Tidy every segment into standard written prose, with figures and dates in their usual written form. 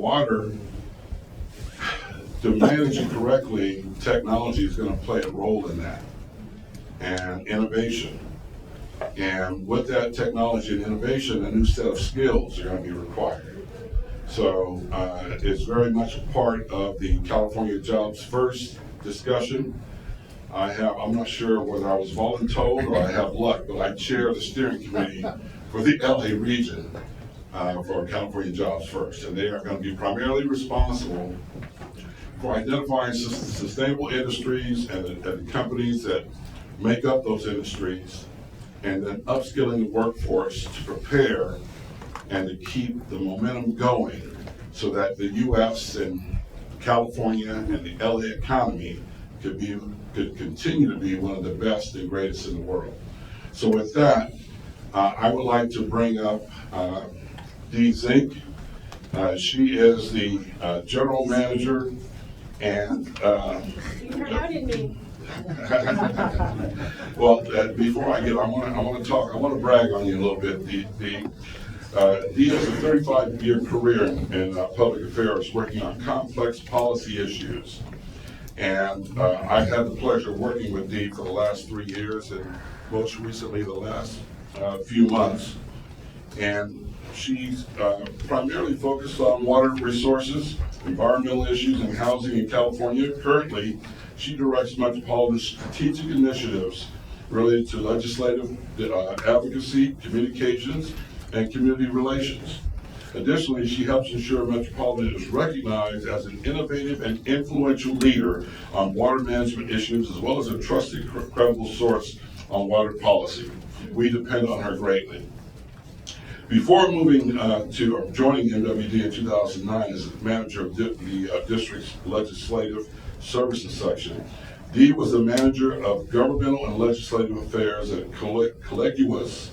water, to manage it correctly, technology is going to play a role in that, and innovation. And with that technology and innovation, a new set of skills are going to be required. So it's very much a part of the California Jobs First discussion. I'm not sure whether I was voluntold or I have luck, but I chair the steering committee for the LA region for California Jobs First. And they are going to be primarily responsible for identifying sustainable industries and the companies that make up those industries, and then upskilling the workforce to prepare and to keep the momentum going so that the U.S. and California and the LA economy could continue to be one of the best and greatest in the world. So with that, I would like to bring up Dee Zink. She is the general manager and you promoted me. Well, before I want to brag on you a little bit. Dee has a 35-year career in public affairs, working on complex policy issues. And I've had the pleasure of working with Dee for the last 3 years, and most recently the last few months. And she's primarily focused on water resources, environmental issues, and housing in California. Currently, she directs Metropolitan strategic initiatives related to legislative advocacy, communications, and community relations. Additionally, she helps ensure Metropolitan is recognized as an innovative and influential leader on water management issues, as well as a trusted, credible source on water policy. We depend on her greatly. Before moving to joining MWD in 2009 as manager of the district's legislative services section, Dee was the manager of governmental and legislative affairs at Coleguas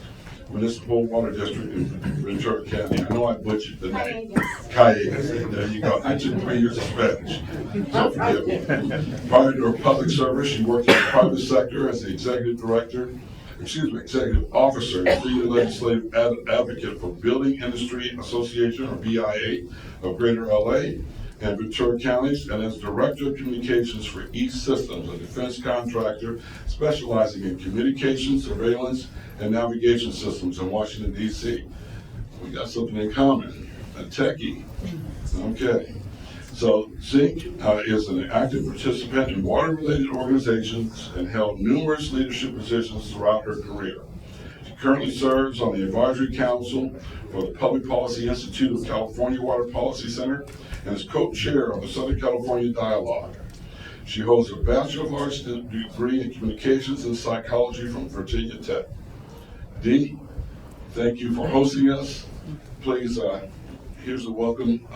Municipal Water District in Ventura County. I know I butchered the name. Callejas. There you go. I took 3 years of Spanish. So forgive me. Prior to her public service, she worked in the private sector as the executive officer and senior legislative advocate for Building Industry Association, or BIA, of Greater LA and Ventura counties, and as director of communications for East Systems, a defense contractor specializing in communications, surveillance, and navigation systems in Washington, D.C. We got something in common, a techie. Okay. So Zink is an active participant in water-related organizations and held numerous leadership positions throughout her career. She currently serves on the Advisory Council for the Public Policy Institute of California Water Policy Center and is co-chair of the Southern California Dialogue. She holds a Bachelor of Arts degree in Communications and Psychology from Virginia Tech. Dee, thank you for hosting us. Please, here's a welcome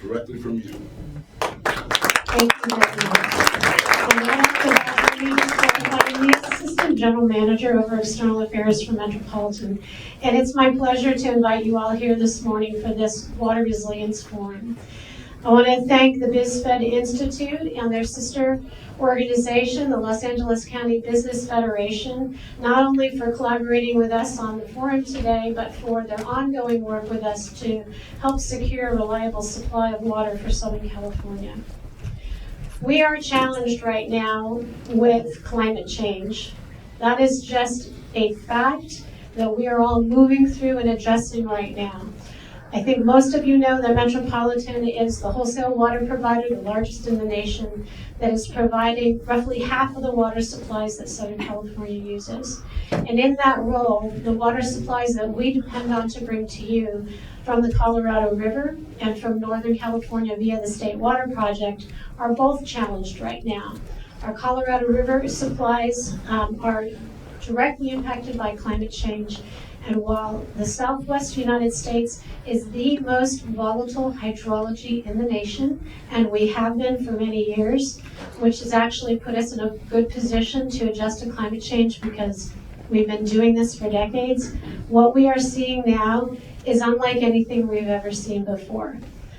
directly from you. Thank you very much. I'm the Assistant General Manager over External Affairs for Metropolitan, and it's my pleasure to invite you all here this morning for this Water Resilience Forum. I want to thank the BizFed Institute and their sister organization, the Los Angeles County Business Federation, not only for collaborating with us on the forum today, but for their ongoing work with us to help secure a reliable supply of water for Southern California. We are challenged right now with climate change. That is just a fact that we are all moving through and addressing right now. I think most of you know that Metropolitan is the wholesale water provider, the largest in the nation, that is providing roughly half of the water supplies that Southern California uses. And in that role, the water supplies that we depend on to bring to you from the Colorado River and from Northern California via the State Water Project are both challenged right now. Our Colorado River supplies are directly impacted by climate change. And while the Southwest United States is the most volatile hydrology in the nation, and we have been for many years, which has actually put us in a good position to adjust to climate change because we've been doing this for decades, what we are seeing now is unlike anything we've ever seen before.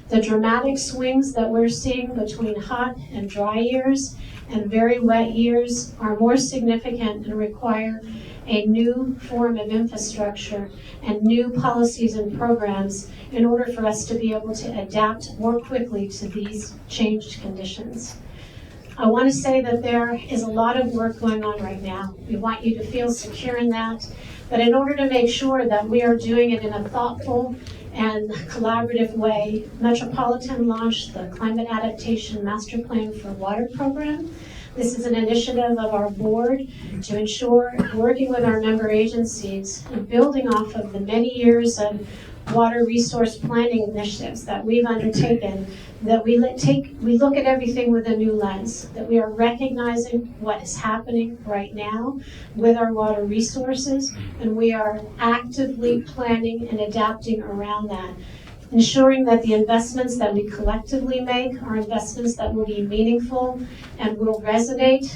The dramatic swings that we're seeing between hot and dry years and very wet years are more significant and require a new form of infrastructure and new policies and programs in order for us to be able to adapt more quickly to these changed conditions. I want to say that there is a lot of work going on right now. We want you to feel secure in that, but in order to make sure that we are doing it in a thoughtful and collaborative way, Metropolitan launched the Climate Adaptation Master Plan for Water program. This is an initiative of our board to ensure, working with our member agencies and building off of the many years of water resource planning initiatives that we've undertaken, that we look at everything with a new lens, that we are recognizing what is happening right now with our water resources, and we are actively planning and adapting around that, ensuring that the investments that we collectively make are investments that will be meaningful and will resonate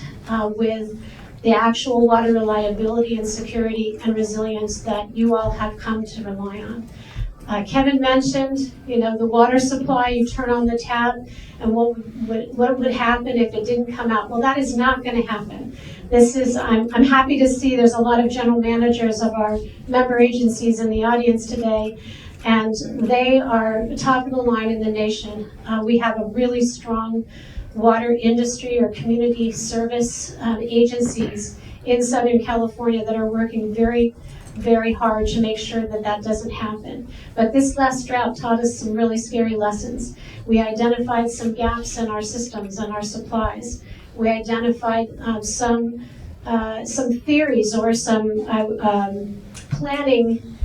with the actual water reliability and security and resilience that you all have come to rely on. Kevin mentioned, the water supply, you turn on the tap, and what would happen if it didn't come out? Well, that is not going to happen. I'm happy to see there's a lot of general managers of our member agencies in the audience today, and they are top of the line in the nation. We have a really strong water industry or community service agencies in Southern California that are working very, very hard to make sure that that doesn't happen. But this last drought taught us some really scary lessons. We identified some gaps in our systems and our supplies. We identified some theories or some planning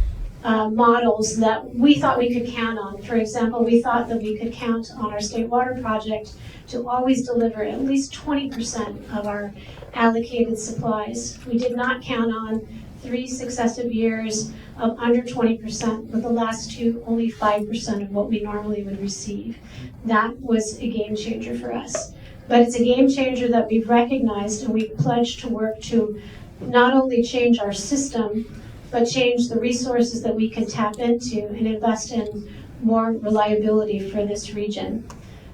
models that we thought we could count on. For example, we thought that we could count on our state water project to always deliver at least 20% of our allocated supplies. We did not count on 3 successive years of under 20%, with the last 2 only 5% of what we normally would receive. That was a game changer for us. But it's a game changer that we've recognized, and we've pledged to work to not only change our system, but change the resources that we can tap into and invest in more reliability for this region.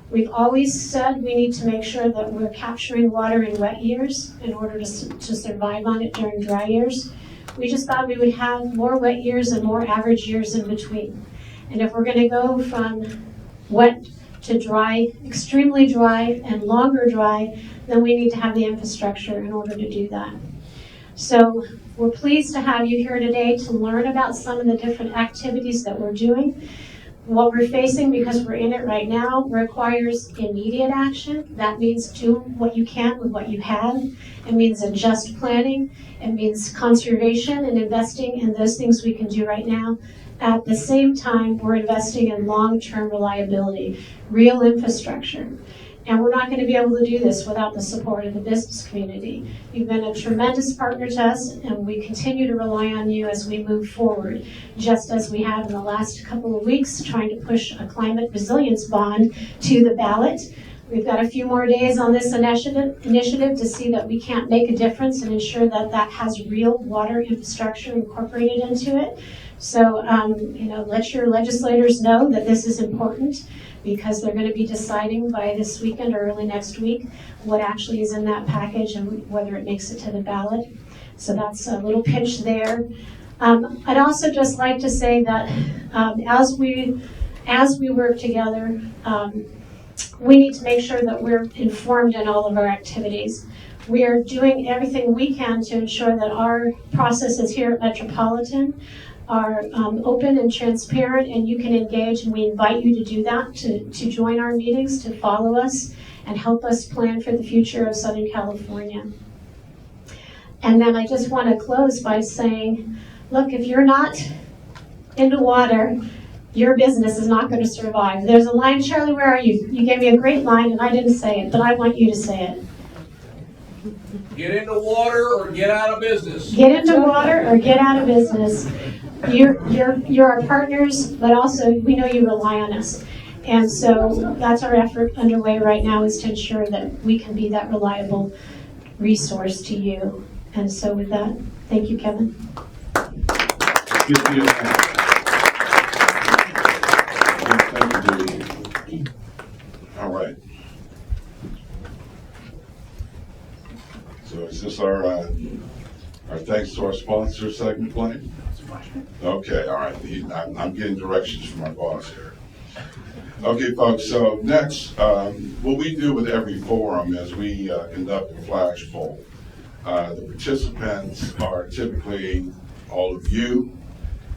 We've always said we need to make sure that we're capturing water in wet years in order to survive on it during dry years. We just thought we would have more wet years and more average years in between. And if we're going to go from wet to dry, extremely dry, and longer dry, then we need to have the infrastructure in order to do that. So we're pleased to have you here today to learn about some of the different activities that we're doing. What we're facing, because we're in it right now, requires immediate action. That means do what you can with what you have. It means adjust planning. It means conservation and investing in those things we can do right now. At the same time, we're investing in long-term reliability, real infrastructure. And we're not going to be able to do this without the support of the business community. You've been a tremendous partner to us, and we continue to rely on you as we move forward, just as we have in the last couple of weeks, trying to push a climate resilience bond to the ballot. We've got a few more days on this initiative to see that we can't make a difference and ensure that that has real water infrastructure incorporated into it. So, let your legislators know that this is important, because they're going to be deciding by this weekend or early next week what actually is in that package and whether it makes it to the ballot. So that's a little pitch there. I'd also just like to say that as we work together, we need to make sure that we're informed in all of our activities. We are doing everything we can to ensure that our processes here at Metropolitan are open and transparent, and you can engage, and we invite you to do that, to join our meetings, to follow us, and help us plan for the future of Southern California. And then I just want to close by saying, look, if you're not into water, your business is not going to survive. There's a line, Charlie, where are you? You gave me a great line, and I didn't say it, but I want you to say it. Get into water or get out of business. Get into water or get out of business. You're our partners, but also we know you rely on us. And so that's our effort underway right now, is to ensure that we can be that reliable resource to you. And so with that, thank you, Kevin. Thank you, Judy. All right. So is this our Our thanks to our sponsor, Segment Plane. Okay, all right. I'm getting directions from my boss here. Okay, folks, so next, what we do with every forum is we conduct a flash poll. The participants are typically all of you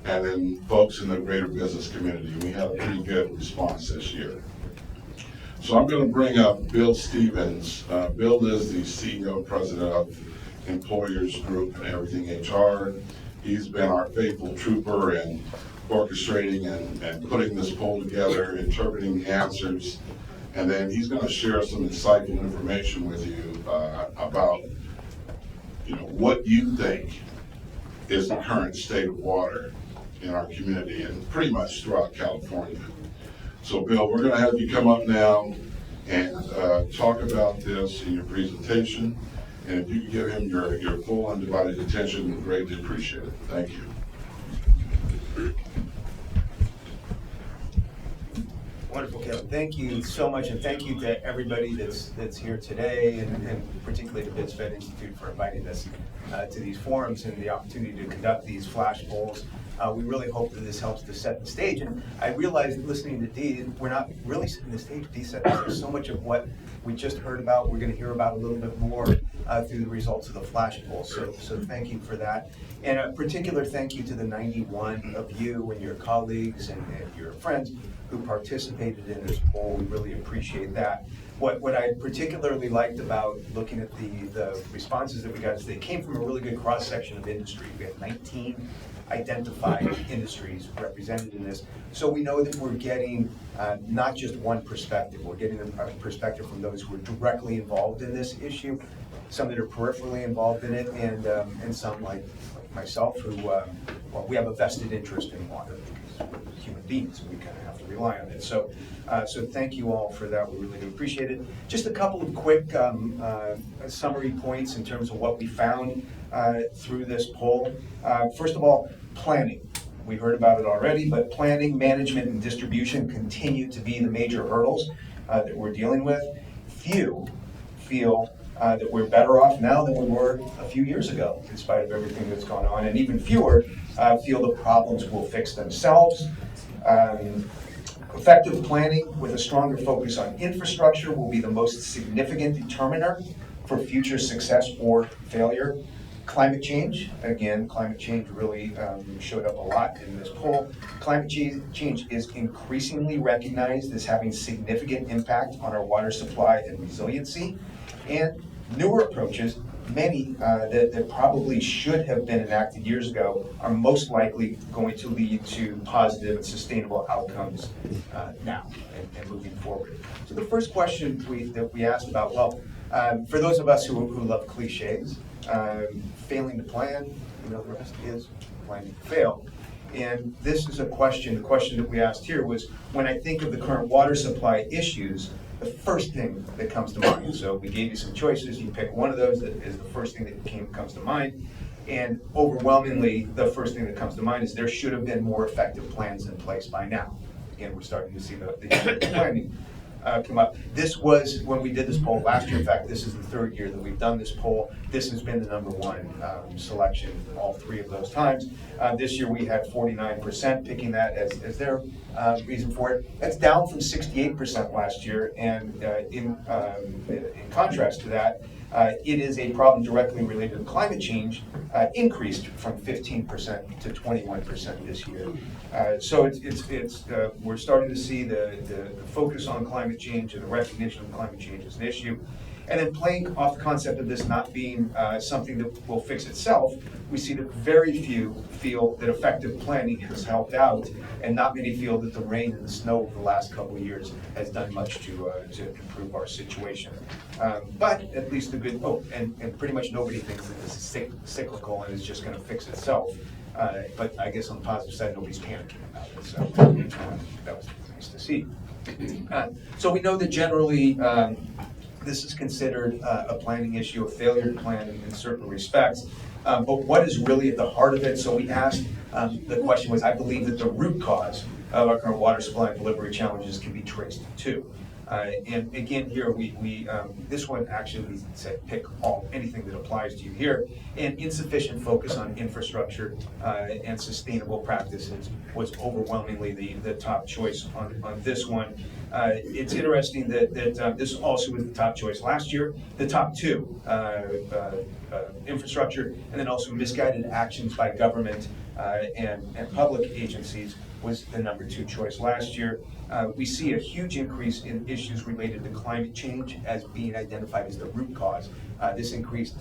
and then folks in the greater business community. We had a pretty good response this year. So I'm going to bring up Bill Stevens. Bill is the CEO and president of Employers Group and Everything HR. He's been our faithful trooper in orchestrating and putting this poll together, interpreting the answers, and then he's going to share some insightful information with you about what you think is the current state of water in our community and pretty much throughout California. So Bill, we're going to have you come up now and talk about this in your presentation. And if you could give him your full undivided attention, we'd greatly appreciate it. Thank you. Wonderful, Kevin. Thank you so much, and thank you to everybody that's here today, and particularly to BizFed Institute for inviting us to these forums and the opportunity to conduct these flash polls. We really hope that this helps to set the stage. And I realized listening to Dee, we're not really setting the stage. Dee said there's so much of what we just heard about, we're going to hear about a little bit more through the results of the flash poll. So thank you for that. And a particular thank you to the 91 of you and your colleagues and your friends who participated in this poll. We really appreciate that. What I particularly liked about looking at the responses that we got is they came from a really good cross-section of industry. We had 19 identified industries represented in this. So we know that we're getting not just one perspective, we're getting a perspective from those who are directly involved in this issue, some that are peripherally involved in it, and some like myself who, well, we have a vested interest in water because we're human beings, we kind of have to rely on it. So thank you all for that, we really do appreciate it. Just a couple of quick summary points in terms of what we found through this poll. First of all, planning. We heard about it already, but planning, management, and distribution continue to be the major hurdles that we're dealing with. Few feel that we're better off now than we were a few years ago, in spite of everything that's gone on, and even fewer feel the problems will fix themselves. Effective planning with a stronger focus on infrastructure will be the most significant determiner for future success or failure. Climate change, again, climate change really showed up a lot in this poll. Climate change is increasingly recognized as having significant impact on our water supply and resiliency. And newer approaches, many that probably should have been enacted years ago, are most likely going to lead to positive and sustainable outcomes now and moving forward. So the first question that we asked about, well, for those of us who love cliches, failing to plan, the rest is planning to fail. And this is a question, the question that we asked here was, when I think of the current water supply issues, the first thing that comes to mind. So we gave you some choices, you pick one of those that is the first thing that comes to mind. And overwhelmingly, the first thing that comes to mind is there should have been more effective plans in place by now. Again, we're starting to see the planning come up. This was, when we did this poll last year, in fact, this is the third year that we've done this poll. This has been the number one selection all three of those times. This year we had 49% picking that as their reason for it. That's down from 68% last year, and in contrast to that, it is a problem directly related to climate change, increased from 15% to 21% this year. So we're starting to see the focus on climate change and the recognition of climate change as an issue. And then playing off the concept of this not being something that will fix itself, we see that very few feel that effective planning has helped out, and not many feel that the rain and the snow over the last couple of years has done much to improve our situation. But at least the good, and pretty much nobody thinks that this is cyclical and is just going to fix itself. But I guess on the positive side, nobody's panicking about it. So that was nice to see. So we know that generally, this is considered a planning issue, a failure to plan in certain respects. But what is really at the heart of it? So we asked, the question was, I believe that the root cause of our current water supply and delivery challenges can be traced to. And again, here this one actually we said pick anything that applies to you here. And insufficient focus on infrastructure and sustainable practices was overwhelmingly the top choice on this one. It's interesting that this also was the top choice last year. The top two, infrastructure, and then also misguided actions by government and public agencies was the number 2 choice last year. We see a huge increase in issues related to climate change as being identified as the root cause. This increased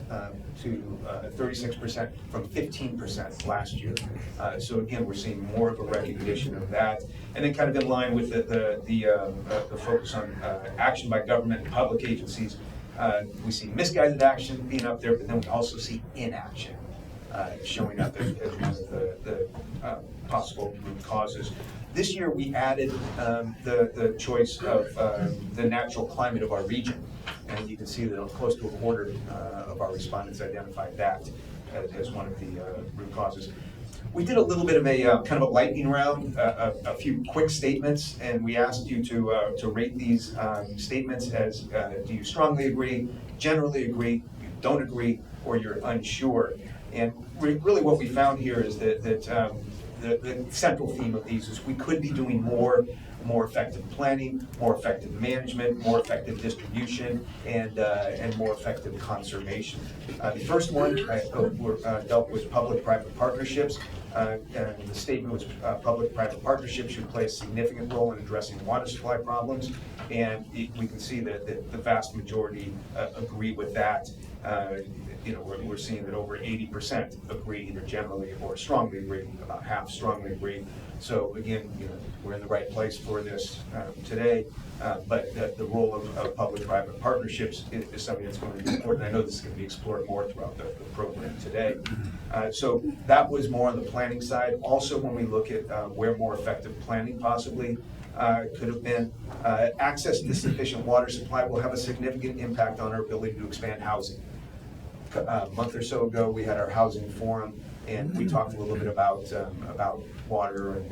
to 36% from 15% last year. So again, we're seeing more of a recognition of that. And then kind of in line with the focus on action by government and public agencies, we see misguided action being up there, but then we also see inaction showing up as one of the possible root causes. This year we added the choice of the natural climate of our region. And you can see that close to a quarter of our respondents identified that as one of the root causes. We did a little bit of a kind of a lightning round, a few quick statements, and we asked you to rate these statements as do you strongly agree, generally agree, you don't agree, or you're unsure. And really what we found here is that the central theme of these is we could be doing more effective planning, more effective management, more effective distribution, and more effective conservation. The first one dealt with public-private partnerships. And the statement was public-private partnerships should play a significant role in addressing water supply problems. And we can see that the vast majority agree with that. We're seeing that over 80% agree either generally or strongly agree, about half strongly agree. So again, we're in the right place for this today, but the role of public-private partnerships is something that's going to be important. I know this is going to be explored more throughout the program today. So that was more on the planning side. Also, when we look at where more effective planning possibly could have been, access to sufficient water supply will have a significant impact on our ability to expand housing. A month or so ago, we had our housing forum, and we talked a little bit about water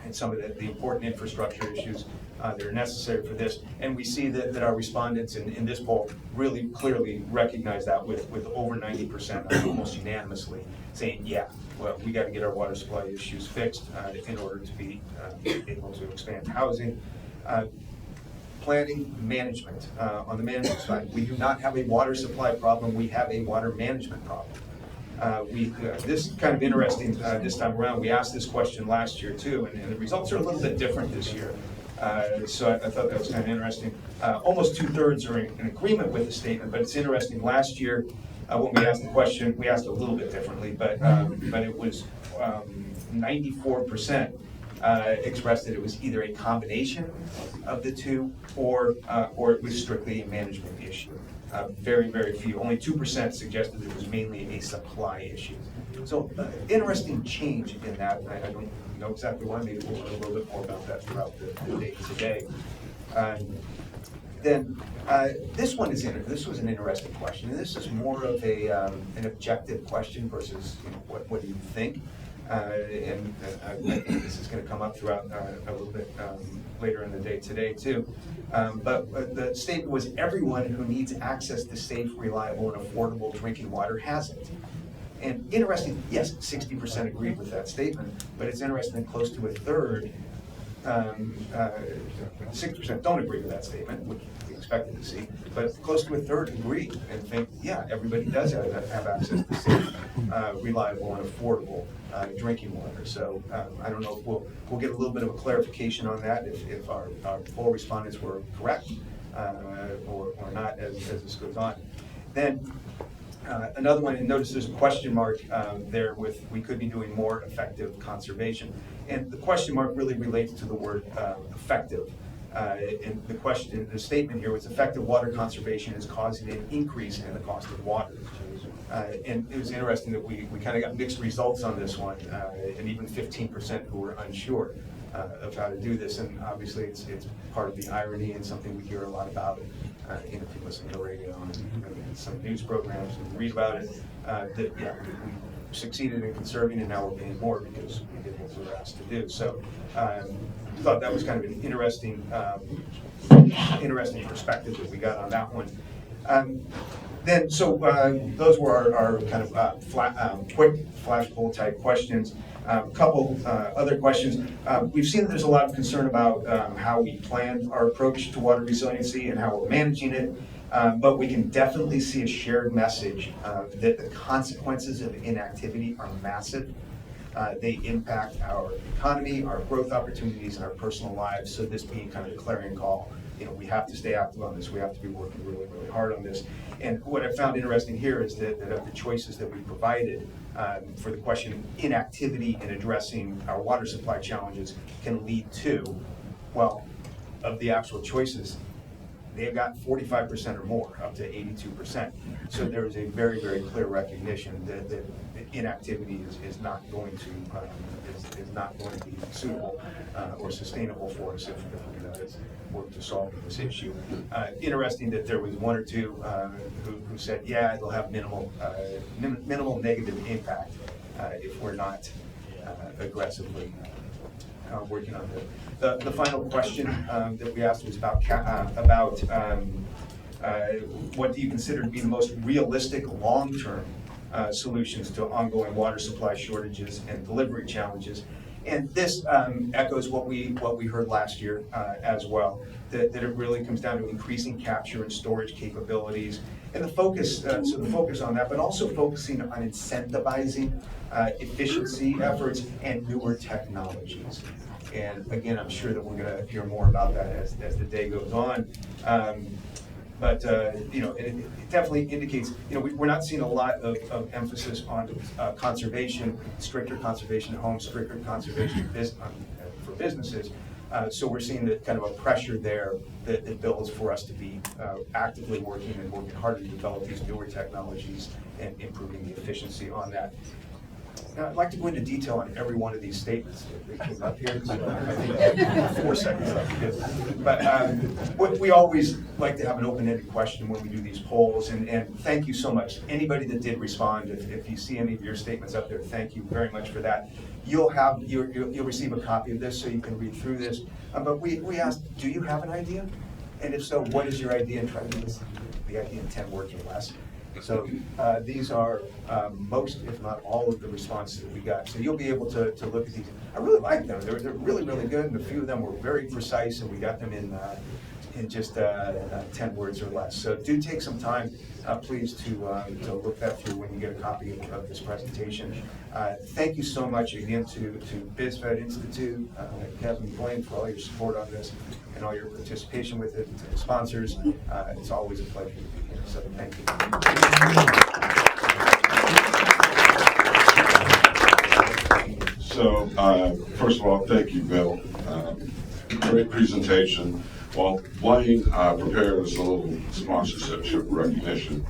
and some of the important infrastructure issues that are necessary for this. And we see that our respondents in this poll really clearly recognize that with over 90%, almost unanimously, saying, yeah, well, we got to get our water supply issues fixed in order to be able to expand housing. Planning, management. On the management side, we do not have a water supply problem, we have a water management problem. This is kind of interesting this time around. We asked this question last year too, and the results are a little bit different this year. So I thought that was kind of interesting. Almost 2/3 are in agreement with the statement, but it's interesting. Last year, when we asked the question, we asked it a little bit differently, but it was 94% expressed that it was either a combination of the two or it was strictly a management issue. Very, very few. Only 2% suggested it was mainly a supply issue. So interesting change in that. I don't know exactly why. Maybe we'll learn a little bit more about that throughout the day today. Then this one is this was an interesting question, and this is more of an objective question versus what do you think. And I think this is going to come up throughout a little bit later in the day today too. But the statement was, everyone who needs access to safe, reliable, and affordable drinking water has it. And interesting, yes, 60% agreed with that statement, but it's interesting that close to 1/3, 60% don't agree with that statement, which we expected to see, but close to 1/3 agree and think, yeah, everybody does have access to safe, reliable, and affordable drinking water. So I don't know if we'll get a little bit of a clarification on that if our full respondents were correct or not as this goes on. Then another one, and notice there's a question mark there with we could be doing more effective conservation. And the question mark really relates to the word effective. And the statement here was effective water conservation is causing an increase in the cost of water. And it was interesting that we kind of got mixed results on this one, and even 15% who were unsure of how to do this. And obviously it's part of the irony and something we hear a lot about. If you listen to radio and some news programs and read about it, that yeah, succeeded in conserving, and now we're paying more because we did what we were asked to do. So I thought that was kind of an interesting perspective that we got on that one. Those were our kind of quick flash poll type questions. A couple other questions. We've seen that there's a lot of concern about how we plan our approach to water resiliency and how we're managing it. But we can definitely see a shared message that the consequences of inactivity are massive. They impact our economy, our growth opportunities, and our personal lives. So this being kind of a clarion call, we have to stay active on this. We have to be working really, really hard on this. And what I found interesting here is that of the choices that we provided for the question, inactivity in addressing our water supply challenges can lead to, well, of the actual choices, they've got 45% or more, up to 82%. So there is a very, very clear recognition that inactivity is not going to be suitable or sustainable for us if we're going to work to solve this issue. Interesting that there was one or two who said, yeah, it'll have minimal negative impact if we're not aggressively working on it. The final question that we asked was about what do you consider to be the most realistic long-term solutions to ongoing water supply shortages and delivery challenges. And this echoes what we heard last year as well, that it really comes down to increasing capture and storage capabilities. And the focus on that, but also focusing on incentivizing efficiency efforts and newer technologies. And again, I'm sure that we're going to hear more about that as the day goes on. It definitely indicates, we're not seeing a lot of emphasis on conservation, stricter conservation at home, stricter conservation for businesses. So we're seeing that kind of a pressure there that builds for us to be actively working hard to develop these newer technologies and improving the efficiency on that. Now, I'd like to go into detail on every one of these statements that came up here. So I think 4 seconds left to do. But we always like to have an open-ended question when we do these polls. And thank you so much. Anybody that did respond, if you see any of your statements up there, thank you very much for that. You'll receive a copy of this so you can read through this. But we asked, do you have an idea? And if so, what is your idea? And try to give us the idea in 10 words or less. So these are most, if not all, of the responses that we got. So you'll be able to look at these. I really like them. They're really, really good. And a few of them were very precise, and we got them in just 10 words or less. So do take some time, please, to look that through when you get a copy of this presentation. Thank you so much again to BizFed Institute, Kevin Blaine, for all your support on this and all your participation with it, to the sponsors. It's always a pleasure to be here. So thank you. So, first of all, thank you, Bill. Great presentation. While Blaine prepared us a little sponsorship recognition,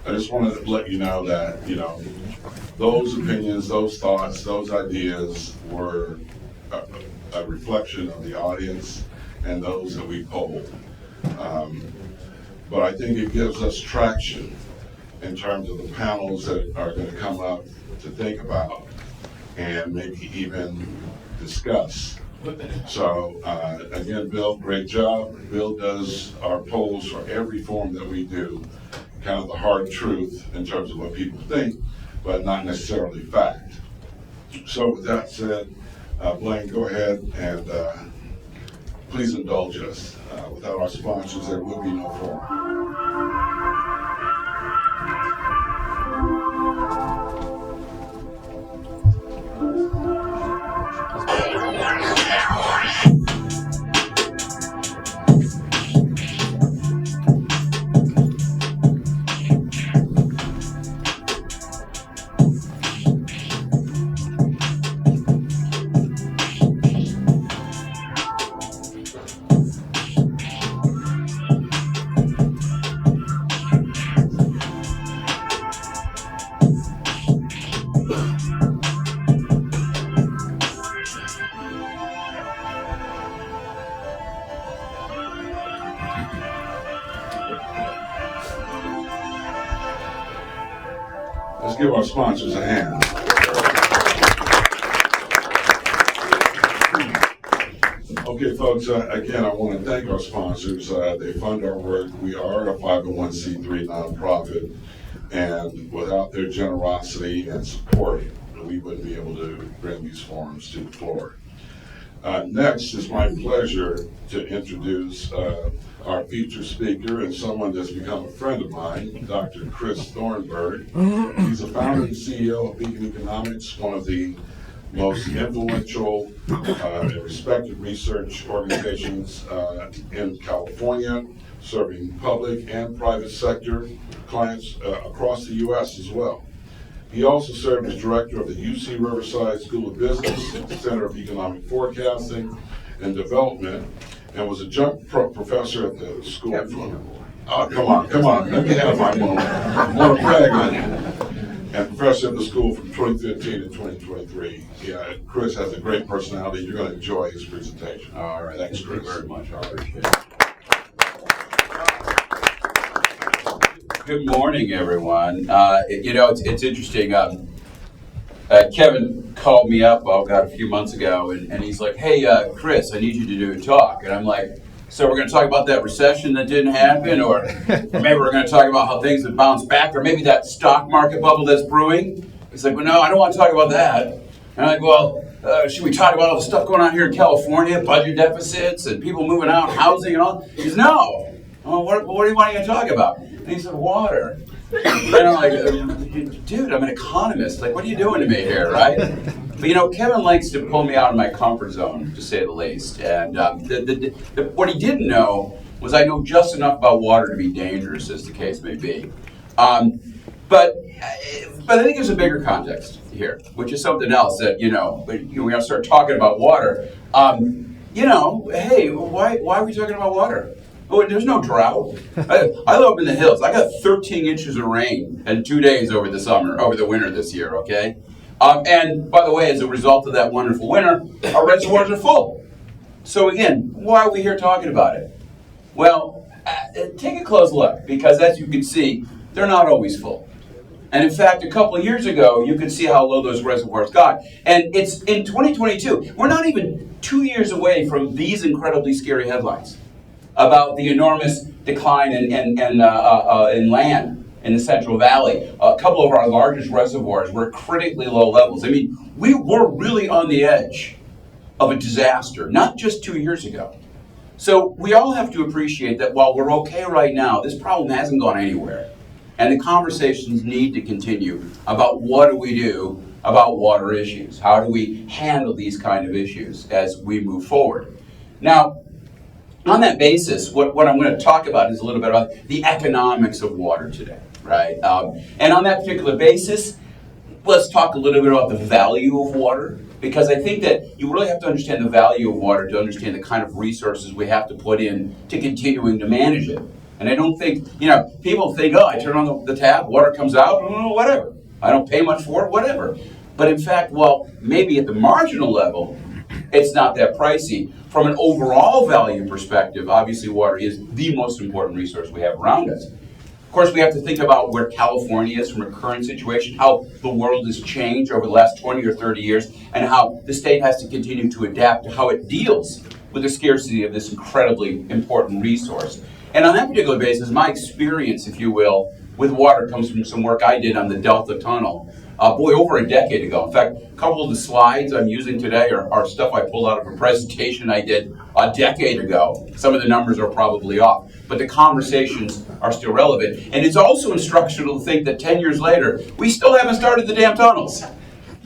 I just wanted to let you know that, those opinions, those thoughts, those ideas were a reflection of the audience and those that we polled. But I think it gives us traction in terms of the panels that are going to come up to think about and maybe even discuss. So again, Bill, great job. Bill does our polls for every form that we do, kind of the hard truth in terms of what people think, but not necessarily fact. So with that said, Blaine, go ahead and please indulge us. Without our sponsors, there will be no forum. Let's give our sponsors a hand. Okay, folks, again, I want to thank our sponsors. They fund our work. We are a 501c3 nonprofit, and without their generosity and support, we wouldn't be able to bring these forums to the floor. Next, it's my pleasure to introduce our featured speaker and someone that's become a friend of mine, Dr. Chris Thornburg. He's the founder and CEO of Beacon Economics, one of the most influential and respected research organizations in California, serving public and private sector clients across the U.S. as well. He also served as director of the UC Riverside School of Business, Center of Economic Forecasting and Development, and was adjunct professor at the school. Oh, come on, let me have my moment. I want to brag on you. And professor at the school from 2015 to 2023. Yeah, Chris has a great personality. You're going to enjoy his presentation. All right, Thanks, Chris. Thank you very much. I appreciate it. Good morning, everyone. It's interesting. Kevin called me up, a few months ago, and he's like, "Hey, Chris, I need you to do a talk." And I'm like, "So we're going to talk about that recession that didn't happen, or maybe we're going to talk about how things have bounced back, or maybe that stock market bubble that's brewing?" He's like, "Well, no, I don't want to talk about that." And I'm like, "Well, should we talk about all the stuff going on here in California, budget deficits, and people moving out, housing, and all?" He goes, "No. Oh, what do you want to talk about?" And he said, "Water." And I'm like, "Dude, I'm an economist. Like, what are you doing to me here, right?" But Kevin likes to pull me out of my comfort zone, to say the least. And what he didn't know was I know just enough about water to be dangerous, as the case may be. But I think there's a bigger context here, which is something else that, when we start talking about water, hey, why are we talking about water? Oh, there's no drought. I live up in the hills. I got 13 inches of rain in 2 days over the winter this year, okay? And by the way, as a result of that wonderful winter, our reservoirs are full. So again, why are we here talking about it? Well, take a close look, because as you can see, they're not always full. And in fact, a couple of years ago, you could see how low those reservoirs got. And it's in 2022. We're not even 2 years away from these incredibly scary headlines about the enormous decline in land in the Central Valley. A couple of our largest reservoirs were at critically low levels. I mean, we were really on the edge of a disaster, not just 2 years ago. So we all have to appreciate that while we're okay right now, this problem hasn't gone anywhere. And the conversations need to continue about what do we do about water issues? How do we handle these kind of issues as we move forward? Now, on that basis, what I'm going to talk about is a little bit about the economics of water today, right? And on that particular basis, let's talk a little bit about the value of water, because I think that you really have to understand the value of water to understand the kind of resources we have to put in to continuing to manage it. And I don't think, people think, oh, I turn on the tap, water comes out, whatever. I don't pay much for it, whatever. But in fact, well, maybe at the marginal level, it's not that pricey. From an overall value perspective, obviously water is the most important resource we have around us. Of course, we have to think about where California is from a current situation, how the world has changed over the last 20 or 30 years, and how the state has to continue to adapt to how it deals with the scarcity of this incredibly important resource. And on that particular basis, my experience, if you will, with water comes from some work I did on the Delta Tunnel, over a decade ago. In fact, a couple of the slides I'm using today are stuff I pulled out of a presentation I did a decade ago. Some of the numbers are probably off, but the conversations are still relevant. And it's also instructional to think that 10 years later, we still haven't started the damn tunnels.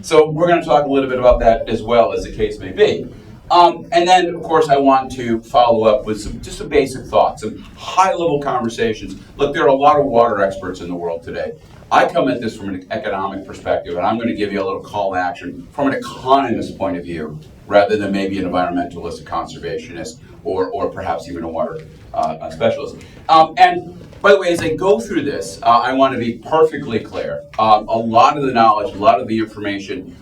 So we're going to talk a little bit about that as well, as the case may be. And then, of course, I want to follow up with some basic thoughts, some high-level conversations. Look, there are a lot of water experts in the world today. I come at this from an economic perspective, and I'm going to give you a little call to action from an economist point of view, rather than maybe an environmentalist, a conservationist, or perhaps even a water specialist. And by the way, as I go through this, I want to be perfectly clear. A lot of the knowledge, a lot of the information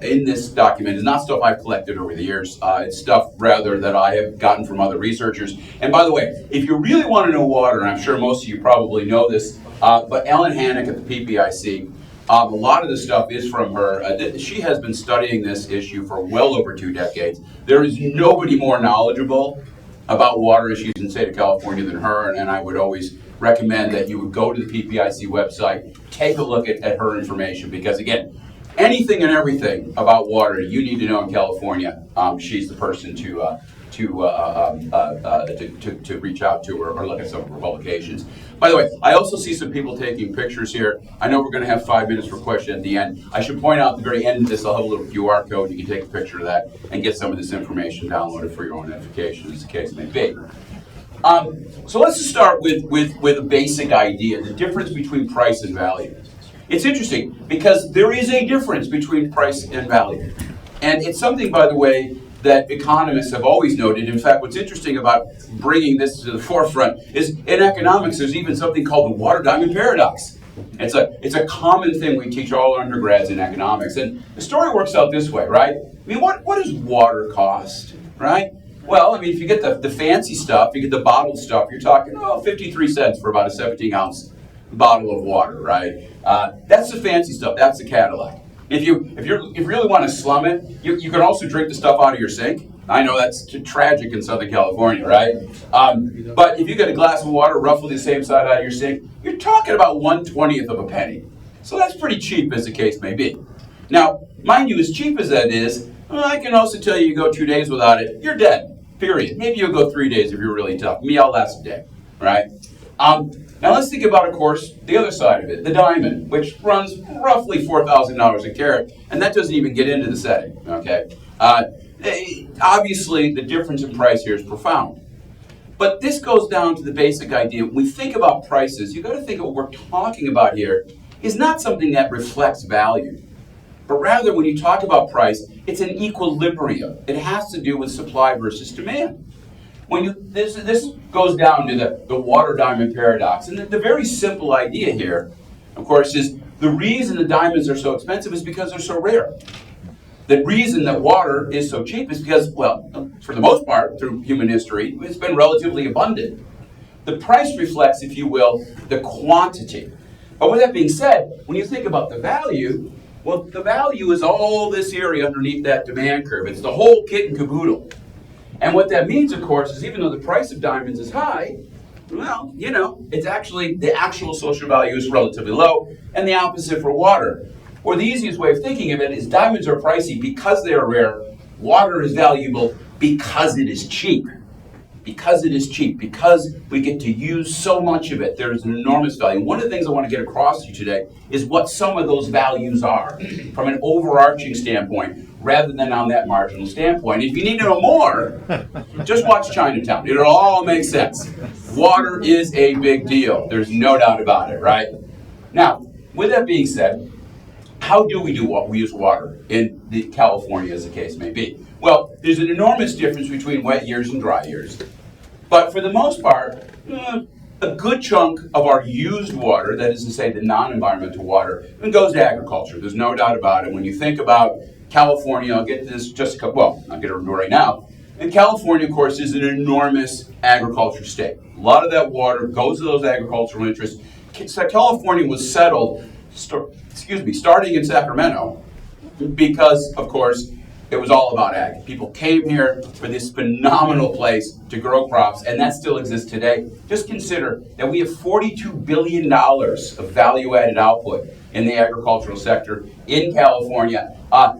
in this document is not stuff I've collected over the years. It's stuff, rather, that I have gotten from other researchers. And by the way, if you really want to know water, and I'm sure most of you probably know this, but Ellen Hannock at the PPIC A lot of the stuff is from her. She has been studying this issue for well over 2 decades. There is nobody more knowledgeable about water issues in the state of California than her, and I would always recommend that you would go to the PPIC website, take a look at her information, because again, anything and everything about water you need to know in California, she's the person to reach out to or look at some of her publications. By the way, I also see some people taking pictures here. I know we're going to have 5 minutes for question at the end. I should point out at the very end of this, I'll have a little QR code. You can take a picture of that and get some of this information downloaded for your own edification, as the case may be. So let's just start with a basic idea, the difference between price and value. It's interesting because there is a difference between price and value. And it's something, by the way, that economists have always noted. In fact, what's interesting about bringing this to the forefront is in economics, there's even something called the water diamond paradox. It's a common thing we teach all undergrads in economics. And the story works out this way, right? I mean, what does water cost, right? Well, I mean, if you get the fancy stuff, you get the bottled stuff, you're talking, 53 cents for about a 17-ounce bottle of water, right? That's the fancy stuff. That's the Cadillac. If you really want to slum it, you can also drink the stuff out of your sink. I know that's tragic in Southern California, right? But if you get a glass of water roughly the same size out of your sink, you're talking about 1/20th of a penny. So that's pretty cheap, as the case may be. Now, mind you, as cheap as that is, I can also tell you go 2 days without it, you're dead. Period. Maybe you'll go 3 days if you're really tough. Me, I'll last a day, right? Now let's think about, of course, the other side of it, the diamond, which runs roughly $4,000 a carat, and that doesn't even get into the setting, okay? Obviously, the difference in price here is profound. But this goes down to the basic idea. When we think about prices, you've got to think of what we're talking about here is not something that reflects value. But rather, when you talk about price, it's an equilibrium. It has to do with supply versus demand. This goes down to the water diamond paradox. And the very simple idea here, of course, is the reason the diamonds are so expensive is because they're so rare. The reason that water is so cheap is because, well, for the most part, through human history, it's been relatively abundant. The price reflects, if you will, the quantity. But with that being said, when you think about the value, well, the value is all this area underneath that demand curve. It's the whole kit and caboodle. And what that means, of course, is even though the price of diamonds is high, well, it's actually, the actual social value is relatively low, and the opposite for water. Or the easiest way of thinking of it is diamonds are pricey because they are rare. Water is valuable because it is cheap. Because it is cheap, because we get to use so much of it, there is an enormous value. One of the things I want to get across to you today is what some of those values are from an overarching standpoint, rather than on that marginal standpoint. If you need to know more, just watch Chinatown. It'll all make sense. Water is a big deal. There's no doubt about it, right? Now, with that being said, how do we use water in California, as the case may be? Well, there's an enormous difference between wet years and dry years. But for the most part, a good chunk of our used water, that is to say the non-environmental water, goes to agriculture. There's no doubt about it. When you think about California, I'll get to this just a couple, well, I'll get it right now. And California, of course, is an enormous agriculture state. A lot of that water goes to those agricultural interests. So California was settled, starting in Sacramento, because, of course, it was all about ag. People came here for this phenomenal place to grow crops, and that still exists today. Just consider that we have $42 billion of value-added output in the agricultural sector in California.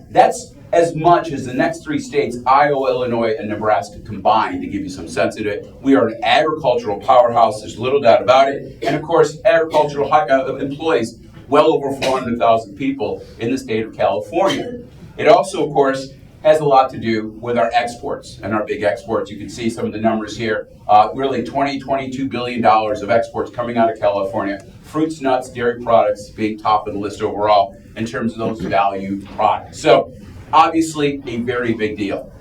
That's as much as the next 3 states, Iowa, Illinois, and Nebraska combined, to give you some sense of it. We are an agricultural powerhouse, there's little doubt about it. And of course, agricultural employs well over 400,000 people in the state of California. It also, of course, has a lot to do with our exports and our big exports. You can see some of the numbers here. Really $22 billion of exports coming out of California. Fruits, nuts, dairy products being top of the list overall in terms of those value products. So obviously a very big deal.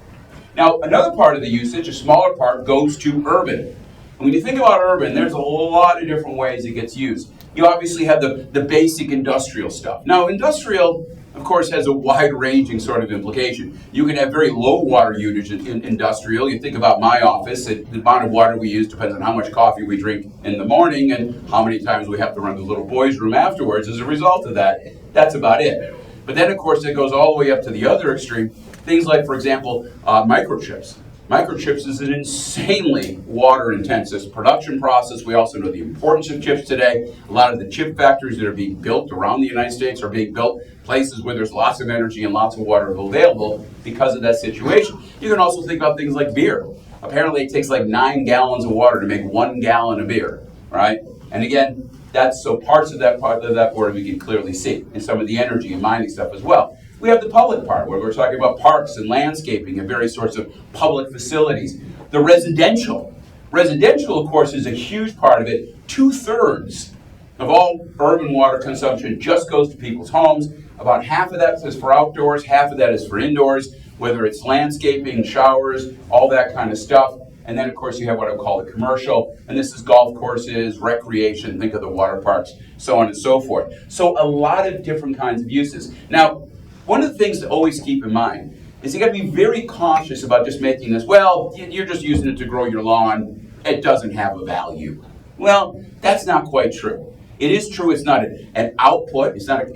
Now another part of the usage, a smaller part, goes to urban. And when you think about urban, there's a lot of different ways it gets used. You obviously have the basic industrial stuff. Now industrial, of course, has a wide-ranging sort of implication. You can have very low water usage in industrial. You think about my office, the amount of water we use depends on how much coffee we drink in the morning and how many times we have to run to the little boys' room afterwards as a result of that. That's about it. But then, of course, it goes all the way up to the other extreme. Things like, for example, microchips. Microchips is an insanely water-intensive production process. We also know the importance of chips today. A lot of the chip factories that are being built around the United States are being built places where there's lots of energy and lots of water available because of that situation. You can also think about things like beer. Apparently, it takes like 9 gallons of water to make 1 gallon of beer, right? And again, that's so parts of that water we can clearly see, and some of the energy and mining stuff as well. We have the public part, where we're talking about parks and landscaping and various sorts of public facilities. The residential. Residential, of course, is a huge part of it. 2/3 of all urban water consumption just goes to people's homes. About half of that is for outdoors, half of that is for indoors, whether it's landscaping, showers, all that kind of stuff. And then, of course, you have what I call the commercial, and this is golf courses, recreation, think of the water parks, so on and so forth. So a lot of different kinds of uses. Now, one of the things to always keep in mind is you got to be very cautious about just making this, well, you're just using it to grow your lawn, it doesn't have a value. Well, that's not quite true. It is true it's not an output, it's not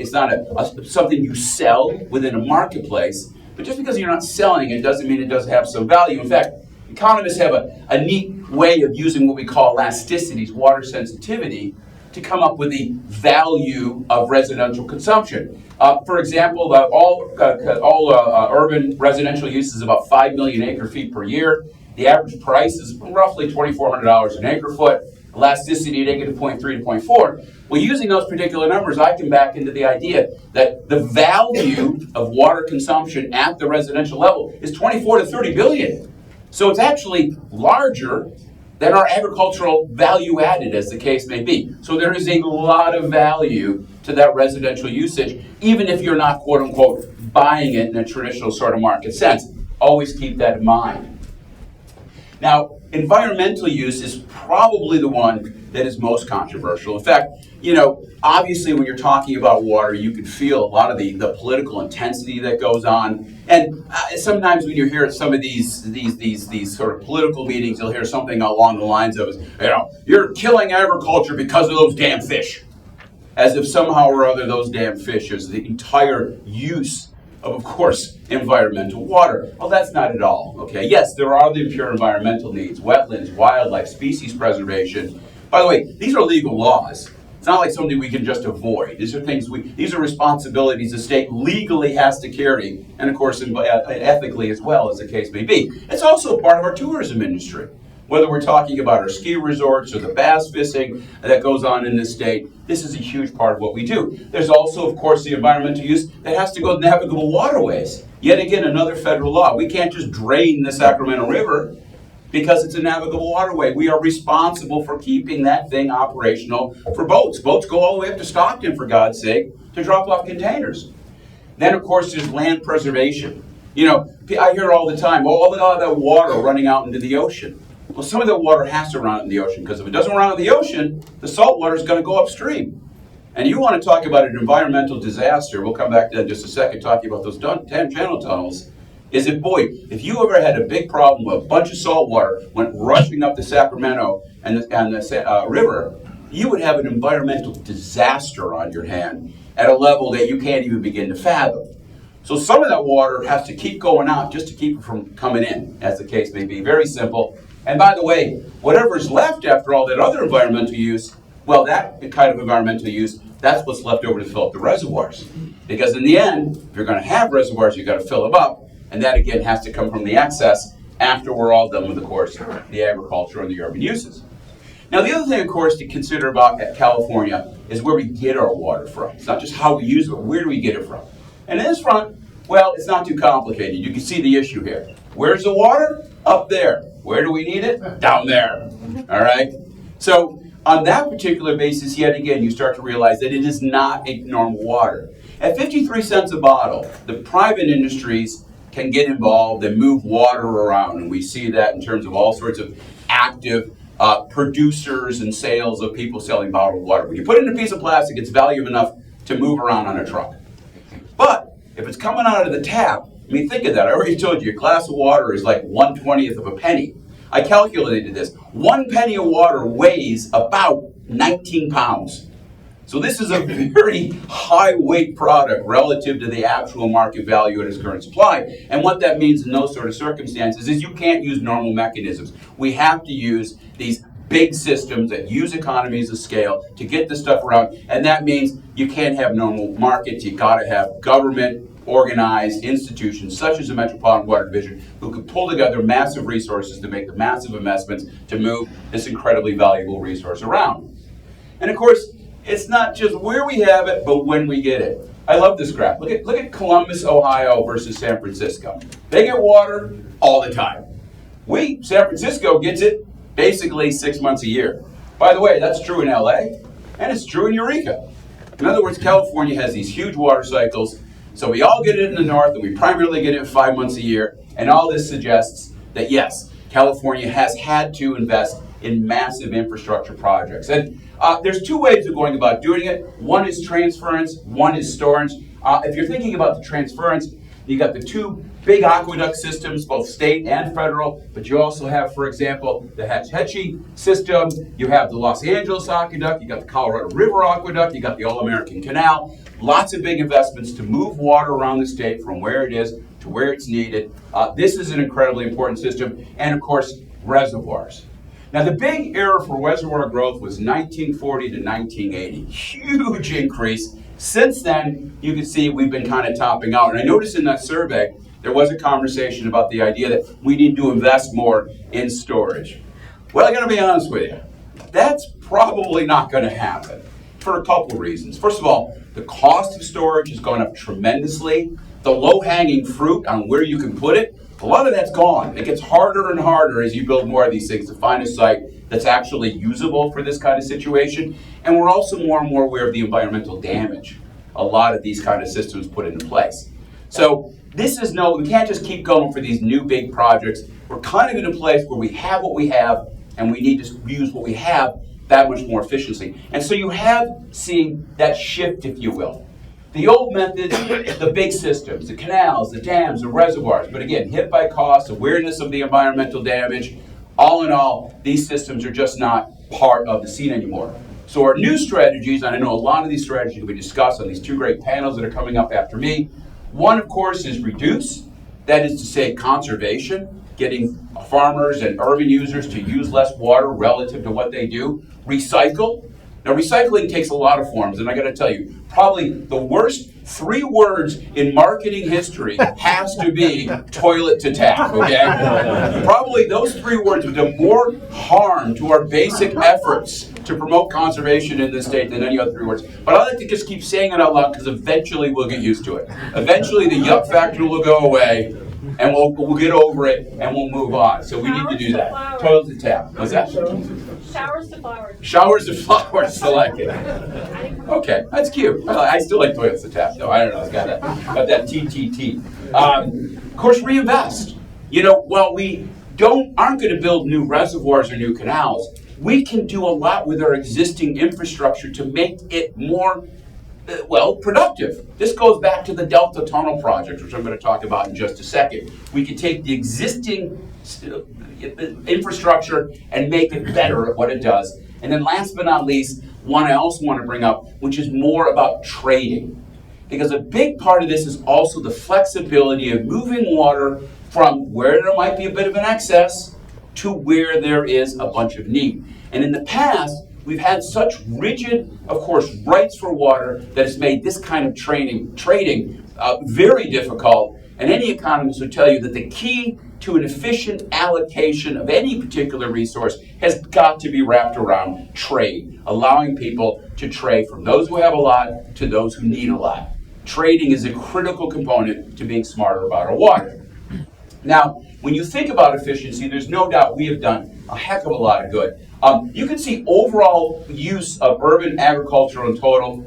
something you sell within a marketplace, but just because you're not selling it doesn't mean it doesn't have some value. In fact, economists have a neat way of using what we call elasticities, water sensitivity, to come up with the value of residential consumption. For example, all urban residential use is about 5 million acre feet per year. The average price is roughly $2,400 an acre foot. Elasticity -0.3 to 0.4. Well, using those particular numbers, I can back into the idea that the value of water consumption at the residential level is 24 to 30 billion. So it's actually larger than our agricultural value added, as the case may be. So there is a lot of value to that residential usage, even if you're not, quote unquote, buying it in a traditional sort of market sense. Always keep that in mind. Now, environmental use is probably the one that is most controversial. In fact, obviously when you're talking about water, you can feel a lot of the political intensity that goes on. And sometimes when you hear some of these sort of political meetings, you'll hear something along the lines of, you're killing agriculture because of those damn fish. As if somehow or other those damn fish is the entire use of course, environmental water. Well, that's not at all, okay? Yes, there are the pure environmental needs, wetlands, wildlife, species preservation. By the way, these are legal laws. It's not like something we can just avoid. These are these are responsibilities the state legally has to carry, and of course, ethically as well, as the case may be. It's also a part of our tourism industry. Whether we're talking about our ski resorts or the bass fishing that goes on in this state, this is a huge part of what we do. There's also, of course, the environmental use that has to go to navigable waterways. Yet again, another federal law. We can't just drain the Sacramento River because it's a navigable waterway. We are responsible for keeping that thing operational for boats. Boats go all the way up to Stockton, for God's sake, to drop off containers. Then, of course, there's land preservation. I hear all the time, all that water running out into the ocean. Well, some of that water has to run out in the ocean, because if it doesn't run out in the ocean, the salt water is going to go upstream. And you want to talk about an environmental disaster, we'll come back to that in just a second, talking about those 10 channel tunnels, if you ever had a big problem with a bunch of salt water went rushing up the Sacramento and the river, you would have an environmental disaster on your hand at a level that you can't even begin to fathom. So some of that water has to keep going out just to keep it from coming in, as the case may be. Very simple. And by the way, whatever is left after all that other environmental use, well, that kind of environmental use, that's what's left over to fill up the reservoirs. Because in the end, if you're going to have reservoirs, you've got to fill them up. And that, again, has to come from the excess after we're all done with, of course, the agriculture and the urban uses. Now, the other thing, of course, to consider about California is where we get our water from. It's not just how we use it, but where do we get it from? And in this front, well, it's not too complicated. You can see the issue here. Where's the water? Up there. Where do we need it? Down there. All right? So on that particular basis, yet again, you start to realize that it is not a normal water. At 53 cents a bottle, the private industries can get involved and move water around. And we see that in terms of all sorts of active producers and sales of people selling bottled water. When you put it in a piece of plastic, it's valuable enough to move around on a truck. But if it's coming out of the tap, think of that. I already told you, a glass of water is like 1/20th of a penny. I calculated this. 1 penny of water weighs about 19 pounds. So this is a very high weight product relative to the actual market value at its current supply. And what that means in those sort of circumstances is you can't use normal mechanisms. We have to use these big systems that use economies of scale to get this stuff around. And that means you can't have normal markets. You got to have government organized institutions such as the Metropolitan Water Division who could pull together massive resources to make the massive investments to move this incredibly valuable resource around. And of course, it's not just where we have it, but when we get it. I love this graph. Look at Columbus, Ohio versus San Francisco. They get water all the time. San Francisco gets it basically 6 months a year. By the way, that's true in LA, and it's true in Eureka. In other words, California has these huge water cycles, so we all get it in the north, and we primarily get it 5 months a year, and all this suggests that yes, California has had to invest in massive infrastructure projects. And there's two ways of going about doing it. One is transference, one is storage. If you're thinking about the transference, you got the two big aqueduct systems, both state and federal, but you also have, for example, the Hatch Hetchy system, you have the Los Angeles Aqueduct, you got the Colorado River Aqueduct, you got the All-American Canal, lots of big investments to move water around the state from where it is to where it's needed. This is an incredibly important system, and of course, reservoirs. Now, the big era for reservoir growth was 1940 to 1980. Huge increase. Since then, you can see we've been kind of topping out. And I noticed in that survey, there was a conversation about the idea that we need to invest more in storage. Well, I got to be honest with you. That's probably not going to happen for a couple reasons. First of all, the cost of storage has gone up tremendously. The low-hanging fruit on where you can put it, a lot of that's gone. It gets harder and harder as you build more of these things to find a site that's actually usable for this kind of situation. And we're also more and more aware of the environmental damage a lot of these kind of systems put into place. So we can't just keep going for these new big projects. We're kind of in a place where we have what we have, and we need to use what we have that much more efficiently. And so you have seen that shift, if you will. The old methods, the big systems, the canals, the dams, the reservoirs, but again, hit by cost, awareness of the environmental damage. All in all, these systems are just not part of the scene anymore. So our new strategies, and I know a lot of these strategies will be discussed on these two great panels that are coming up after me. One, of course, is reduce. That is to say conservation, getting farmers and urban users to use less water relative to what they do. Recycle. Now, recycling takes a lot of forms, and I got to tell you, probably the worst 3 words in marketing history has to be toilet to tap, okay? Probably those 3 words would do more harm to our basic efforts to promote conservation in this state than any other 3 words. But I like to just keep saying it out loud because eventually we'll get used to it. Eventually the yuck factor will go away, and we'll get over it, and we'll move on. So we need to do that. Toilet to tap. What's that? Showers to flowers. Showers to flowers, I like it. Okay, that's cute. I still like toilets to tap, though. I don't know, it's got that TTT. Of course, reinvest. You know, while we aren't going to build new reservoirs or new canals, we can do a lot with our existing infrastructure to make it more productive. This goes back to the Delta Tunnel project, which I'm going to talk about in just a second. We can take the existing infrastructure and make it better at what it does. And then last but not least, one I also want to bring up, which is more about trading. Because a big part of this is also the flexibility of moving water from where there might be a bit of an excess to where there is a bunch of need. And in the past, we've had such rigid, of course, rights for water that has made this kind of trading very difficult. And any economist would tell you that the key to an efficient allocation of any particular resource has got to be wrapped around trade, allowing people to trade from those who have a lot to those who need a lot. Trading is a critical component to being smarter about our water. Now, when you think about efficiency, there's no doubt we have done a heck of a lot of good. You can see overall use of urban agriculture in total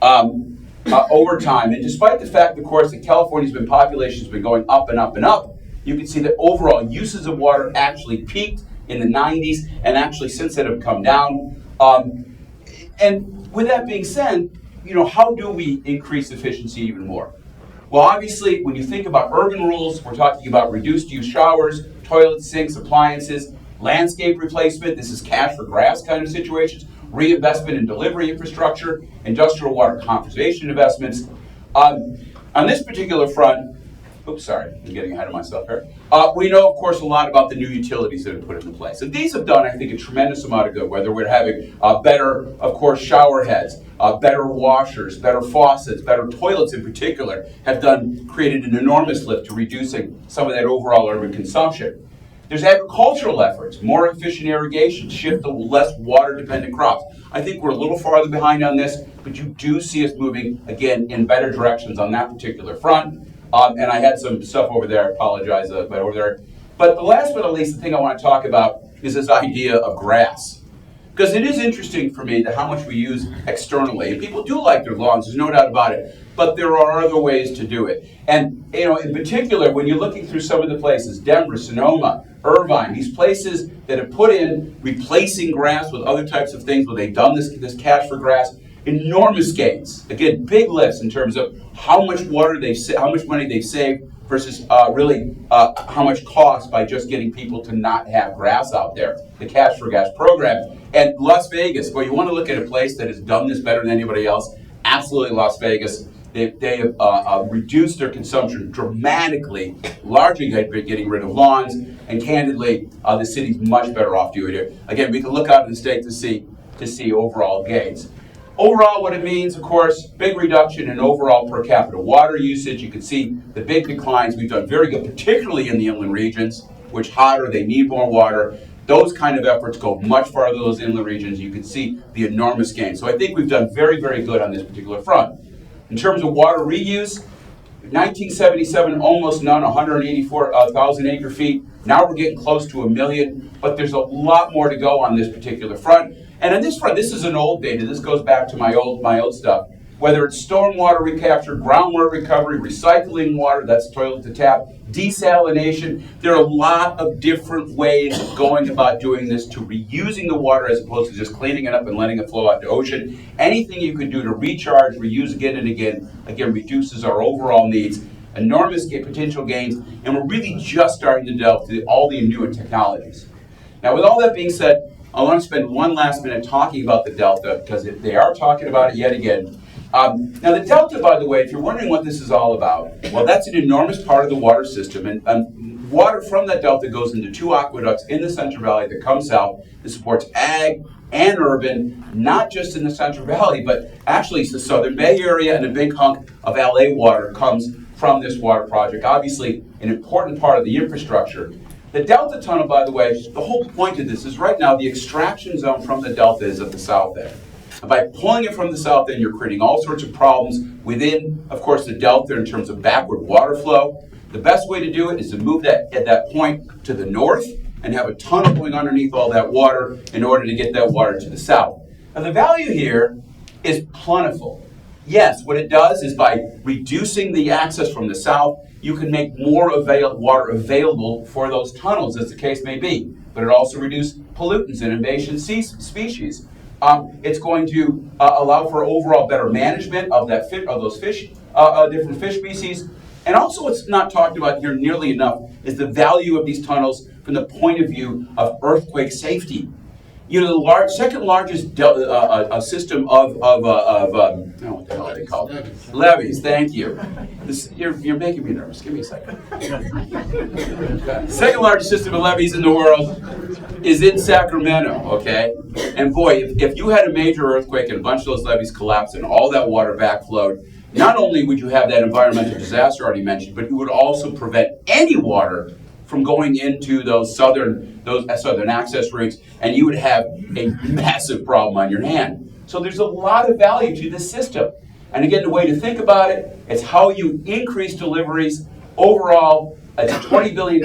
over time. And despite the fact, of course, that California's population has been going up and up and up, you can see that overall uses of water actually peaked in the 90s and actually since then have come down. And with that being said, how do we increase efficiency even more? Well, obviously, when you think about urban rules, we're talking about reduced use showers, toilets, sinks, appliances, landscape replacement. This is cash for grass kind of situations. reinvestment in delivery infrastructure, industrial water conservation investments. On this particular front, oops, sorry, I'm getting ahead of myself here. We know, of course, a lot about the new utilities that have put into place. And these have done, I think, a tremendous amount of good, whether we're having better, of course, shower heads, better washers, better faucets, better toilets in particular, have created an enormous lift to reducing some of that overall urban consumption. There's agricultural efforts, more efficient irrigation, shift to less water-dependent crops. I think we're a little farther behind on this, but you do see us moving, again, in better directions on that particular front. And I had some stuff over there, I apologize, but over there. But the last but not least, the thing I want to talk about is this idea of grass. Because it is interesting for me that how much we use externally. And people do like their lawns, there's no doubt about it. But there are other ways to do it. And, you know, in particular, when you're looking through some of the places, Denver, Sonoma, Irvine, these places that have put in replacing grass with other types of things, where they've done this cash for grass, enormous gains. Again, big lifts in terms of how much water how much money they've saved versus really how much cost by just getting people to not have grass out there. The Cash for Gas program. And Las Vegas, well, you want to look at a place that has done this better than anybody else, absolutely Las Vegas. They have reduced their consumption dramatically, largely getting rid of lawns, and candidly, the city's much better off doing it. Again, we can look out in the state to see overall gains. Overall, what it means, of course, big reduction in overall per capita water usage. You can see the big declines. We've done very good, particularly in the inland regions, which hotter, they need more water. Those kind of efforts go much farther in those inland regions. You can see the enormous gains. So I think we've done very, very good on this particular front. In terms of water reuse, 1977, almost none, 184,000 acre feet. Now we're getting close to 1 million, but there's a lot more to go on this particular front. And on this front, this is an old data. This goes back to my old stuff. Whether it's stormwater recapture, groundwater recovery, recycling water, that's toilet to tap, desalination. There are a lot of different ways of going about doing this, to reusing the water as opposed to just cleaning it up and letting it flow out to ocean. Anything you can do to recharge, reuse again and again reduces our overall needs. Enormous potential gains, and we're really just starting to delve to all the newer technologies. Now, with all that being said, I want to spend one last minute talking about the Delta, because they are talking about it yet again. Now, the Delta, by the way, if you're wondering what this is all about, well, that's an enormous part of the water system, and water from that Delta goes into 2 aqueducts in the Central Valley that come south. This supports ag and urban, not just in the Central Valley, but actually it's the Southern Bay Area, and a big hunk of LA water comes from this water project. Obviously, an important part of the infrastructure. The Delta Tunnel, by the way, the whole point of this is right now the extraction zone from the Delta is at the south end. And by pulling it from the south end, you're creating all sorts of problems within, of course, the Delta in terms of backward water flow. The best way to do it is to move that at that point to the north and have a tunnel going underneath all that water in order to get that water to the south. Now, the value here is plentiful. Yes, what it does is by reducing the access from the south, you can make more water available for those tunnels, as the case may be. But it also reduces pollutants and invasive species. It's going to allow for overall better management of those fish, different fish species. And also, what's not talked about here nearly enough is the value of these tunnels from the point of view of earthquake safety. You know, the second largest system of what the hell are they called? Levees. Thank you. You're making me nervous. Give me a second. Second largest system of levees in the world is in Sacramento. Okay, and boy, if you had a major earthquake and a bunch of those levees collapsed and all that water backflowed, not only would you have that environmental disaster already mentioned, but you would also prevent any water from going into those southern access routes, and you would have a massive problem on your hand. So there's a lot of value to this system. And again, the way to think about it is how you increase deliveries overall. At $20 billion,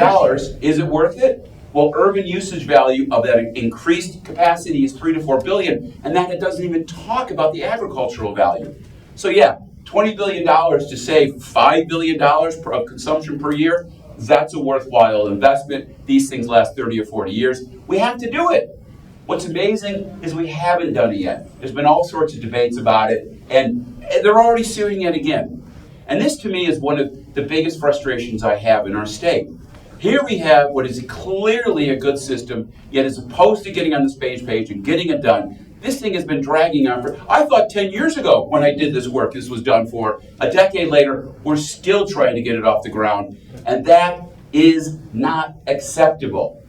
is it worth it? Well, urban usage value of that increased capacity is $3 to $4 billion, and that it doesn't even talk about the agricultural value. So yeah, $20 billion to save $5 billion of consumption per year, that's a worthwhile investment. These things last 30 or 40 years. We have to do it. What's amazing is we haven't done it yet. There's been all sorts of debates about it, and they're already suing it again. And this, to me, is one of the biggest frustrations I have in our state. Here we have what is clearly a good system, yet as opposed to getting on the page and getting it done, This thing has been dragging on for, I thought 10 years ago when I did this work, this was done for. A decade later, we're still trying to get it off the ground, and that is not acceptable.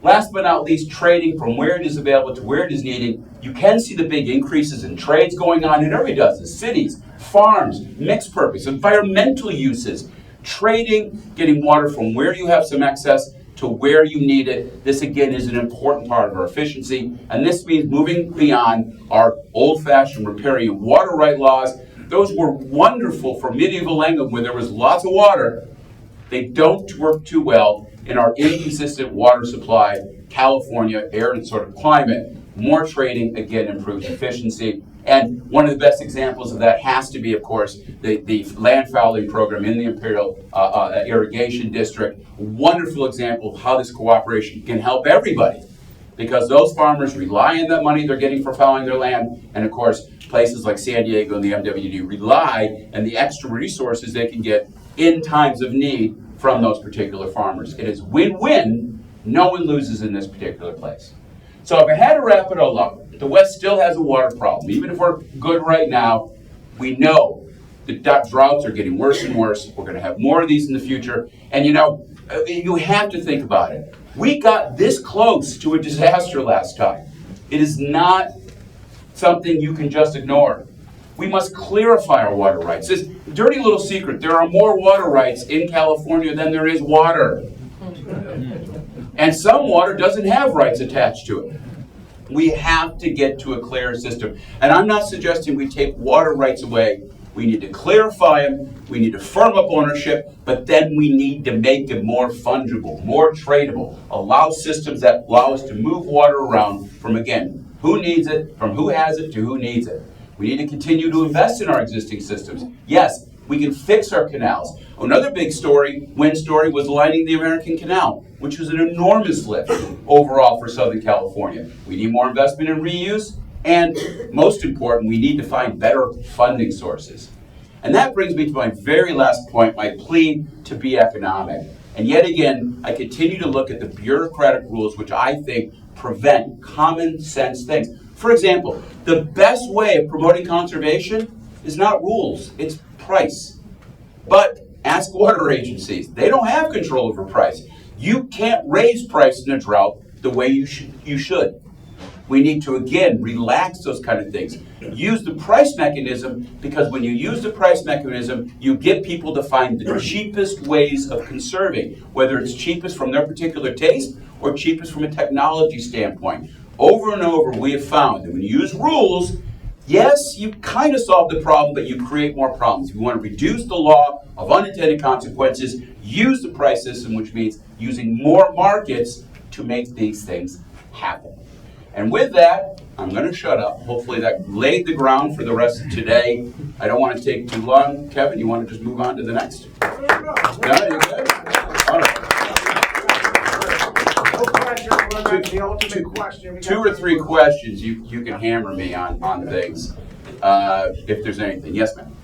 Last but not least, trading from where it is available to where it is needed. You can see the big increases in trades going on, and everybody does this. Cities, farms, mixed purpose, environmental uses. Trading, getting water from where you have some excess to where you need it. This, again, is an important part of our efficiency, and this means moving beyond our old-fashioned riparian water right laws. Those were wonderful for medieval England where there was lots of water. They don't work too well in our inconsistent water supply, California, arid sort of climate. More trading, again, improves efficiency. And one of the best examples of that has to be, of course, the land fouling program in the Imperial Irrigation District. Wonderful example of how this cooperation can help everybody, because those farmers rely on that money they're getting for fouling their land, and of course, places like San Diego and the MWD rely on the extra resources they can get in times of need from those particular farmers. It is win-win. No one loses in this particular place. So if I had to wrap it all up, the West still has a water problem. Even if we're good right now, we know the droughts are getting worse and worse. We're going to have more of these in the future. And you know, you have to think about it. We got this close to a disaster last time. It is not something you can just ignore. We must clarify our water rights. This dirty little secret, there are more water rights in California than there is water. And some water doesn't have rights attached to it. We have to get to a clear system. And I'm not suggesting we take water rights away. We need to clarify them. We need to firm up ownership, but then we need to make them more fungible, more tradable, allow systems that allow us to move water around from, again, who needs it, from who has it to who needs it. We need to continue to invest in our existing systems. Yes, we can fix our canals. Another big win story, was lining the American Canal, which was an enormous lift overall for Southern California. We need more investment in reuse, and most important, we need to find better funding sources. And that brings me to my very last point, my plea to be economic. And yet again, I continue to look at the bureaucratic rules which I think prevent common sense things. For example, the best way of promoting conservation is not rules, it's price. But ask water agencies. They don't have control over price. You can't raise price in a drought the way you should. We need to, again, relax those kind of things. Use the price mechanism, because when you use the price mechanism, you get people to find the cheapest ways of conserving, whether it's cheapest from their particular taste or cheapest from a technology standpoint. Over and over, we have found that when you use rules, yes, you kind of solve the problem, but you create more problems. If you want to reduce the law of unintended consequences, use the price system, which means using more markets to make these things happen. And with that, I'm going to shut up. Hopefully that laid the ground for the rest of today. I don't want to take too long. Kevin, you want to just move on to the next? Yeah, you good? All right. Two or three questions you can hammer me on things if there's anything. Yes, ma'am.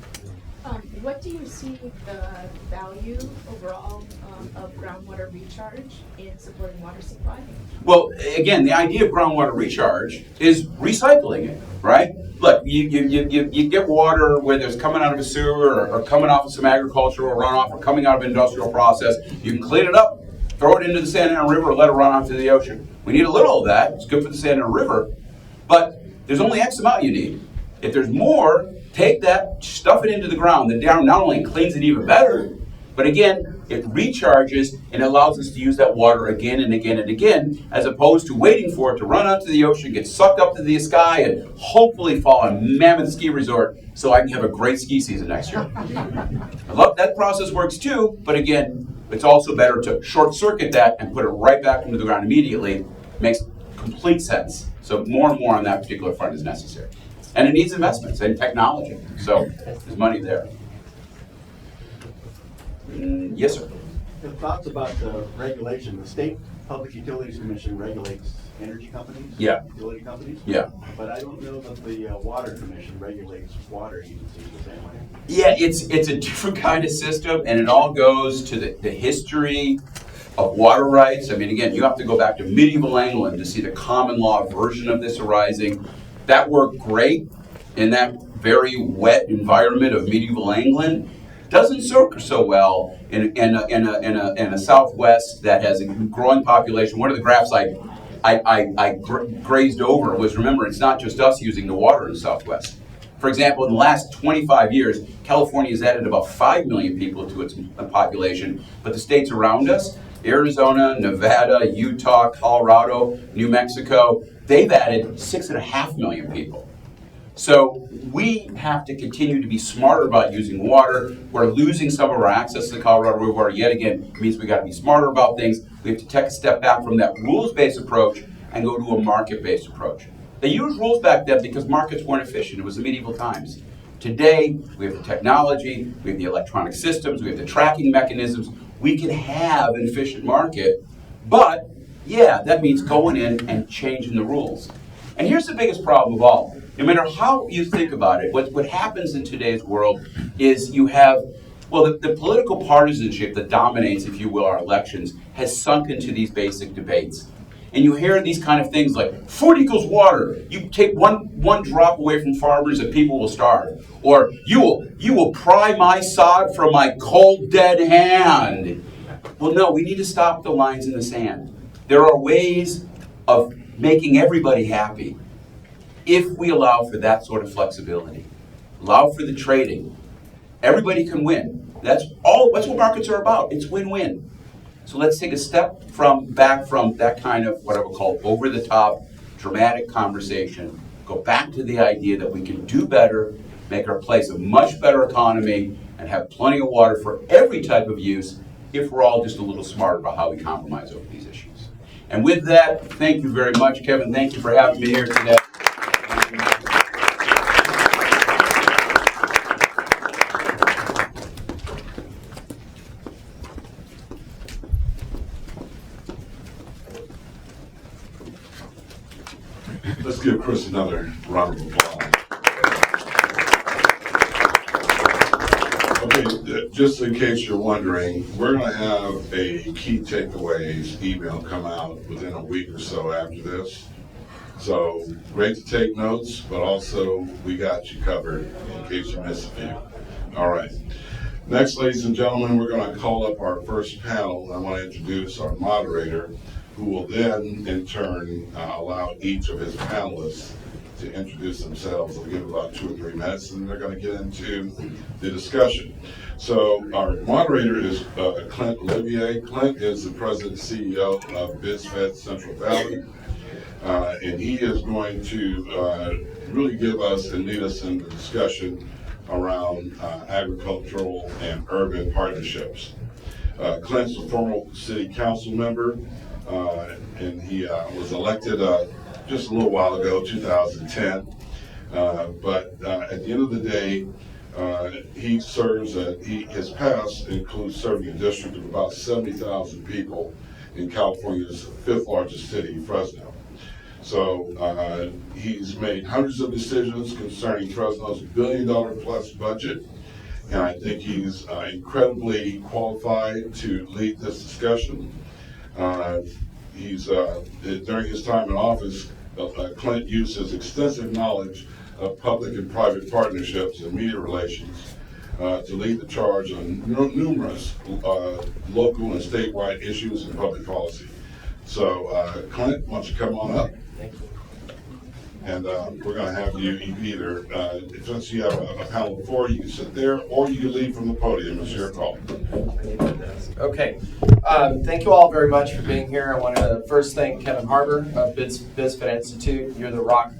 What do you see the value overall of groundwater recharge in supporting water supply? Well, again, the idea of groundwater recharge is recycling it, right? Look, you get water, whether it's coming out of a sewer or coming off of some agricultural runoff or coming out of an industrial process. You can clean it up, throw it into the Santa Ana River, or let it run off to the ocean. We need a little of that. It's good for the Santa Ana River, but there's only X amount you need. If there's more, take that, stuff it into the ground. The ground not only cleans it even better, but again, it recharges and allows us to use that water again and again and again, as opposed to waiting for it to run out to the ocean, get sucked up to the sky, and hopefully fall on Mammoth Ski Resort so I can have a great ski season next year. I love that process works too, but again, it's also better to short circuit that and put it right back into the ground immediately. Makes complete sense. So more and more on that particular front is necessary. And it needs investments and technology. So there's money there. Yes, sir. The thoughts about the regulation. The State Public Utilities Commission regulates energy companies, Yeah. utility companies. Yeah. But I don't know that the Water Commission regulates water agencies the same way. Yeah, it's a different kind of system, and it all goes to the history of water rights. I mean, again, you have to go back to medieval England to see the common law version of this arising. That worked great in that very wet environment of medieval England. Doesn't serve so well in a Southwest that has a growing population. One of the graphs I grazed over was, remember, it's not just us using the water in the Southwest. For example, in the last 25 years, California has added about 5 million people to its population, but the states around us, Arizona, Nevada, Utah, Colorado, New Mexico, they've added 6.5 million people. So we have to continue to be smarter about using water. We're losing some of our access to the Colorado River water yet again. It means we got to be smarter about things. We have to take a step back from that rules-based approach and go to a market-based approach. They used rules back then because markets weren't efficient. It was the medieval times. Today, we have the technology, we have the electronic systems, we have the tracking mechanisms. We can have an efficient market, but yeah, that means going in and changing the rules. And here's the biggest problem of all. No matter how you think about it, what happens in today's world is you have, well, the political partisanship that dominates, if you will, our elections has sunk into these basic debates. And you hear these kind of things like, food equals water. You take one drop away from farmers and people will starve. Or you will pry my sod from my cold, dead hand. Well, no, we need to stop the lines in the sand. There are ways of making everybody happy if we allow for that sort of flexibility. Allow for the trading. Everybody can win. That's what markets are about. It's win-win. So let's take a step back from that kind of what I would call over-the-top, dramatic conversation. Go back to the idea that we can do better, make our place a much better economy, and have plenty of water for every type of use if we're all just a little smarter about how we compromise over these issues. And with that, thank you very much, Kevin. Thank you for having me here today. Let's give Chris another round of applause. Okay, just in case you're wondering, we're going to have a key takeaways email come out within a week or so after this. So great to take notes, but also we got you covered in case you miss a few. All right. Next, ladies and gentlemen, we're going to call up our first panel. I want to introduce our moderator, who will then, in turn, allow each of his panelists to introduce themselves. We'll give about 2 or 3 minutes, and they're going to get into the discussion. So our moderator is Clint Olivier. Clint is the president and CEO of BizFed Central Valley, and he is going to really give us and lead us in the discussion around agricultural and urban partnerships. Clint's a former city council member, and he was elected just a little while ago, 2010. But at the end of the day, he serves, his past includes serving a district of about 70,000 people in California's 5th largest city, Fresno. So he's made hundreds of decisions concerning Fresno's $1 billion plus budget, and I think he's incredibly qualified to lead this discussion. During his time in office, Clint used his extensive knowledge of public and private partnerships and media relations to lead the charge on numerous local and statewide issues and public policy. So, Clint, why don't you come on up? Thank you. And we're going to have you either, since you have a panel before, you can sit there, or you can leave from the podium. It's your call. Okay. Thank you all very much for being here. I want to first thank Kevin Harbour of BizFed Institute. You're the rock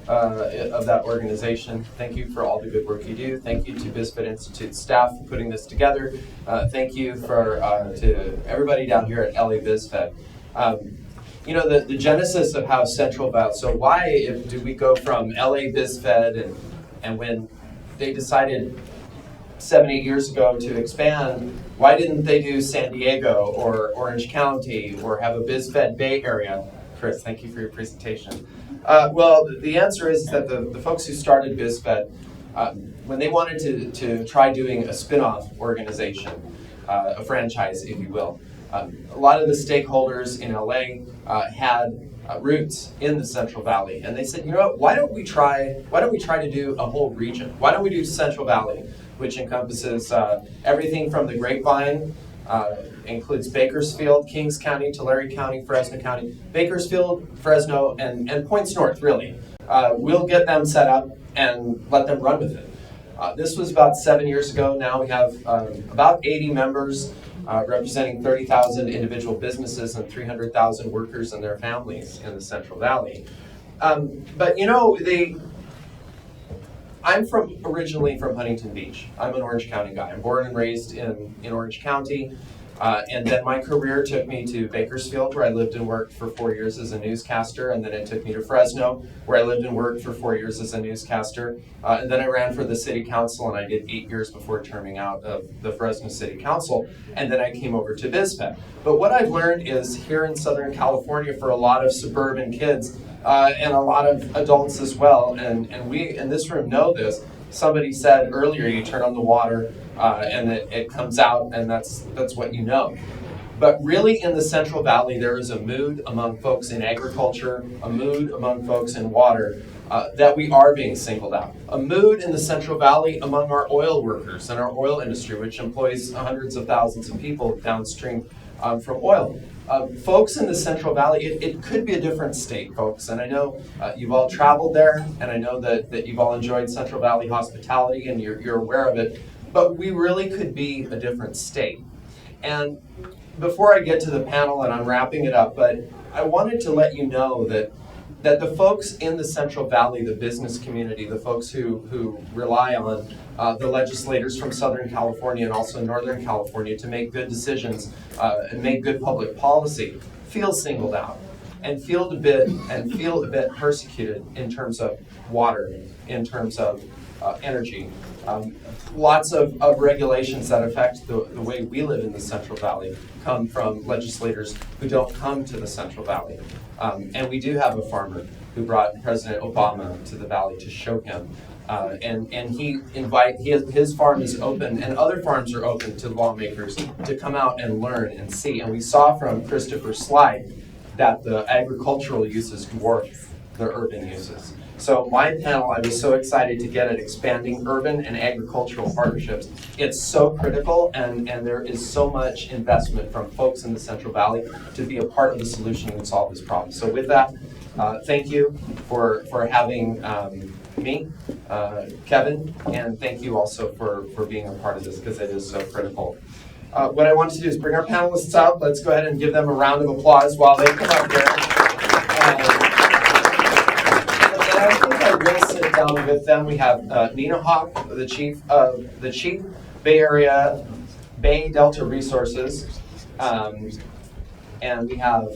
of that organization. Thank you for all the good work you do. Thank you to BizFed Institute staff for putting this together. Thank you to everybody down here at LA BizFed. You know, the genesis of how Central Valley, so why do we go from LA BizFed and when they decided 7-8 years ago to expand, why didn't they do San Diego or Orange County or have a BizFed Bay Area? Chris, thank you for your presentation. Well, the answer is that the folks who started BizFed, when they wanted to try doing a spin-off organization, a franchise, if you will, a lot of the stakeholders in LA had roots in the Central Valley, and they said, you know what? Why don't we try to do a whole region? Why don't we do Central Valley, which encompasses everything from the Grapevine, includes Bakersfield, Kings County, Tulare County, Fresno County, Bakersfield, Fresno, and points north, really. We'll get them set up and let them run with it. This was about 7 years ago. Now we have about 80 members representing 30,000 individual businesses and 300,000 workers and their families in the Central Valley. But you know, I'm originally from Huntington Beach. I'm an Orange County guy. I'm born and raised in Orange County. And then my career took me to Bakersfield, where I lived and worked for 4 years as a newscaster. And then it took me to Fresno, where I lived and worked for 4 years as a newscaster. And then I ran for the city council, and I did 8 years before terming out of the Fresno City Council. And then I came over to BizFed. But what I've learned is here in Southern California, for a lot of suburban kids, and a lot of adults as well, and we in this room know this. Somebody said earlier, you turn on the water and it comes out, and that's what you know. But really in the Central Valley, there is a mood among folks in agriculture, a mood among folks in water, that we are being singled out. A mood in the Central Valley among our oil workers and our oil industry, which employs hundreds of thousands of people downstream from oil. Folks in the Central Valley, it could be a different state, folks, and I know you've all traveled there, and I know that you've all enjoyed Central Valley hospitality, and you're aware of it, but we really could be a different state. And before I get to the panel, and I'm wrapping it up, but I wanted to let you know that the folks in the Central Valley, the business community, the folks who rely on the legislators from Southern California and also Northern California to make good decisions and make good public policy, feel singled out and feel a bit persecuted in terms of water, in terms of energy. Lots of regulations that affect the way we live in the Central Valley come from legislators who don't come to the Central Valley. And we do have a farmer who brought President Obama to the Valley to show him. And his farm is open, and other farms are open to lawmakers to come out and learn and see. And we saw from Christopher's slide that the agricultural uses dwarf the urban uses. So my panel, I was so excited to get at expanding urban and agricultural partnerships. It's so critical, and there is so much investment from folks in the Central Valley to be a part of the solution and solve this problem. So with that, thank you for having me, Kevin, and thank you also for being a part of this, because it is so critical. What I want to do is bring our panelists up. Let's go ahead and give them a round of applause while they come up here. I think I will sit down with them. We have Nina Hawk, the chief Bay Delta Resources, and we have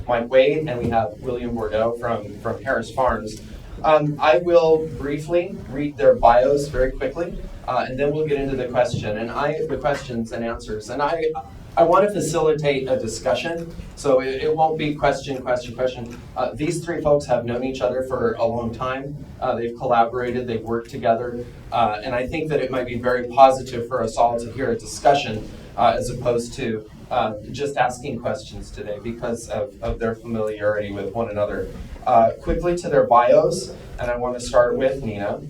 Mike Wade, and we have William Bordeaux from Harris Farms. I will briefly read their bios very quickly, and then we'll get into the questions and answers. And I want to facilitate a discussion, so it won't be question. These three folks have known each other for a long time. They've collaborated, they've worked together, and I think that it might be very positive for us all to hear a discussion as opposed to just asking questions today because of their familiarity with one another. Quickly to their bios, and I want to start with Nina.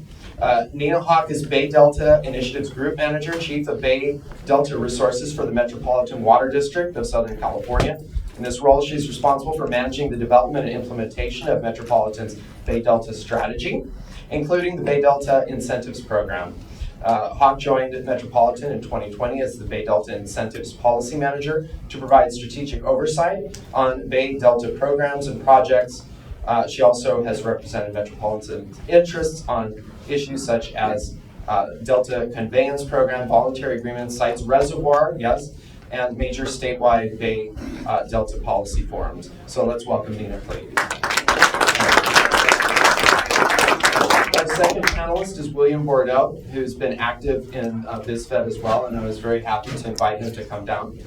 Nina Hawk is Bay Delta Initiatives Group Manager, Chief of Bay Delta Resources for the Metropolitan Water District of Southern California. In this role, she's responsible for managing the development and implementation of Metropolitan's Bay Delta strategy, including the Bay Delta Incentives Program. Hawk joined Metropolitan in 2020 as the Bay Delta Incentives Policy Manager to provide strategic oversight on Bay Delta programs and projects. She also has represented Metropolitan's interests on issues such as Delta Conveyance Program, voluntary agreements, sites, reservoir, yes, and major statewide Bay Delta policy forums. So let's welcome Nina, please. Our second panelist is William Bordeaux, who's been active in BizFed as well, and I was very happy to invite him to come down.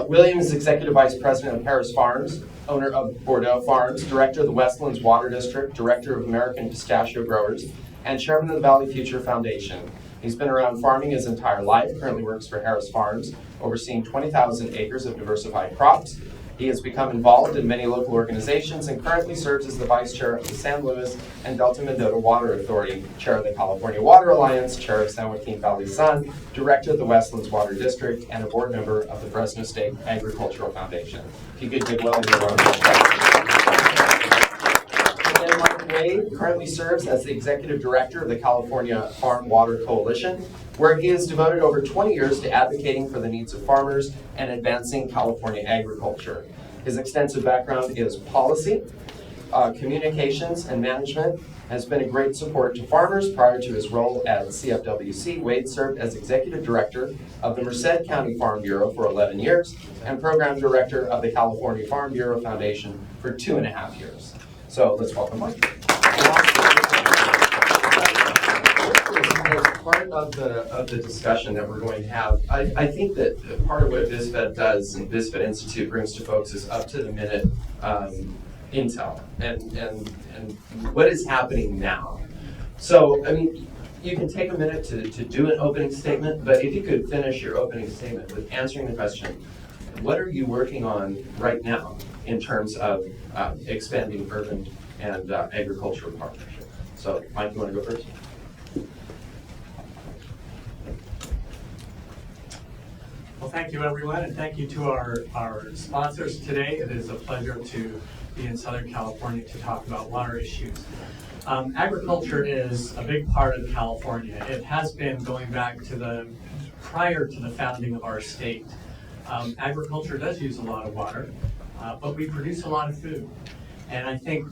William is Executive Vice President of Harris Farms, owner of Bordeaux Farms, Director of the Westlands Water District, Director of American Pistachio Growers, and Chairman of the Valley Future Foundation. He's been around farming his entire life, currently works for Harris Farms, overseeing 20,000 acres of diversified crops. He has become involved in many local organizations and currently serves as the Vice Chair of the San Luis and Delta Mendota Water Authority, Chair of the California Water Alliance, Chair of San Joaquin Valley Sun, Director of the Westlands Water District, and a board member of the Fresno State Agricultural Foundation. If you could give well a round of applause. And Mike Wade currently serves as the Executive Director of the California Farm Water Coalition, where he has devoted over 20 years to advocating for the needs of farmers and advancing California agriculture. His extensive background is policy, communications, and management, has been a great support to farmers. Prior to his role at CFWC, Wade served as Executive Director of the Merced County Farm Bureau for 11 years and Program Director of the California Farm Bureau Foundation for 2.5 years. So let's welcome Mike. As part of the discussion that we're going to have, I think that part of what BizFed does and BizFed Institute brings to folks is up-to-the-minute intel and what is happening now. So, I mean, you can take a minute to do an opening statement, but if you could finish your opening statement with answering the question, what are you working on right now in terms of expanding urban and agricultural partnership? So, Mike, you want to go first? Well, thank you, everyone, and thank you to our sponsors today. It is a pleasure to be in Southern California to talk about water issues. Agriculture is a big part of California. It has been going back to prior to the founding of our state. Agriculture does use a lot of water, but we produce a lot of food. And I think,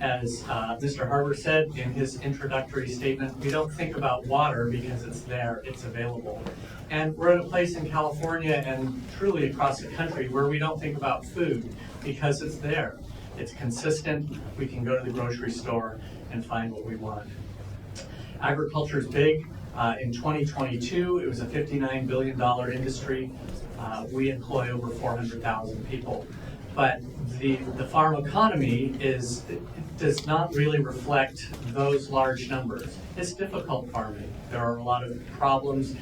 as Mr. Harbour said in his introductory statement, we don't think about water because it's there, it's available. And we're in a place in California and truly across the country where we don't think about food because it's there. It's consistent. We can go to the grocery store and find what we want. Agriculture is big. In 2022, it was a $59 billion industry. We employ over 400,000 people. But the farm economy does not really reflect those large numbers. It's difficult farming. There are a lot of problems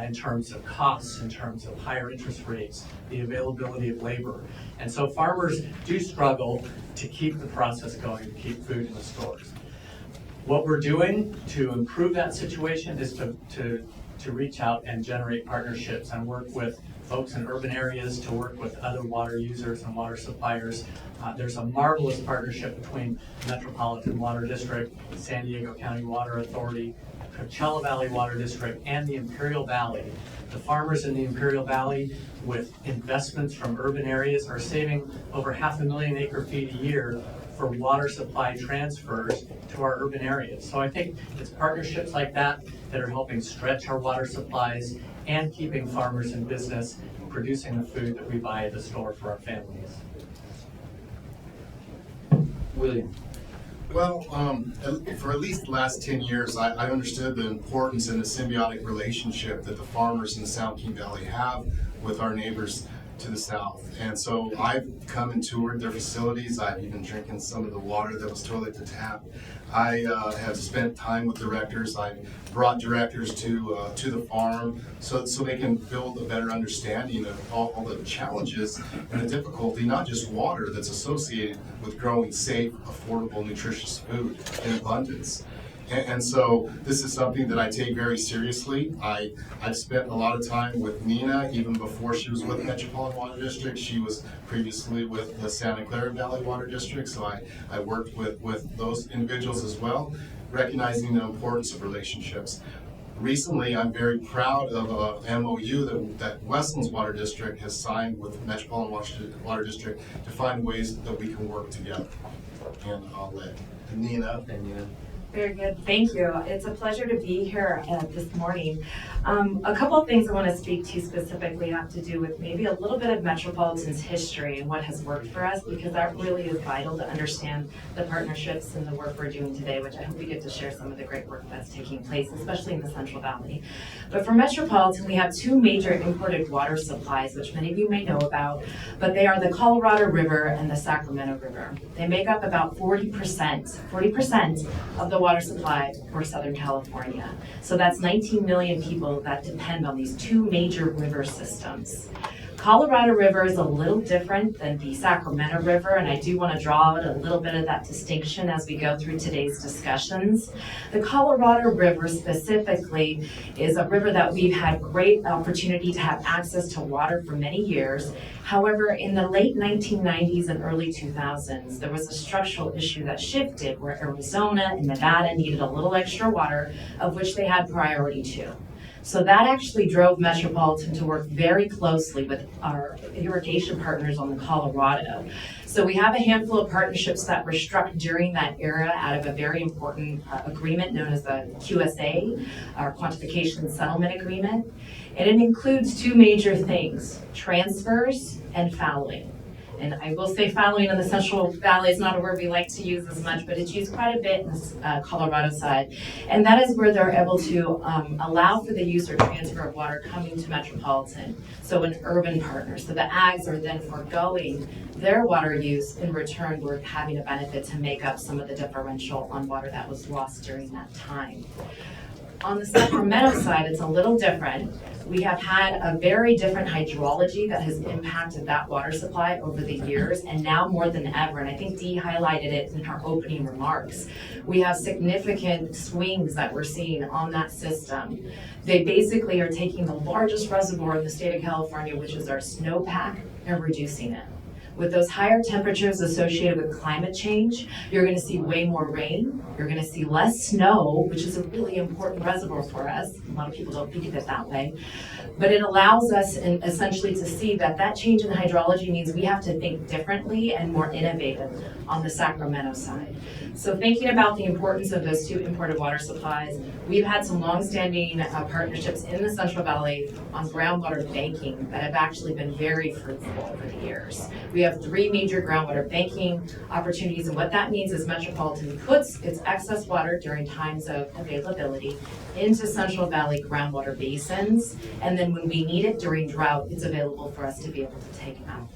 in terms of costs, in terms of higher interest rates, the availability of labor. And so farmers do struggle to keep the process going, to keep food in the stores. What we're doing to improve that situation is to reach out and generate partnerships and work with folks in urban areas, to work with other water users and water suppliers. There's a marvelous partnership between Metropolitan Water District, San Diego County Water Authority, Coachella Valley Water District, and the Imperial Valley. The farmers in the Imperial Valley, with investments from urban areas, are saving over 500,000 acre-feet a year for water supply transfers to our urban areas. So I think it's partnerships like that that are helping stretch our water supplies and keeping farmers in business, producing the food that we buy at the store for our families. William. Well, for at least the last 10 years, I understood the importance and the symbiotic relationship that the farmers in the San Joaquin Valley have with our neighbors to the south. And so I've come and toured their facilities. I've even drinking some of the water that was totally at the tap. I have spent time with directors. I've brought directors to the farm so they can build a better understanding of all the challenges and the difficulty, not just water, that's associated with growing safe, affordable, nutritious food in abundance. And so this is something that I take very seriously. I've spent a lot of time with Nina, even before she was with Metropolitan Water District. She was previously with the Santa Clara Valley Water District, so I worked with those individuals as well, recognizing the importance of relationships. Recently, I'm very proud of a MOU that Westlands Water District has signed with Metropolitan Water District to find ways that we can work together. And I'll let Nina. Very good, thank you. It's a pleasure to be here this morning. A couple of things I want to speak to specifically have to do with maybe a little bit of Metropolitan's history and what has worked for us, because that really is vital to understand the partnerships and the work we're doing today, which I hope we get to share some of the great work that's taking place, especially in the Central Valley. But for Metropolitan, we have two major imported water supplies, which many of you may know about, but they are the Colorado River and the Sacramento River. They make up about 40% of the water supply for Southern California. So that's 19 million people that depend on these two major river systems. Colorado River is a little different than the Sacramento River, and I do want to draw out a little bit of that distinction as we go through today's discussions. The Colorado River specifically is a river that we've had great opportunity to have access to water for many years. However, in the late 1990s and early 2000s, there was a structural issue that shifted where Arizona and Nevada needed a little extra water, of which they had priority to. So that actually drove Metropolitan to work very closely with our irrigation partners on the Colorado. So we have a handful of partnerships that were struck during that era out of a very important agreement known as the QSA, our Quantification and Settlement Agreement. And it includes two major things, transfers and fallowing. And I will say fallowing in the Central Valley is not a word we like to use as much, but it's used quite a bit in the Colorado side. And that is where they're able to allow for the use or transfer of water coming to Metropolitan, so an urban partner. So the ags are then foregoing their water use. In return, we're having a benefit to make up some of the differential on water that was lost during that time. On the Sacramento side, it's a little different. We have had a very different hydrology that has impacted that water supply over the years, and now more than ever, and I think Dee highlighted it in her opening remarks, we have significant swings that we're seeing on that system. They basically are taking the largest reservoir in the state of California, which is our snowpack, and reducing it. With those higher temperatures associated with climate change, you're going to see way more rain. You're going to see less snow, which is a really important reservoir for us. A lot of people don't think of it that way. But it allows us essentially to see that that change in hydrology means we have to think differently and more innovative on the Sacramento side. So thinking about the importance of those two imported water supplies, we've had some longstanding partnerships in the Central Valley on groundwater banking that have actually been very fruitful over the years. We have 3 major groundwater banking opportunities, and what that means is Metropolitan puts its excess water during times of availability into Central Valley groundwater basins, and then when we need it during drought, it's available for us to be able to take it out.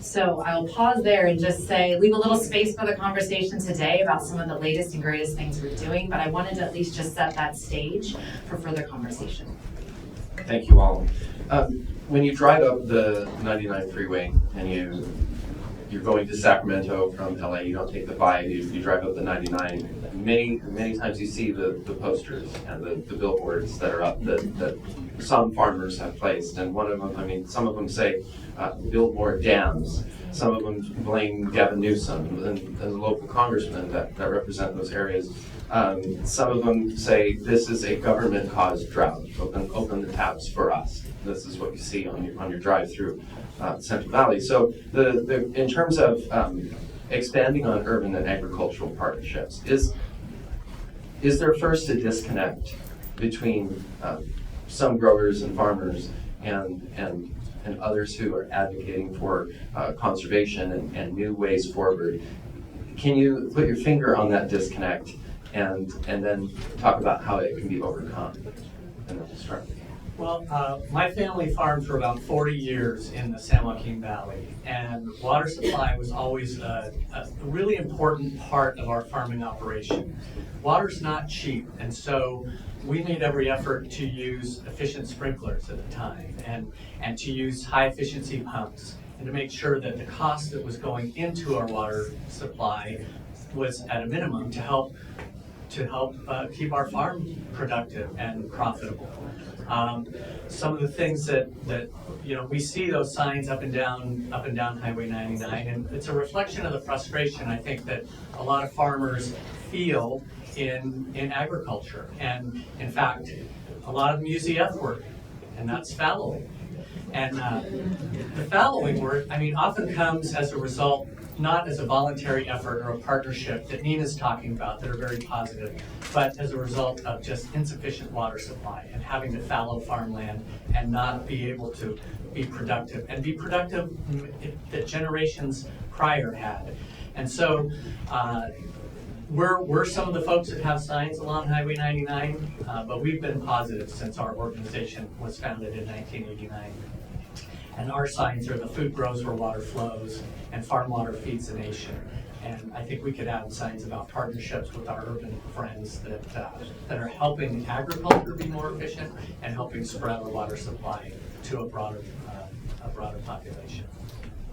So I'll pause there and just say, leave a little space for the conversation today about some of the latest and greatest things we're doing, but I wanted to at least just set that stage for further conversation. Thank you all. When you drive up the 99 freeway and you're going to Sacramento from LA, you don't take the 5, you drive up the 99. Many times you see the posters and the billboards that are up that some farmers have placed, and one of them, some of them say billboard dams. Some of them blame Gavin Newsom and the local congressmen that represent those areas. Some of them say this is a government-caused drought. Open the taps for us. This is what you see on your drive through Central Valley. So in terms of expanding on urban and agricultural partnerships, is there first a disconnect between some growers and farmers and others who are advocating for conservation and new ways forward? Can you put your finger on that disconnect and then talk about how it can be overcome? And then we'll start. Well, my family farmed for about 40 years in the San Joaquin Valley, and water supply was always a really important part of our farming operation. Water's not cheap, and so we made every effort to use efficient sprinklers at the time and to use high efficiency pumps and to make sure that the cost that was going into our water supply was at a minimum to help keep our farm productive and profitable. Some of the things that we see those signs up and down Highway 99, and it's a reflection of the frustration I think that a lot of farmers feel in agriculture. And in fact, a lot of them use the F word, and that's fallowing. And the fallowing word, often comes as a result, not as a voluntary effort or a partnership that Nina's talking about that are very positive, but as a result of just insufficient water supply and having to fallow farmland and not be able to be productive that generations prior had. And so we're some of the folks that have signs along Highway 99, but we've been positive since our organization was founded in 1989. And our signs are the food grows where water flows and farm water feeds the nation. And I think we could add signs about partnerships with our urban friends that are helping agriculture be more efficient and helping spread our water supply to a broader a broader population.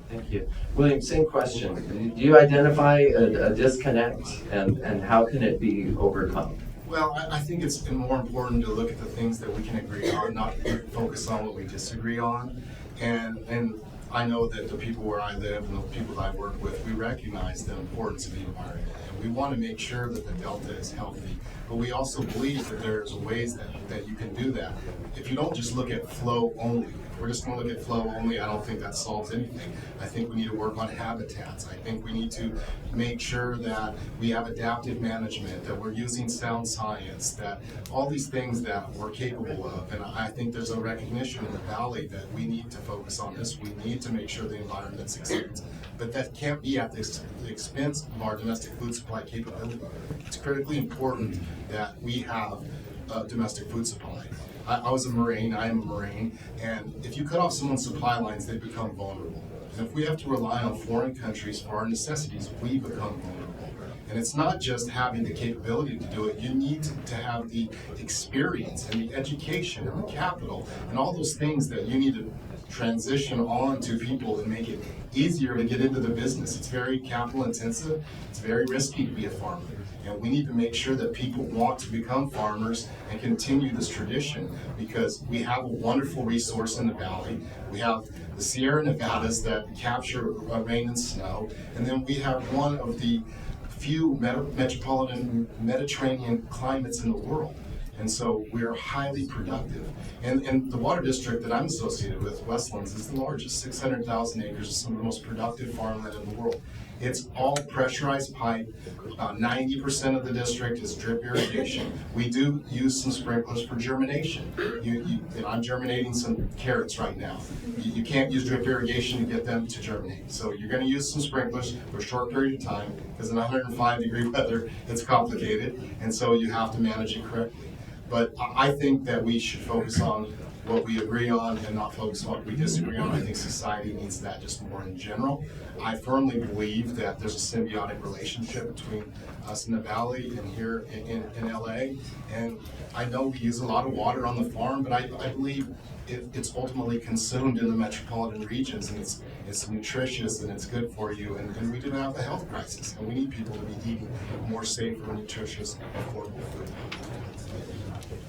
Thank you. William, same question. Do you identify a disconnect, and how can it be overcome? Well, I think it's more important to look at the things that we can agree on, not focus on what we disagree on. And I know that the people where I live and the people that I work with, we recognize the importance of the environment. And we want to make sure that the Delta is healthy. But we also believe that there's ways that you can do that. If you don't just look at flow only, if we're just going to look at flow only, I don't think that solves anything. I think we need to work on habitats. I think we need to make sure that we have adaptive management, that we're using sound science, that all these things that we're capable of. And I think there's a recognition in the Valley that we need to focus on this. We need to make sure the environment succeeds. But that can't be at the expense of our domestic food supply capability. It's critically important that we have a domestic food supply. I was a Marine, I am a Marine, and if you cut off someone's supply lines, they become vulnerable. And if we have to rely on foreign countries for our necessities, we become vulnerable. And it's not just having the capability to do it, you need to have the experience and the education and the capital and all those things that you need to transition on to people and make it easier to get into the business. It's very capital intensive, it's very risky to be a farmer. And we need to make sure that people want to become farmers and continue this tradition, because we have a wonderful resource in the Valley. We have the Sierra Nevadas that capture rain and snow, and then we have one of the few metropolitan Mediterranean climates in the world. And so we are highly productive. And the water district that I'm associated with, Westlands, is the largest, 600,000 acres, some of the most productive farmland in the world. It's all pressurized pipe. 90% of the district is drip irrigation. We do use some sprinklers for germination. And I'm germinating some carrots right now. You can't use drip irrigation to get them to germinate. So you're going to use some sprinklers for a short period of time, because in 105-degree weather, it's complicated, and so you have to manage it correctly. But I think that we should focus on what we agree on and not focus on what we disagree on. I think society needs that just more in general. I firmly believe that there's a symbiotic relationship between us in the Valley and here in LA. And I know we use a lot of water on the farm, but I believe it's ultimately consumed in the metropolitan regions, and it's nutritious and it's good for you. And we do have a health crisis, and we need people to be eating more safer, nutritious, affordable food.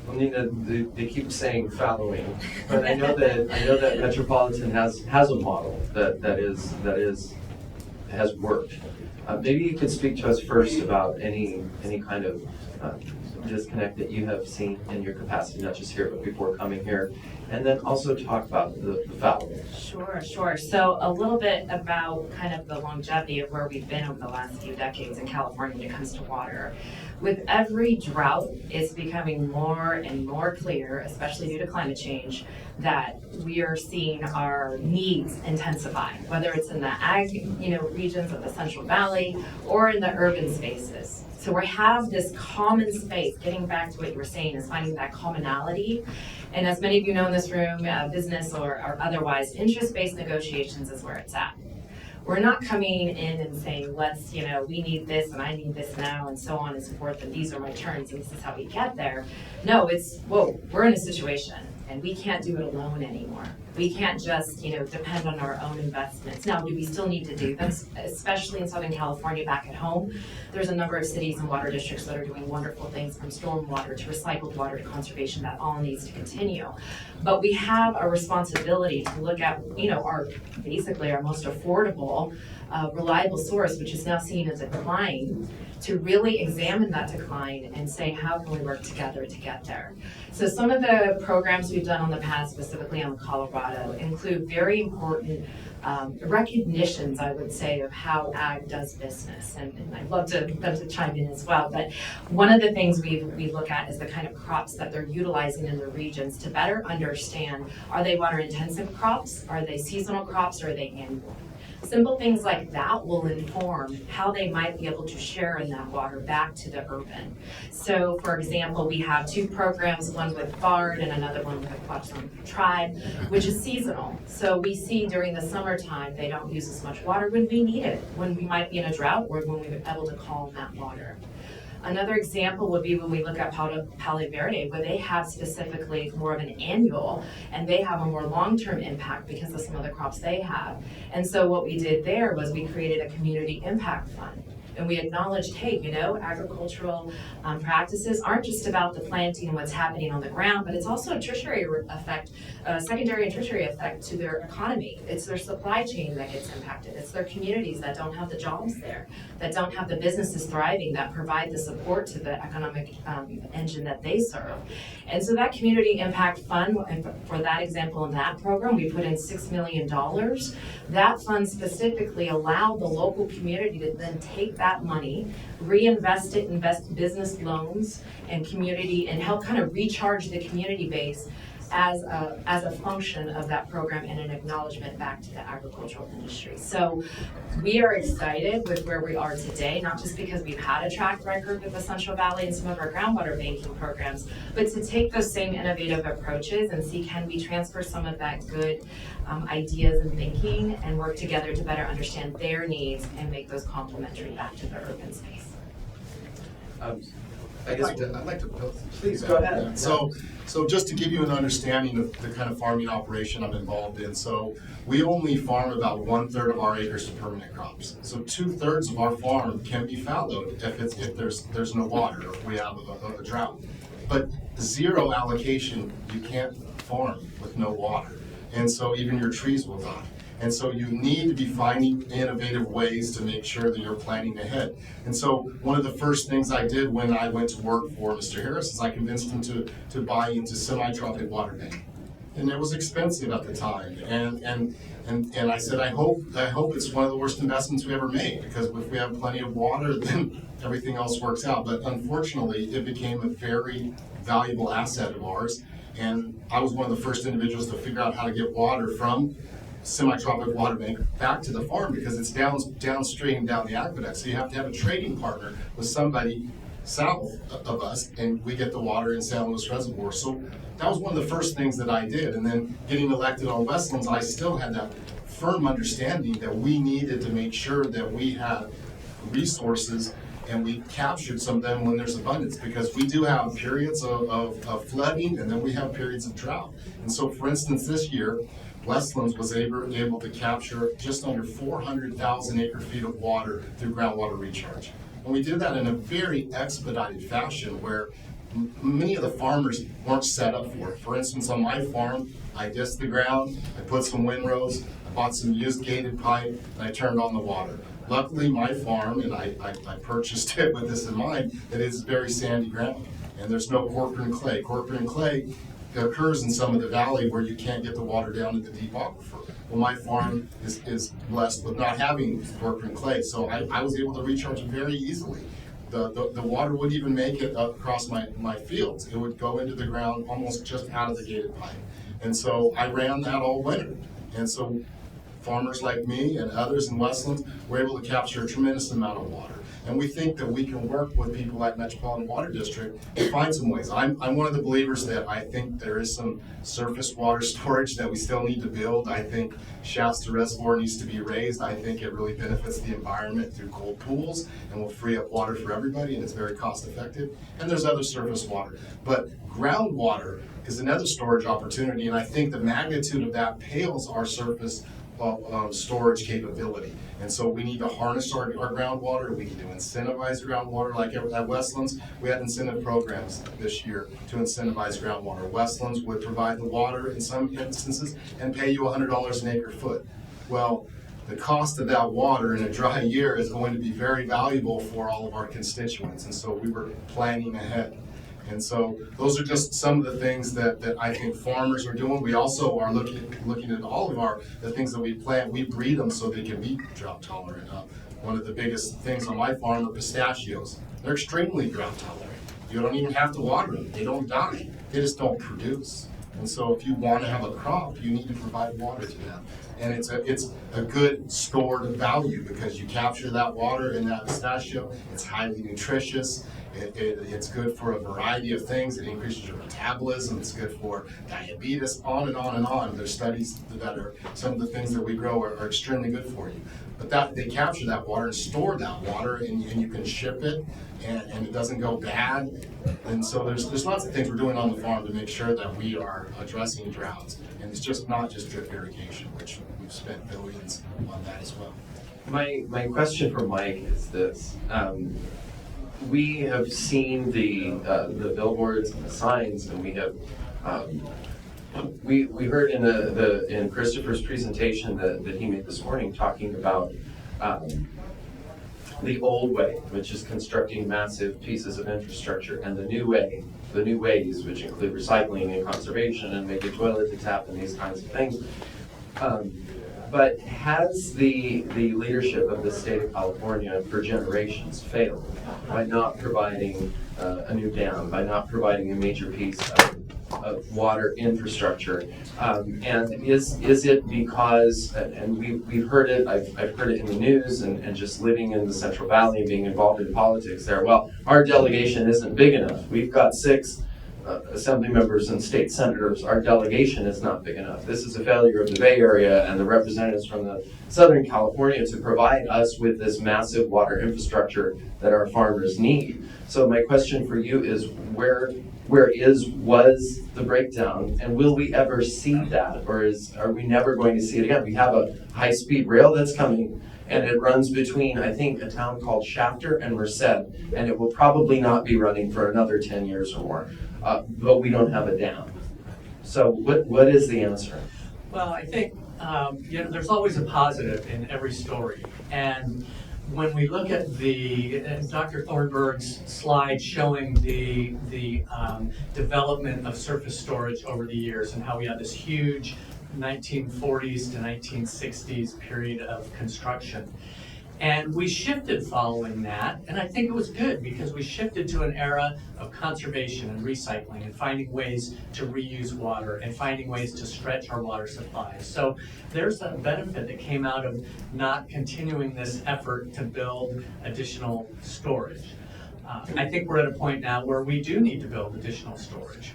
Well, Nina, they keep saying fallowing, but I know that Metropolitan has a model that has worked. Maybe you could speak to us first about any kind of disconnect that you have seen in your capacity, not just here but before coming here, and then also talk about the fallowing. Sure. So a little bit about kind of the longevity of where we've been over the last few decades in California when it comes to water. With every drought, it's becoming more and more clear, especially due to climate change, that we are seeing our needs intensify, whether it's in the ag, regions of the Central Valley or in the urban spaces. So we have this common space, getting back to what you were saying, is finding that commonality. And as many of you know in this room, business or otherwise, interest-based negotiations is where it's at. We're not coming in and saying, let's, we need this and I need this now and so on and so forth, and these are my terms and this is how we get there. No, it's, whoa, we're in a situation and we can't do it alone anymore. We can't just, depend on our own investments. Now, do we still need to do this? Especially in Southern California, back at home, there's a number of cities and water districts that are doing wonderful things, from stormwater to recycled water to conservation. That all needs to continue. But we have a responsibility to look at, our most affordable, reliable source, which is now seen as a decline, to really examine that decline and say, how can we work together to get there? So some of the programs we've done on the past, specifically on Colorado, include very important recognitions, I would say, of how ag does business. And I'd love them to chime in as well. But one of the things we look at is the kind of crops that they're utilizing in the regions to better understand, are they water intensive crops? Are they seasonal crops? Or are they annual? Simple things like that will inform how they might be able to share in that water back to the urban. So, for example, we have two programs, one with BARD and another one with the Quachon Tribe, which is seasonal. So we see during the summertime, they don't use as much water when we need it, when we might be in a drought or when we're able to call on that water. Another example would be when we look at Palo Verde, where they have specifically more of an annual, and they have a more long-term impact because of some of the crops they have. And so what we did there was we created a community impact fund. And we acknowledged, hey, agricultural practices aren't just about the planting and what's happening on the ground, but it's also a tertiary effect, secondary and tertiary effect to their economy. It's their supply chain that gets impacted. It's their communities that don't have the jobs there, that don't have the businesses thriving, that provide the support to the economic engine that they serve. And so that community impact fund, and for that example in that program, we put in $6 million. That fund specifically allowed the local community to then take that money, reinvest it, invest business loans and community, and help kind of recharge the community base as a function of that program and an acknowledgement back to the agricultural industry. So we are excited with where we are today, not just because we've had a track record with the Central Valley and some of our groundwater banking programs, but to take those same innovative approaches and see, can we transfer some of that good ideas and thinking and work together to better understand their needs and make those complementary back to the urban space. I'd like to Please go ahead. Yeah. So just to give you an understanding of the kind of farming operation I'm involved in, so we only farm about 1/3 of our acres to permanent crops. So 2/3 of our farm can be fallowed if there's no water, or if we have a drought. But zero allocation, you can't farm with no water, and so even your trees will die. And so you need to be finding innovative ways to make sure that you're planning ahead. And so one of the first things I did when I went to work for Mr. Harris is I convinced him to buy into semi-tropic water bank. And it was expensive at the time. And I said, I hope it's one of the worst investments we ever made, because if we have plenty of water, then everything else works out. But unfortunately, it became a very valuable asset of ours. And I was one of the first individuals to figure out how to get water from semi-tropic water bank back to the farm, because it's downstream down the aqueduct. So you have to have a trading partner with somebody south of us, and we get the water in San Luis Reservoir. So that was one of the first things that I did. And then getting elected on Westlands, I still had that firm understanding that we needed to make sure that we had resources and we captured some of them when there's abundance, because we do have periods of flooding, and then we have periods of drought. And so, for instance, this year, Westlands was able to capture just under 400,000 acre-feet of water through groundwater recharge. And we did that in a very expedited fashion where many of the farmers weren't set up for it. For instance, on my farm, I dissed the ground, I put some windrows, I bought some used gated pipe, and I turned on the water. Luckily, my farm, and I purchased it with this in mind, that it's very sandy ground, and there's no Corcoran clay. Corcoran clay occurs in some of the valley where you can't get the water down in the deep aquifer. Well, my farm is blessed with not having Corcoran clay, so I was able to recharge it very easily. The water wouldn't even make it across my fields. It would go into the ground almost just out of the gated pipe. And so I ran that all winter. And so farmers like me and others in Westlands were able to capture a tremendous amount of water. And we think that we can work with people like Metropolitan Water District to find some ways. I'm one of the believers that I think there is some surface water storage that we still need to build. I think Shasta Reservoir needs to be raised. I think it really benefits the environment through cold pools and will free up water for everybody, and it's very cost effective. And there's other surface water. But groundwater is another storage opportunity, and I think the magnitude of that pales our surface storage capability. And so we need to harness our groundwater. We need to incentivize groundwater. Like at Westlands, we had incentive programs this year to incentivize groundwater. Westlands would provide the water in some instances and pay you $100 an acre foot. Well, the cost of that water in a dry year is going to be very valuable for all of our constituents. And so we were planning ahead. And so those are just some of the things that I think farmers are doing. We also are looking at all of the things that we plant. We breed them so they can be drought tolerant. One of the biggest things on my farm are pistachios. They're extremely drought tolerant. You don't even have to water them. They don't die. They just don't produce. And so if you want to have a crop, you need to provide water to them. And it's a good stored value, because you capture that water in that pistachio. It's highly nutritious. It's good for a variety of things. It increases your metabolism. It's good for diabetes, on and on and on. There's studies that are, some of the things that we grow are extremely good for you. but that they capture that water and store that water, and you can ship it, and it doesn't go bad. And so there's lots of things we're doing on the farm to make sure that we are addressing droughts, and it's just not just drip irrigation, which we've spent billions on that as well. My question for Mike is this. We have seen the billboards and the signs, and we have we heard in Christopher's presentation that he made this morning talking about the old way, which is constructing massive pieces of infrastructure, and the new ways, which include recycling and conservation and making toilet to tap and these kinds of things. But has the leadership of the state of California for generations failed by not providing a new dam, by not providing a major piece of water infrastructure? And is it because, and we've heard it, I've heard it in the news, and just living in the Central Valley and being involved in politics there, well, our delegation isn't big enough. We've got 6 assembly members and state senators. Our delegation is not big enough. This is a failure of the Bay Area and the representatives from the Southern California to provide us with this massive water infrastructure that our farmers need. So my question for you is, where was the breakdown, and will we ever see that, or are we never going to see it again? We have a high-speed rail that's coming, and it runs between, I think, a town called Shafter and Merced, and it will probably not be running for another 10 years or more. But we don't have a dam. So what is the answer? Well, I think there's always a positive in every story. And when we look at Dr. Thornburg's slide showing the development of surface storage over the years and how we had this huge 1940s to 1960s period of construction. And we shifted following that, and I think it was good because we shifted to an era of conservation and recycling and finding ways to reuse water and finding ways to stretch our water supplies. So there's a benefit that came out of not continuing this effort to build additional storage. I think we're at a point now where we do need to build additional storage.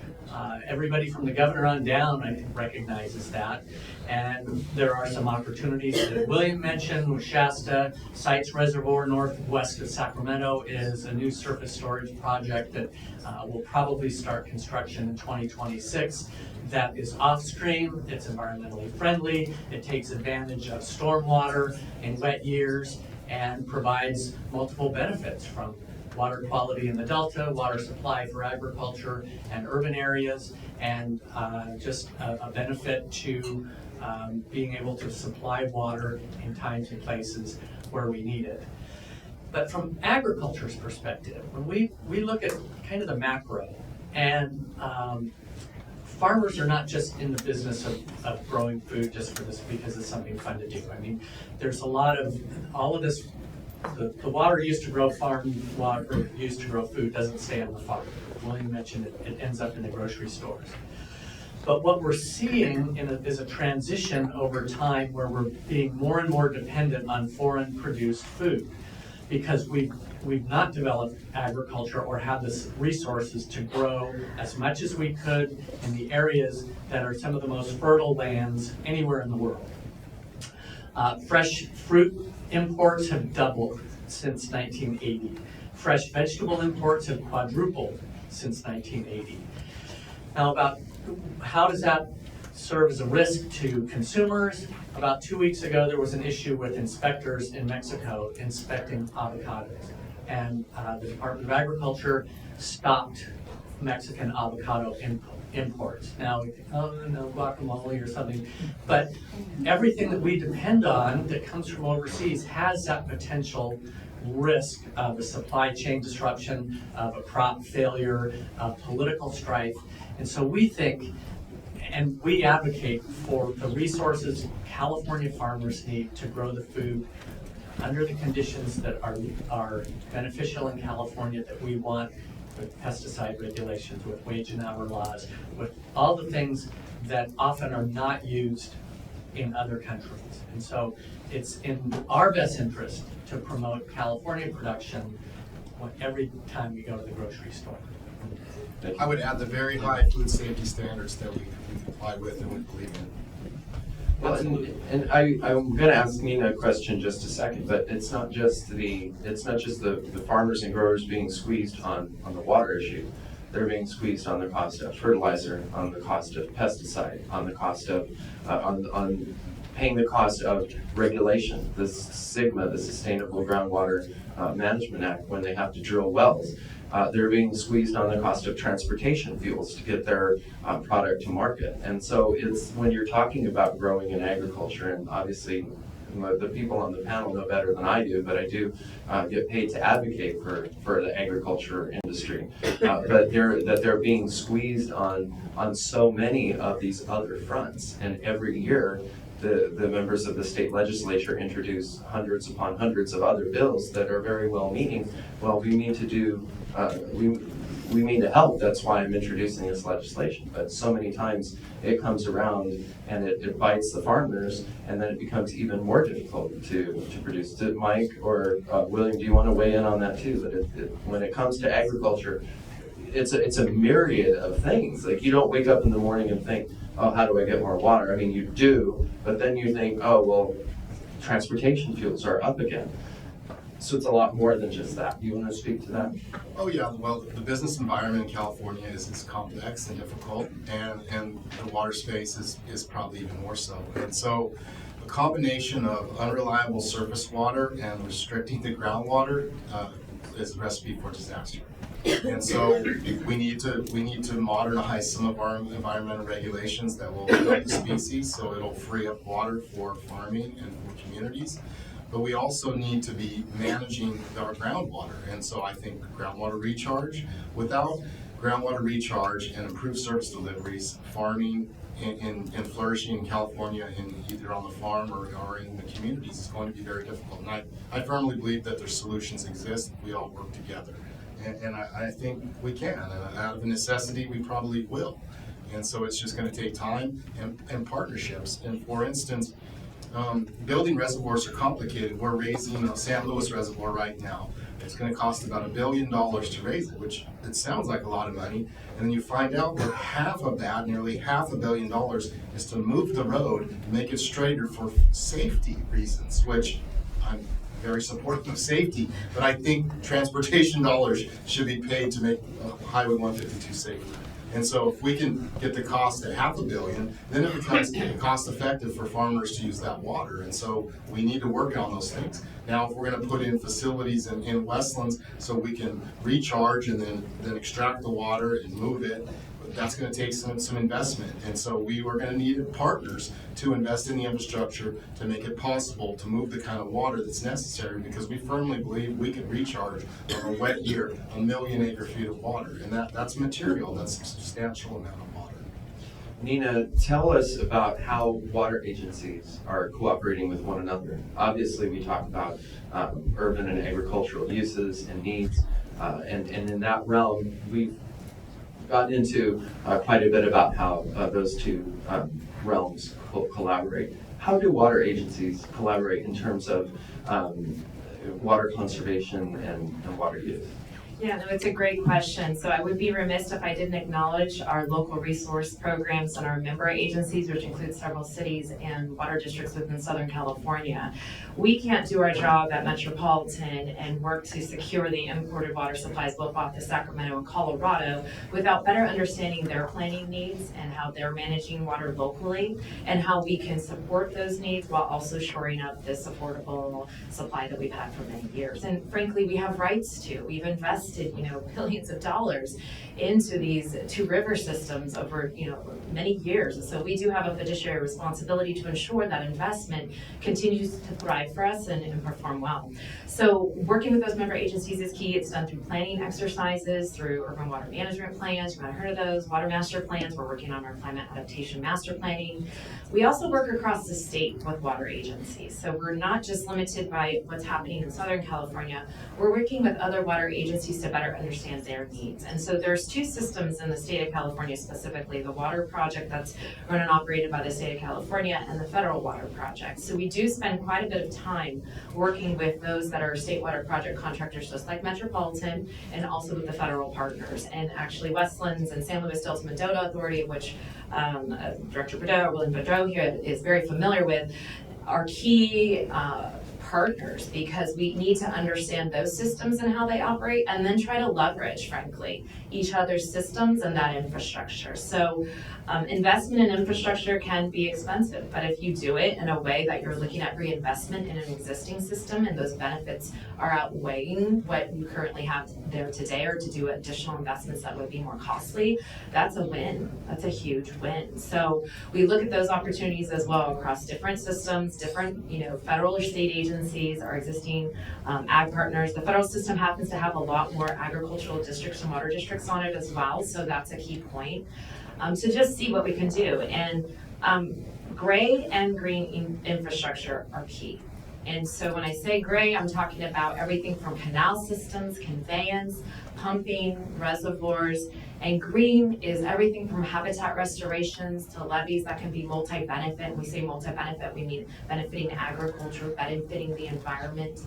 Everybody from the governor on down, I think, recognizes that. And there are some opportunities that William mentioned with Shasta. Sites Reservoir northwest of Sacramento is a new surface storage project that will probably start construction in 2026. That is off-stream, it's environmentally friendly, it takes advantage of stormwater in wet years and provides multiple benefits from water quality in the Delta, water supply for agriculture and urban areas, and just a benefit to being able to supply water in times and places where we need it. But from agriculture's perspective, when we look at kind of the macro, and farmers are not just in the business of growing food just for this because it's something fun to do. I mean, there's a lot of, all of this, the water used to grow farm water, used to grow food, doesn't stay on the farm. William mentioned it ends up in the grocery stores. But what we're seeing is a transition over time where we're being more and more dependent on foreign produced food because we've not developed agriculture or have the resources to grow as much as we could in the areas that are some of the most fertile lands anywhere in the world. Fresh fruit imports have doubled since 1980. Fresh vegetable imports have quadrupled since 1980. Now, about how does that serve as a risk to consumers? About 2 weeks ago, there was an issue with inspectors in Mexico inspecting avocados. And the Department of Agriculture stopped Mexican avocado imports. Now, we think, oh no, guacamole or something. But everything that we depend on that comes from overseas has that potential risk of a supply chain disruption, of a crop failure, of political strife. And so we think, and we advocate for the resources California farmers need to grow the food under the conditions that are beneficial in California that we want, with pesticide regulations, with wage and hour laws, with all the things that often are not used in other countries. And so it's in our best interest to promote California production every time we go to the grocery store. I would add the very high food safety standards that we comply with and we believe in. Well, and I'm going to ask Nina a question in just a second, but it's not just the farmers and growers being squeezed on the water issue. They're being squeezed on the cost of fertilizer, on the cost of pesticide, on the cost of on paying the cost of regulation. The SGMA, the Sustainable Groundwater Management Act, when they have to drill wells. They're being squeezed on the cost of transportation fuels to get their product to market. And so it's when you're talking about growing in agriculture, and obviously the people on the panel know better than I do, but I do get paid to advocate for the agriculture industry. But they're being squeezed on so many of these other fronts. And every year, the members of the state legislature introduce hundreds upon hundreds of other bills that are very well-meaning. Well, we need to do, we mean to help, that's why I'm introducing this legislation. But so many times it comes around and it bites the farmers, and then it becomes even more difficult to produce. Mike or William, do you want to weigh in on that too? That when it comes to agriculture, it's a myriad of things. Like, you don't wake up in the morning and think, oh, how do I get more water? I mean, you do, but then you think, oh, well, transportation fuels are up again. So it's a lot more than just that. You want to speak to that? Oh yeah, well, the business environment in California is complex and difficult, and the water space is probably even more so. And so a combination of unreliable surface water and restricting the groundwater is a recipe for disaster. And so we need to modernize some of our environmental regulations that will help the species, so it'll free up water for farming and for communities. But we also need to be managing our groundwater. And so I think groundwater recharge, without groundwater recharge and improved service deliveries, farming and flourishing in California, either on the farm or in the communities, is going to be very difficult. And I firmly believe that there's solutions exist if we all work together. And I think we can. And out of necessity, we probably will. And so it's just going to take time and partnerships. And for instance, building reservoirs are complicated. We're raising a San Luis Reservoir right now. It's going to cost about $1 billion to raise it, which it sounds like a lot of money. And then you find out that half of that, nearly $500 million, is to move the road and make it straighter for safety reasons, which I'm very supportive of safety, but I think transportation dollars should be paid to make Highway 152 safer. And so if we can get the cost at $500 million, then it becomes cost effective for farmers to use that water. And so we need to work on those things. Now, if we're going to put in facilities in Westlands so we can recharge and then extract the water and move it, that's going to take some investment. And so we are going to need partners to invest in the infrastructure to make it possible to move the kind of water that's necessary, because we firmly believe we can recharge on a wet year 1 million acre-feet of water. And that's material, that's a substantial amount of water. Nina, tell us about how water agencies are cooperating with one another. Obviously, we talk about urban and agricultural uses and needs, and in that realm, we've gotten into quite a bit about how those two realms collaborate. How do water agencies collaborate in terms of water conservation and water use? Yeah, no, it's a great question. So I would be remiss if I didn't acknowledge our local resource programs and our member agencies, which include several cities and water districts within Southern California. We can't do our job at Metropolitan and work to secure the imported water supplies both off the Sacramento and Colorado without better understanding their planning needs and how they're managing water locally, and how we can support those needs while also shoring up this affordable supply that we've had for many years. And frankly, we have rights to. We've invested billions of dollars into these two river systems over many years, and so we do have a fiduciary responsibility to ensure that investment continues to thrive for us and perform well. So working with those member agencies is key. It's done through planning exercises, through urban water management plans. You might have heard of those. Water master plans. We're working on our climate adaptation master planning. We also work across the state with water agencies, so we're not just limited by what's happening in Southern California. We're working with other water agencies to better understand their needs. And so there's two systems in the state of California specifically, the water project that's run and operated by the state of California and the federal water project. So we do spend quite a bit of time working with those that are state water project contractors, just like Metropolitan, and also with the federal partners. And actually Westlands and San Luis Delta Mendota Authority, which Director Bordeaux, William Bordeaux here is very familiar with, are key partners, because we need to understand those systems and how they operate, and then try to leverage, frankly, each other's systems and that infrastructure. So investment in infrastructure can be expensive, but if you do it in a way that you're looking at reinvestment in an existing system and those benefits are outweighing what you currently have there today, or to do additional investments that would be more costly, that's a win. That's a huge win. So we look at those opportunities as well across different systems, different, federal or state agencies, our existing ag partners. The federal system happens to have a lot more agricultural districts and water districts on it as well, so that's a key point. So just see what we can do. And gray and green infrastructure are key. And so when I say gray, I'm talking about everything from canal systems, conveyance, pumping, reservoirs, and green is everything from habitat restorations to levees that can be multi-benefit. When we say multi-benefit, we mean benefiting agriculture, benefiting the environment.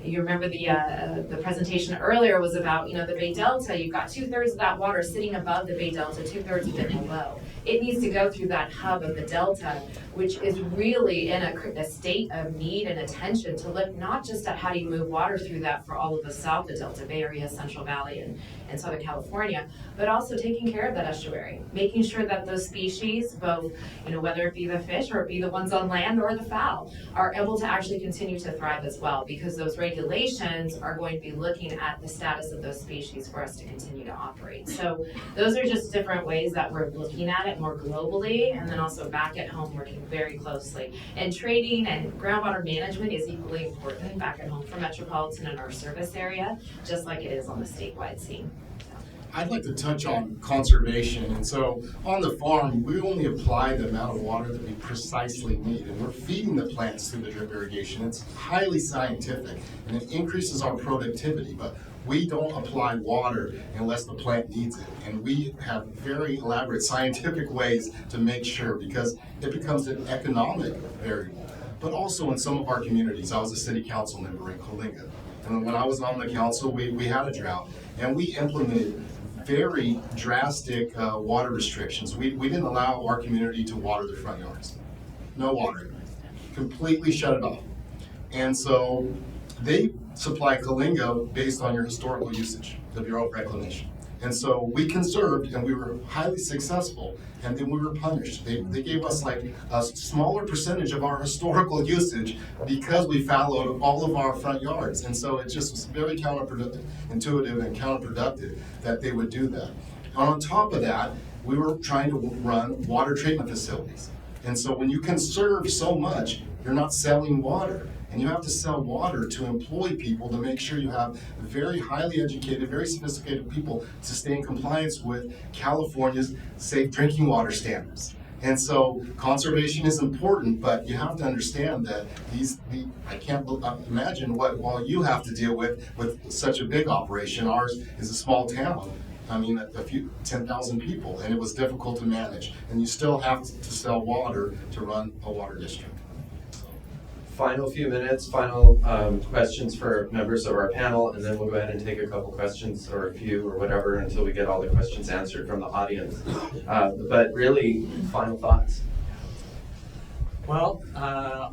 You remember the presentation earlier was about, the Bay Delta. You've got 2/3 of that water sitting above the Bay Delta, 2/3 of it below. It needs to go through that hub of the Delta, which is really in a state of need and attention to look not just at how do you move water through that for all of the South, the Delta Bay Area, Central Valley, and Southern California, but also taking care of that estuary, making sure that those species, both, whether it be the fish or it be the ones on land or the fowl, are able to actually continue to thrive as well, because those regulations are going to be looking at the status of those species for us to continue to operate. So those are just different ways that we're looking at it more globally, and then also back at home working very closely. And trading and groundwater management is equally important back at home for Metropolitan and our service area, just like it is on the statewide scene. I'd like to touch on conservation. And so on the farm, we only apply the amount of water that we precisely need. And we're feeding the plants through the drip irrigation. It's highly scientific and it increases our productivity. But we don't apply water unless the plant needs it. And we have very elaborate scientific ways to make sure, because it becomes an economic variable. But also in some of our communities, I was a city council member in Coalinga. And when I was on the council, we had a drought. And we implemented very drastic water restrictions. We didn't allow our community to water their front yards. No water. Completely shut it off. And so they supply Coalinga based on your historical usage, the Bureau of Reclamation. And so we conserved and we were highly successful, and then we were punished. They gave us like a smaller percentage of our historical usage because we fallowed all of our front yards. And so it just was very intuitive and counterproductive that they would do that. And on top of that, we were trying to run water treatment facilities. And so when you conserve so much, you're not selling water. And you have to sell water to employ people to make sure you have very highly educated, very sophisticated people to stay in compliance with California's safe drinking water standards. And so conservation is important, but you have to understand that I can't imagine what all you have to deal with such a big operation. Ours is a small town. I mean, a few 10,000 people, and it was difficult to manage. And you still have to sell water to run a water district. Final few minutes, final questions for members of our panel, and then we'll go ahead and take a couple questions, or a few, or whatever, until we get all the questions answered from the audience. But really, final thoughts. Well, I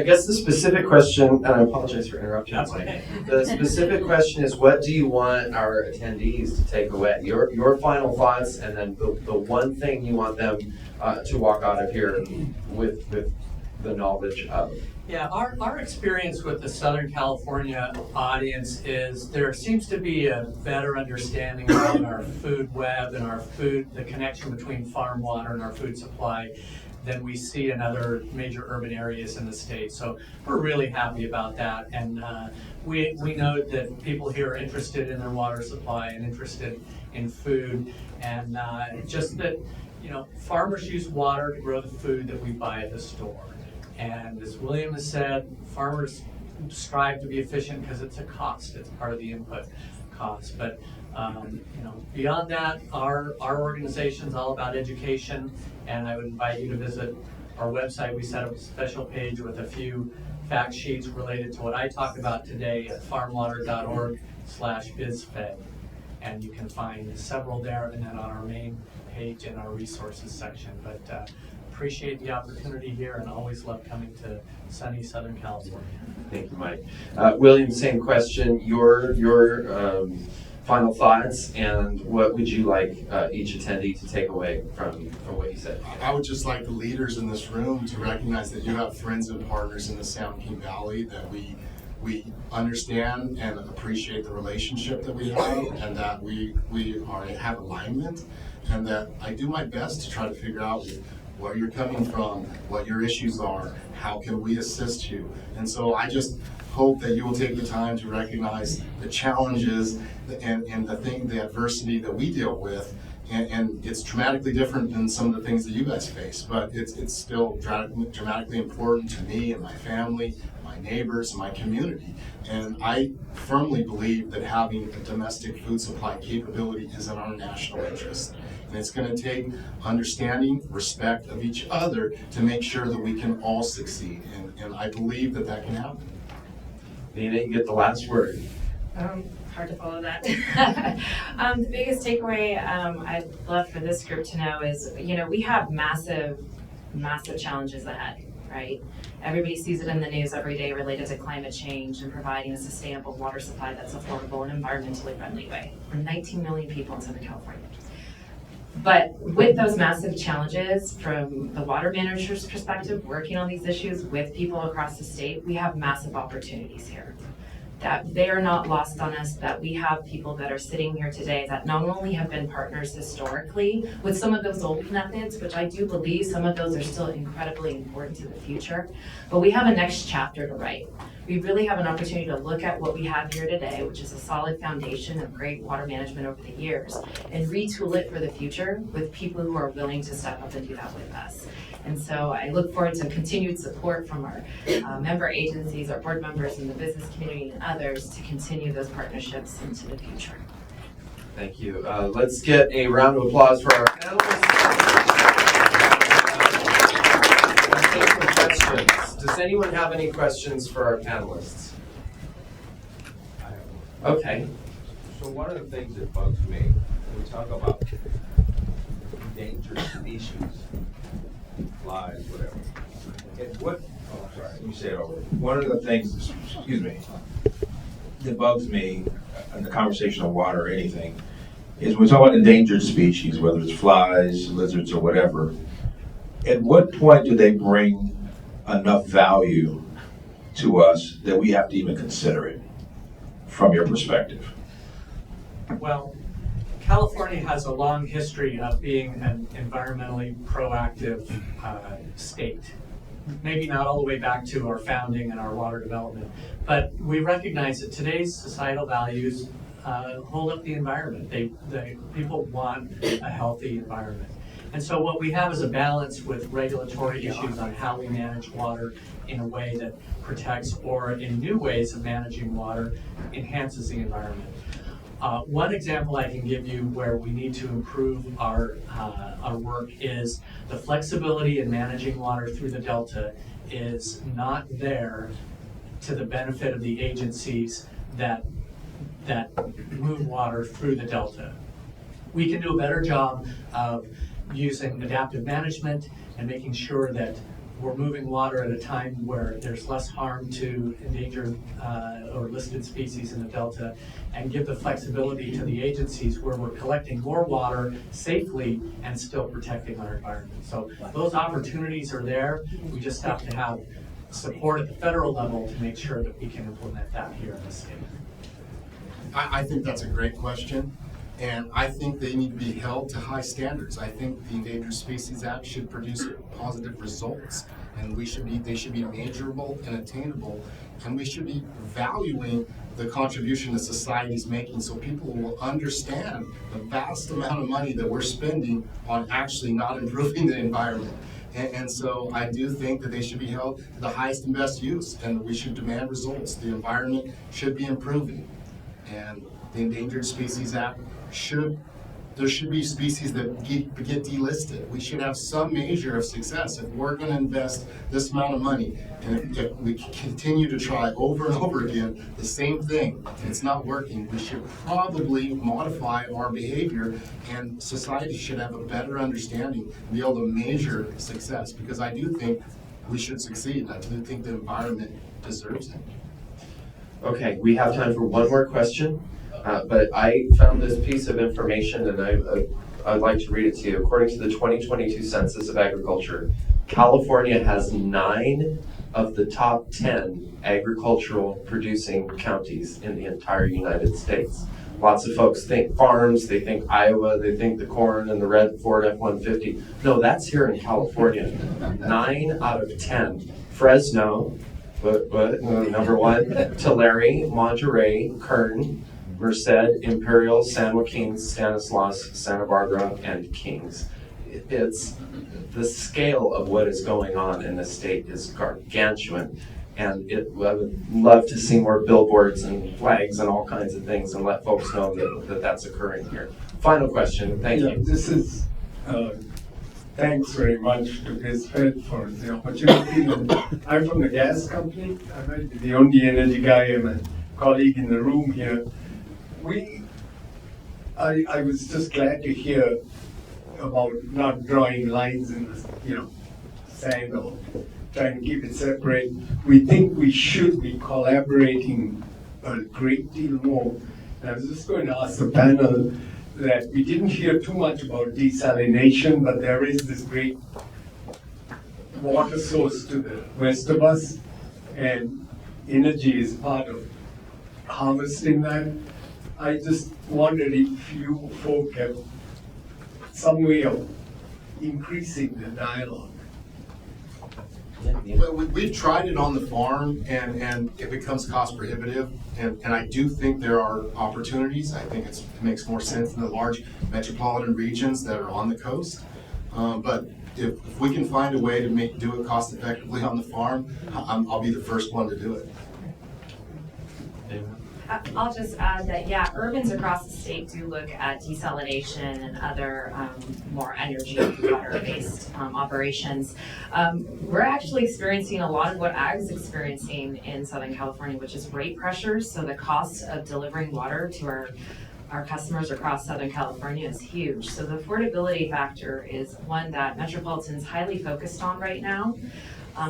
guess the specific question, and I apologize for interrupting. That's okay. The specific question is, what do you want our attendees to take away? Your final thoughts, and then the one thing you want them to walk out of here with the knowledge of. Yeah, our experience with the Southern California audience is there seems to be a better understanding about our food web and the connection between farm water and our food supply than we see in other major urban areas in the state. So we're really happy about that. And we know that people here are interested in their water supply and interested in food. And just that, farmers use water to grow the food that we buy at the store. And as William has said, farmers strive to be efficient because it's a cost. It's part of the input cost. But beyond that, our organization's all about education, and I would invite you to visit our website. We set up a special page with a few fact sheets related to what I talked about today at farmwater.org/BizFed. And you can find several there, and then on our main page in our resources section. But appreciate the opportunity here, and always love coming to sunny Southern California. Thank you, Mike. William, same question. Your final thoughts, and what would you like each attendee to take away from what you said? I would just like the leaders in this room to recognize that you have friends and partners in the San Joaquin Valley, that we understand and appreciate the relationship that we have, and that we have alignment, and that I do my best to try to figure out where you're coming from, what your issues are, how can we assist you. And so I just hope that you will take the time to recognize the challenges and the adversity that we deal with. And it's dramatically different than some of the things that you guys face, but it's still dramatically important to me and my family, my neighbors, my community. And I firmly believe that having a domestic food supply capability is in our national interest. And it's going to take understanding, respect of each other to make sure that we can all succeed. And I believe that can happen. Nina, you get the last word. Hard to follow that. The biggest takeaway I'd love for this group to know is, we have massive challenges ahead, right? Everybody sees it in the news every day related to climate change and providing a sustainable water supply that's affordable and environmentally friendly way. We're 19 million people in Southern California. But with those massive challenges, from the water manager's perspective, working on these issues with people across the state, we have massive opportunities here. That they are not lost on us, that we have people that are sitting here today that not only have been partners historically with some of those old methods, which I do believe some of those are still incredibly important to the future, but we have a next chapter to write. We really have an opportunity to look at what we have here today, which is a solid foundation of great water management over the years, and retool it for the future with people who are willing to step up and do that with us. And so I look forward to continued support from our member agencies, our board members in the business community and others to continue those partnerships into the future. Thank you. Let's get a round of applause for our panelists. Let's take some questions. Does anyone have any questions for our panelists? Okay. So one of the things that bugs me, when we talk about endangered species, flies, whatever. Let me say it over. One of the things, that bugs me in the conversation of water or anything, is when we talk about endangered species, whether it's flies, lizards, or whatever, at what point do they bring enough value to us that we have to even consider it from your perspective? Well, California has a long history of being an environmentally proactive state. Maybe not all the way back to our founding and our water development, but we recognize that today's societal values hold up the environment. People want a healthy environment. And so what we have is a balance with regulatory issues on how we manage water in a way that protects, or in new ways of managing water, enhances the environment. One example I can give you where we need to improve our work is the flexibility in managing water through the Delta is not there to the benefit of the agencies that move water through the Delta. We can do a better job of using adaptive management and making sure that we're moving water at a time where there's less harm to endangered or listed species in the Delta, and give the flexibility to the agencies where we're collecting more water safely and still protecting our environment. So those opportunities are there. We just have to have support at the federal level to make sure that we can implement that here in the state. I think that's a great question. And I think they need to be held to high standards. I think the Endangered Species Act should produce positive results, and they should be measurable and attainable, and we should be valuing the contribution that society is making so people will understand the vast amount of money that we're spending on actually not improving the environment. And so I do think that they should be held to the highest and best use, and we should demand results. The environment should be improving, and the Endangered Species Act there should be species that get delisted. We should have some measure of success. If we're going to invest this amount of money, and if we continue to try over and over again the same thing, and it's not working, we should probably modify our behavior, and society should have a better understanding and be able to measure success, because I do think we should succeed. I do think the environment deserves it. Okay, we have time for one more question, but I found this piece of information and I'd like to read it to you. According to the 2022 Census of Agriculture, California has 9 of the top 10 agricultural producing counties in the entire United States. Lots of folks think farms, they think Iowa, they think the corn and the red Ford F-150. No, that's here in California. 9 out of 10. Fresno, number 1, Tulare, Monterey, Kern, Merced, Imperial, San Joaquin, Stanislaus, Santa Barbara, and Kings. It's the scale of what is going on in the state is gargantuan, and I would love to see more billboards and flags and all kinds of things and let folks know that that's occurring here. Final question, thank you. This is, thanks very much to BizFed for the opportunity. I'm from the gas company. I might be the only energy guy and a colleague in the room here. I was just glad to hear about not drawing lines in the, sand or trying to keep it separate. We think we should be collaborating a great deal more. And I was just going to ask the panel that we didn't hear too much about desalination, but there is this great water source to the west of us, and energy is part of harvesting that. I just wondered if you folk have some way of increasing the dialogue. Well, we've tried it on the farm, and it becomes cost prohibitive, and I do think there are opportunities. I think it makes more sense in the large metropolitan regions that are on the coast. But if we can find a way to do it cost effectively on the farm, I'll be the first one to do it. I'll just add that, yeah, urbans across the state do look at desalination and other more energy water-based operations. We're actually experiencing a lot of what ag is experiencing in Southern California, which is rate pressures. So the cost of delivering water to our customers across Southern California is huge. So the affordability factor is one that Metropolitan's highly focused on right now.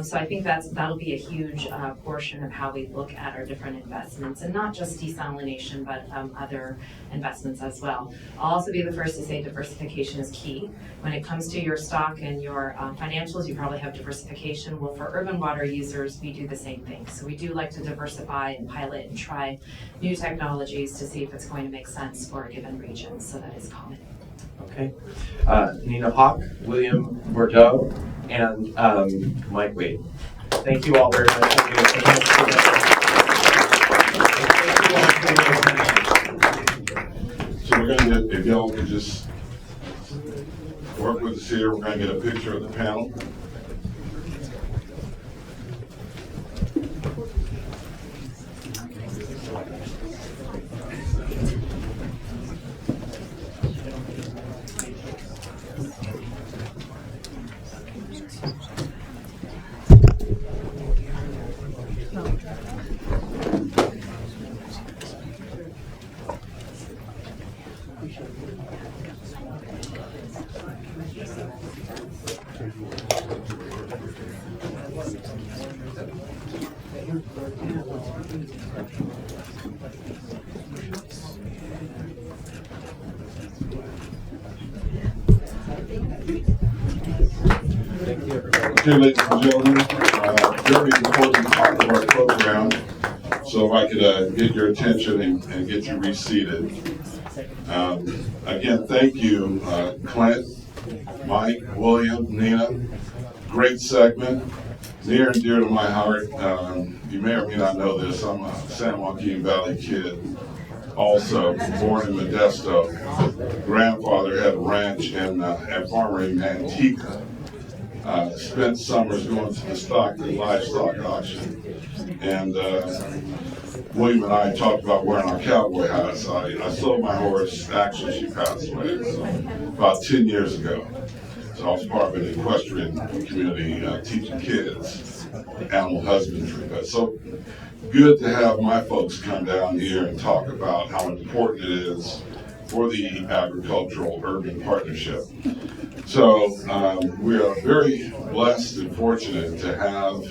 So I think that'll be a huge portion of how we look at our different investments, and not just desalination, but other investments as well. I'll also be the first to say diversification is key. When it comes to your stock and your financials, you probably have diversification. Well, for urban water users, we do the same thing. So we do like to diversify and pilot and try new technologies to see if it's going to make sense for a given region. So that is common. Okay. Nina Hawk, William Bordeaux, and Mike Wade. Thank you all very much. So we're going to get, if y'all could just work with us here, we're going to get a picture of the panel. Okay, ladies and gentlemen, very important part of our program. So if I could get your attention and get you reseated. Again, thank you, Clint, Mike, William, Nina. Great segment. Near and dear to my heart. You may or may not know this. I'm a San Joaquin Valley kid. Also born in Modesto. Grandfather had a ranch and farmer in Manteca. spent summers going to the stock and livestock auction. And William and I talked about wearing our cowboy hats. I sold my horse, actually she passed away, so about 10 years ago. So I was part of an equestrian community teaching kids animal husbandry. But so good to have my folks come down here and talk about how important it is for the agricultural urban partnership. So we are very blessed and fortunate to have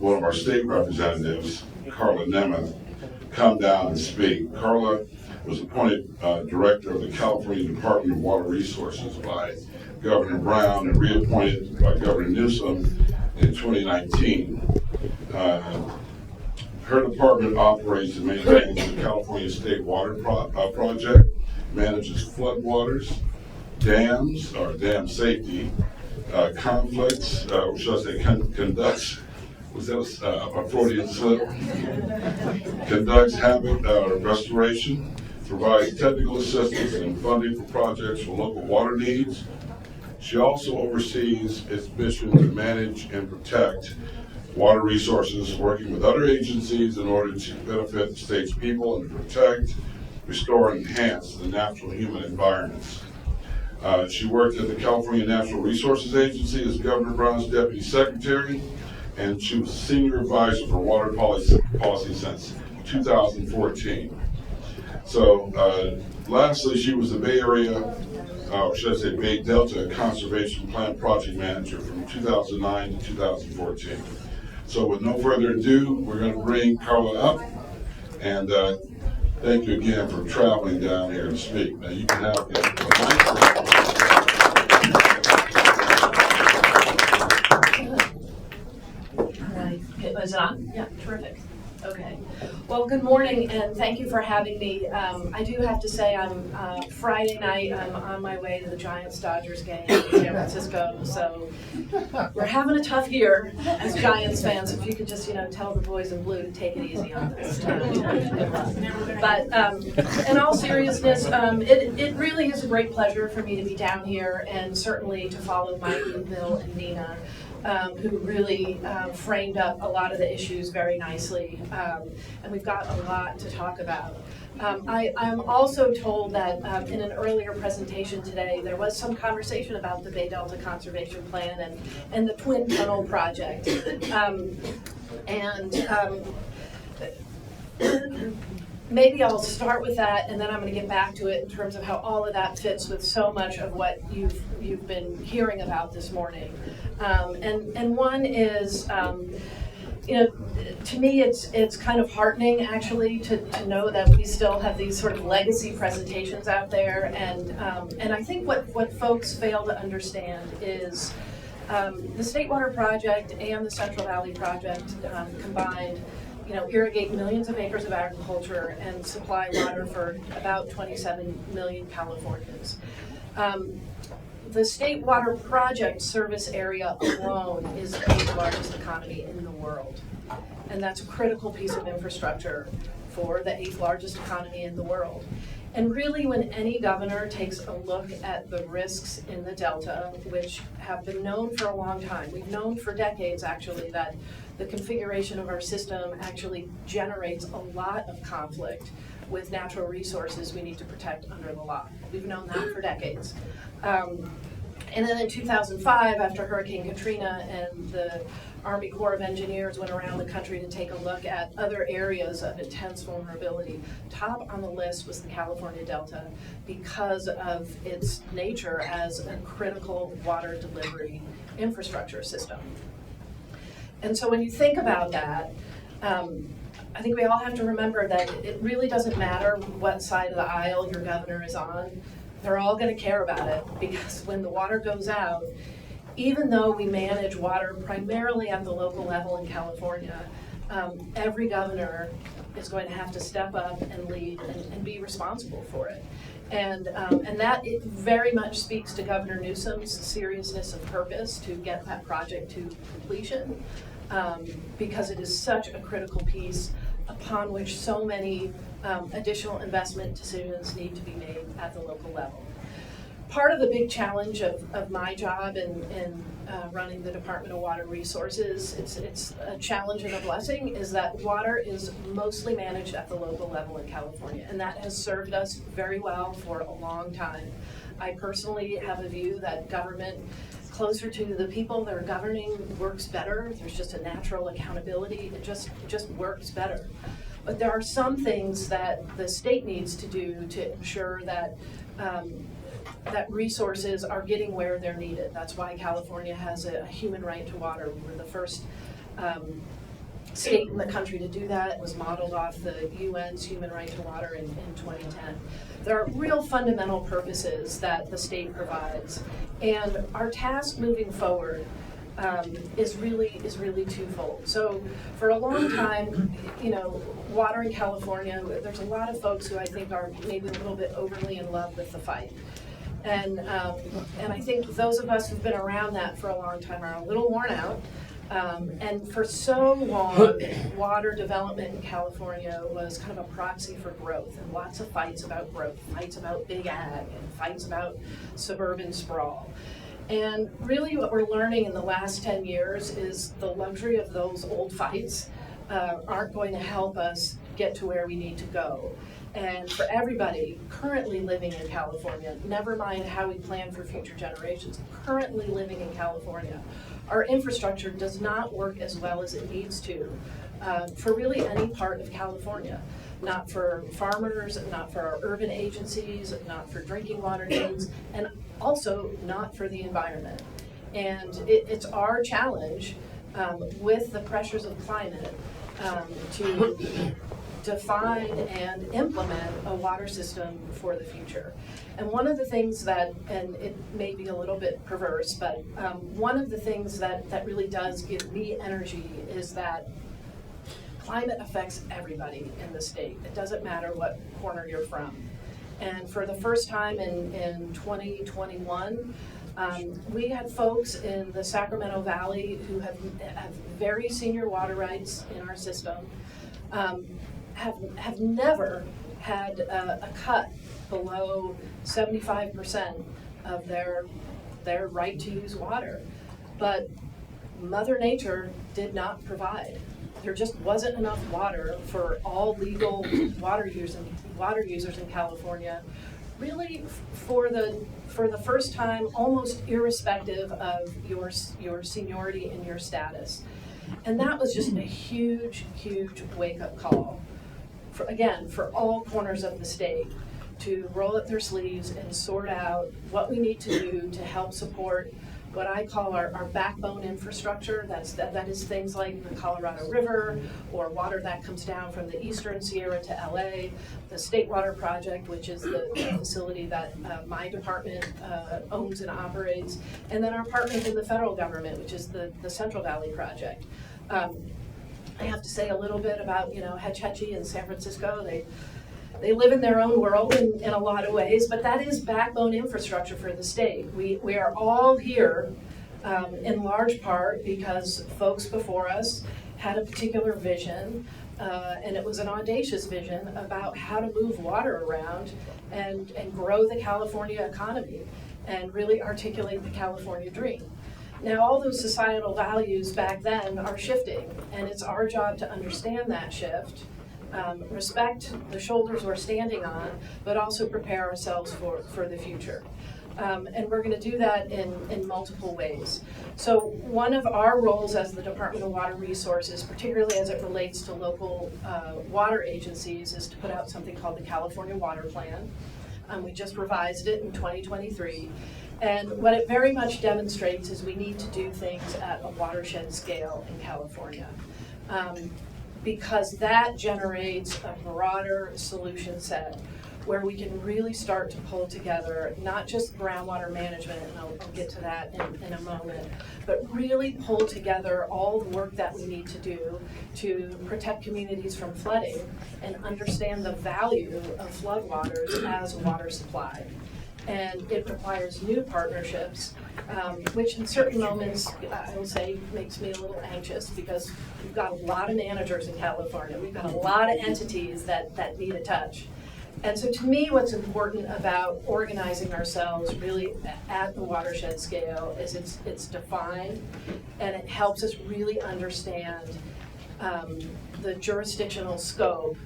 one of our state representatives, Carla Nemeth, come down and speak. Carla was appointed director of the California Department of Water Resources by Governor Brown and reappointed by Governor Newsom in 2019. Her department operates and maintains the California State Water Project, manages floodwaters, dams, or dam safety, conflicts, or should I say conducts, was that a Freudian slip? Conducts habit restoration, provides technical assistance and funding for projects for local water needs. She also oversees its mission to manage and protect water resources, working with other agencies in order to benefit the state's people and to protect, restore, and enhance the natural human environments. She worked at the California Natural Resources Agency as Governor Brown's deputy secretary, and she was senior advisor for water policy since 2014. So lastly, she was the Bay Area, or should I say Bay Delta Conservation Plan project manager from 2009 to 2014. So with no further ado, we're going to bring Carla up, and thank you again for traveling down here to speak. Now you can have the Was it on? Yeah, terrific. Okay. Well, good morning, and thank you for having me. I do have to say, Friday night, I'm on my way to the Giants-Dodgers game in San Francisco, so we're having a tough year as Giants fans. If you could just, tell the boys in blue to take it easy on this. But in all seriousness, it really is a great pleasure for me to be down here, and certainly to follow Mike and Bill and Nina, who really framed up a lot of the issues very nicely, and we've got a lot to talk about. I'm also told that in an earlier presentation today, there was some conversation about the Bay Delta Conservation Plan and the Twin Tunnel Project. Maybe I'll start with that, and then I'm going to get back to it in terms of how all of that fits with so much of what you've been hearing about this morning. And one is, to me, it's kind of heartening actually to know that we still have these sort of legacy presentations out there, and I think what folks fail to understand is the State Water Project and the Central Valley Project combined, irrigate millions of acres of agriculture and supply water for about 27 million Californians. The State Water Project service area alone is the 8th largest economy in the world. And that's a critical piece of infrastructure for the 8th largest economy in the world. And really, when any governor takes a look at the risks in the Delta, which have been known for a long time, we've known for decades actually that the configuration of our system actually generates a lot of conflict with natural resources we need to protect under the law. We've known that for decades. And then in 2005, after Hurricane Katrina and the Army Corps of Engineers went around the country to take a look at other areas of intense vulnerability, top on the list was the California Delta because of its nature as a critical water delivery infrastructure system. And so when you think about that, I think we all have to remember that it really doesn't matter what side of the aisle your governor is on. They're all going to care about it, because when the water goes out, even though we manage water primarily at the local level in California, every governor is going to have to step up and lead and be responsible for it. And that it very much speaks to Governor Newsom's seriousness of purpose to get that project to completion, because it is such a critical piece upon which so many additional investment decisions need to be made at the local level. part of the big challenge of my job in running the Department of Water Resources, it's a challenge and a blessing, is that water is mostly managed at the local level in California, and that has served us very well for a long time. I personally have a view that government closer to the people they're governing works better. There's just a natural accountability. It just works better. But there are some things that the state needs to do to ensure that that resources are getting where they're needed. That's why California has a human right to water. We were the first state in the country to do that. It was modeled off the UN's human right to water in 2010. There are real fundamental purposes that the state provides. And our task moving forward is really twofold. So for a long time, water in California, there's a lot of folks who I think are maybe a little bit overly in love with the fight. And I think those of us who've been around that for a long time are a little worn out. And for so long, water development in California was kind of a proxy for growth, and lots of fights about growth, fights about big ag, and fights about suburban sprawl. And really what we're learning in the last 10 years is the luxury of those old fights aren't going to help us get to where we need to go. And for everybody currently living in California, never mind how we plan for future generations, currently living in California, our infrastructure does not work as well as it needs to for really any part of California. Not for farmers, not for our urban agencies, not for drinking water needs, and also not for the environment. And it's our challenge with the pressures of climate to define and implement a water system for the future. And one of the things that, and it may be a little bit perverse, but one of the things that really does give me energy is that climate affects everybody in the state. It doesn't matter what corner you're from. And for the first time in 2021, we had folks in the Sacramento Valley who have very senior water rights in our system, have never had a cut below 75% of their right to use water. But Mother Nature did not provide. There just wasn't enough water for all legal water users in California, really for the first time, almost irrespective of your seniority and your status. And that was just a huge, huge wake-up call, for all corners of the state, to roll up their sleeves and sort out what we need to do to help support what I call our backbone infrastructure. That is things like the Colorado River, or water that comes down from the Eastern Sierra to LA, the State Water Project, which is the facility that my department owns and operates, and then our partners in the federal government, which is the Central Valley Project. I have to say a little bit about, Hetch Hetchy in San Francisco. They live in their own world in a lot of ways, but that is backbone infrastructure for the state. We are all here in large part because folks before us had a particular vision, and it was an audacious vision about how to move water around and grow the California economy and really articulate the California dream. Now, all those societal values back then are shifting, and it's our job to understand that shift, respect the shoulders we're standing on, but also prepare ourselves for the future. And we're going to do that in multiple ways. So one of our roles as the Department of Water Resources, particularly as it relates to local water agencies, is to put out something called the California Water Plan. We just revised it in 2023. And what it very much demonstrates is we need to do things at a watershed scale in California. Because that generates a broader solution set where we can really start to pull together not just groundwater management, and I'll get to that in a moment, but really pull together all the work that we need to do to protect communities from flooding and understand the value of floodwaters as a water supply. And it requires new partnerships, which in certain moments, I will say, makes me a little anxious because we've got a lot of managers in California. We've got a lot of entities that need a touch. And so to me, what's important about organizing ourselves really at the watershed scale is it's defined, and it helps us really understand the jurisdictional scope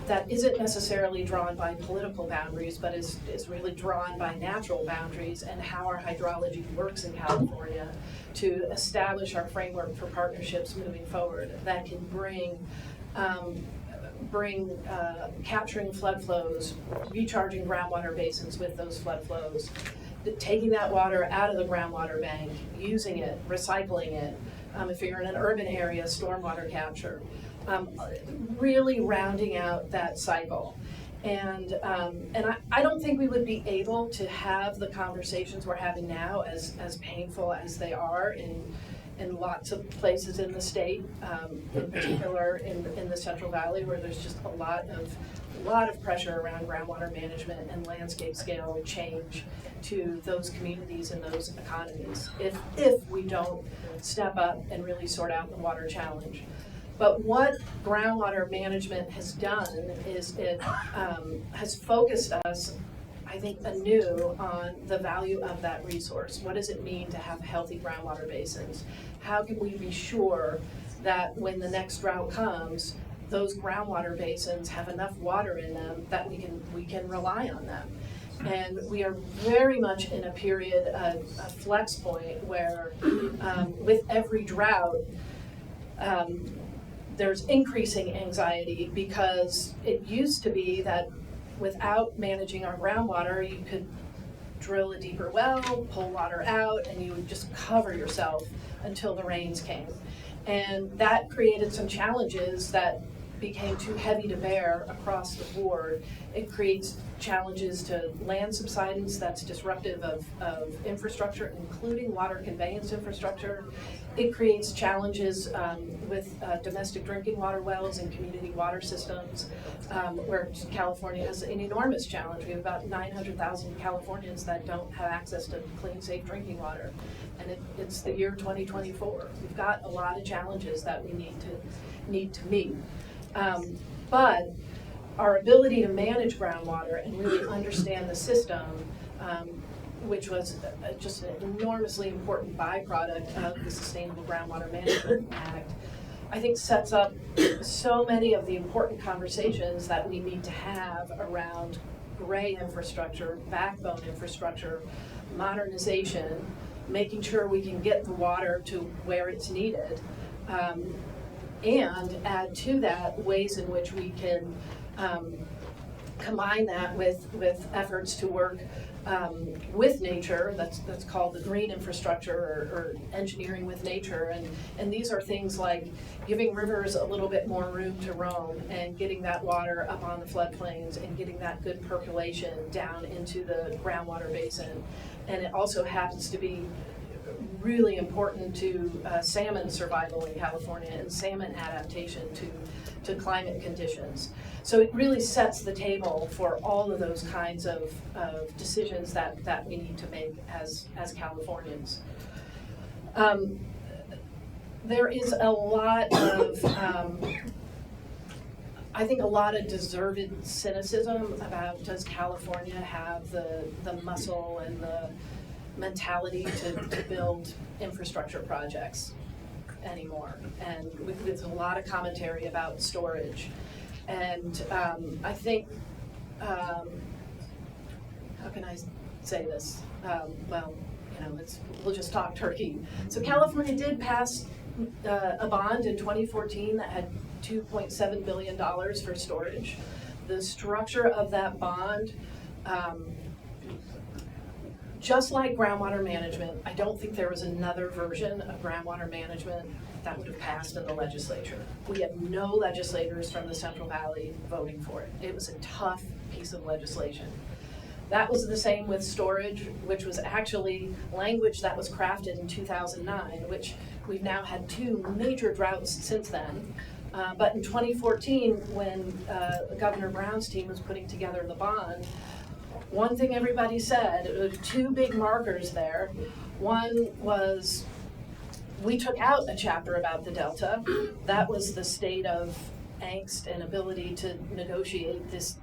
that isn't necessarily drawn by political boundaries, but is really drawn by natural boundaries and how our hydrology works in California to establish our framework for partnerships moving forward that can bring capturing flood flows, recharging groundwater basins with those flood flows, taking that water out of the groundwater bank, using it, recycling it. If you're in an urban area, stormwater capture, really rounding out that cycle. And I don't think we would be able to have the conversations we're having now, as painful as they are in lots of places in the state, in particular in the Central Valley, where there's just a lot of pressure around groundwater management and landscape scale change to those communities and those economies if we don't step up and really sort out the water challenge. But what groundwater management has done is it has focused us, I think, anew on the value of that resource. What does it mean to have healthy groundwater basins? How can we be sure that when the next drought comes, those groundwater basins have enough water in them that we can rely on them? And we are very much in a period, a flex point, where with every drought, there's increasing anxiety, because it used to be that without managing our groundwater, you could drill a deeper well, pull water out, and you would just cover yourself until the rains came. And that created some challenges that became too heavy to bear across the board. It creates challenges to land subsidence that's disruptive of infrastructure, including water conveyance infrastructure. It creates challenges with domestic drinking water wells and community water systems, where California has an enormous challenge. We have about 900,000 Californians that don't have access to clean, safe drinking water. And it's the year 2024. We've got a lot of challenges that we need to meet. But our ability to manage groundwater and really understand the system, which was just an enormously important byproduct of the Sustainable Groundwater Management Act, I think sets up so many of the important conversations that we need to have around gray infrastructure, backbone infrastructure, modernization, making sure we can get the water to where it's needed, and add to that ways in which we can combine that with efforts to work with nature. That's called the green infrastructure, or engineering with nature. And these are things like giving rivers a little bit more room to roam, and getting that water up on the floodplains, and getting that good percolation down into the groundwater basin. And it also happens to be really important to salmon survival in California and salmon adaptation to climate conditions. So it really sets the table for all of those kinds of decisions that we need to make as Californians. There is a lot of, I think, a lot of deserved cynicism about, does California have the muscle and the mentality to build infrastructure projects anymore? And there's a lot of commentary about storage. And I think, how can I say this? Well, we'll just talk turkey. So California did pass a bond in 2014 that had $2.7 billion for storage. The structure of that bond, just like groundwater management, I don't think there was another version of groundwater management that would have passed in the legislature. We had no legislators from the Central Valley voting for it. It was a tough piece of legislation. That was the same with storage, which was actually language that was crafted in 2009, which we've now had 2 major droughts since then. But in 2014, when Governor Brown's team was putting together the bond, one thing everybody said, there were 2 big markers there. One was, we took out a chapter about the Delta. That was the state of angst and ability to negotiate this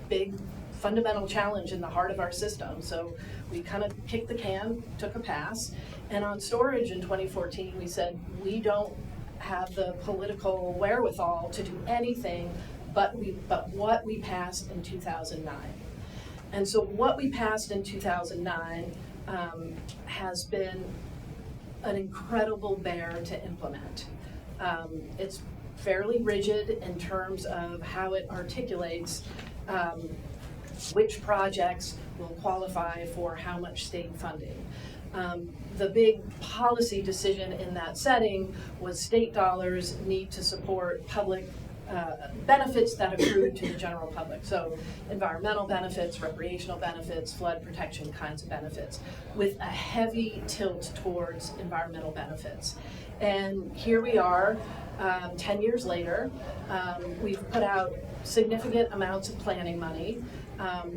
big fundamental challenge in the heart of our system. So we kind of kicked the can, took a pass, and on storage in 2014, we said we don't have the political wherewithal to do anything but what we passed in 2009. And so what we passed in 2009 has been an incredible bear to implement. It's fairly rigid in terms of how it articulates which projects will qualify for how much state funding. The big policy decision in that setting was state dollars need to support public benefits that accrue to the general public. So environmental benefits, recreational benefits, flood protection kinds of benefits, with a heavy tilt towards environmental benefits. And here we are, 10 years later. We've put out significant amounts of planning money.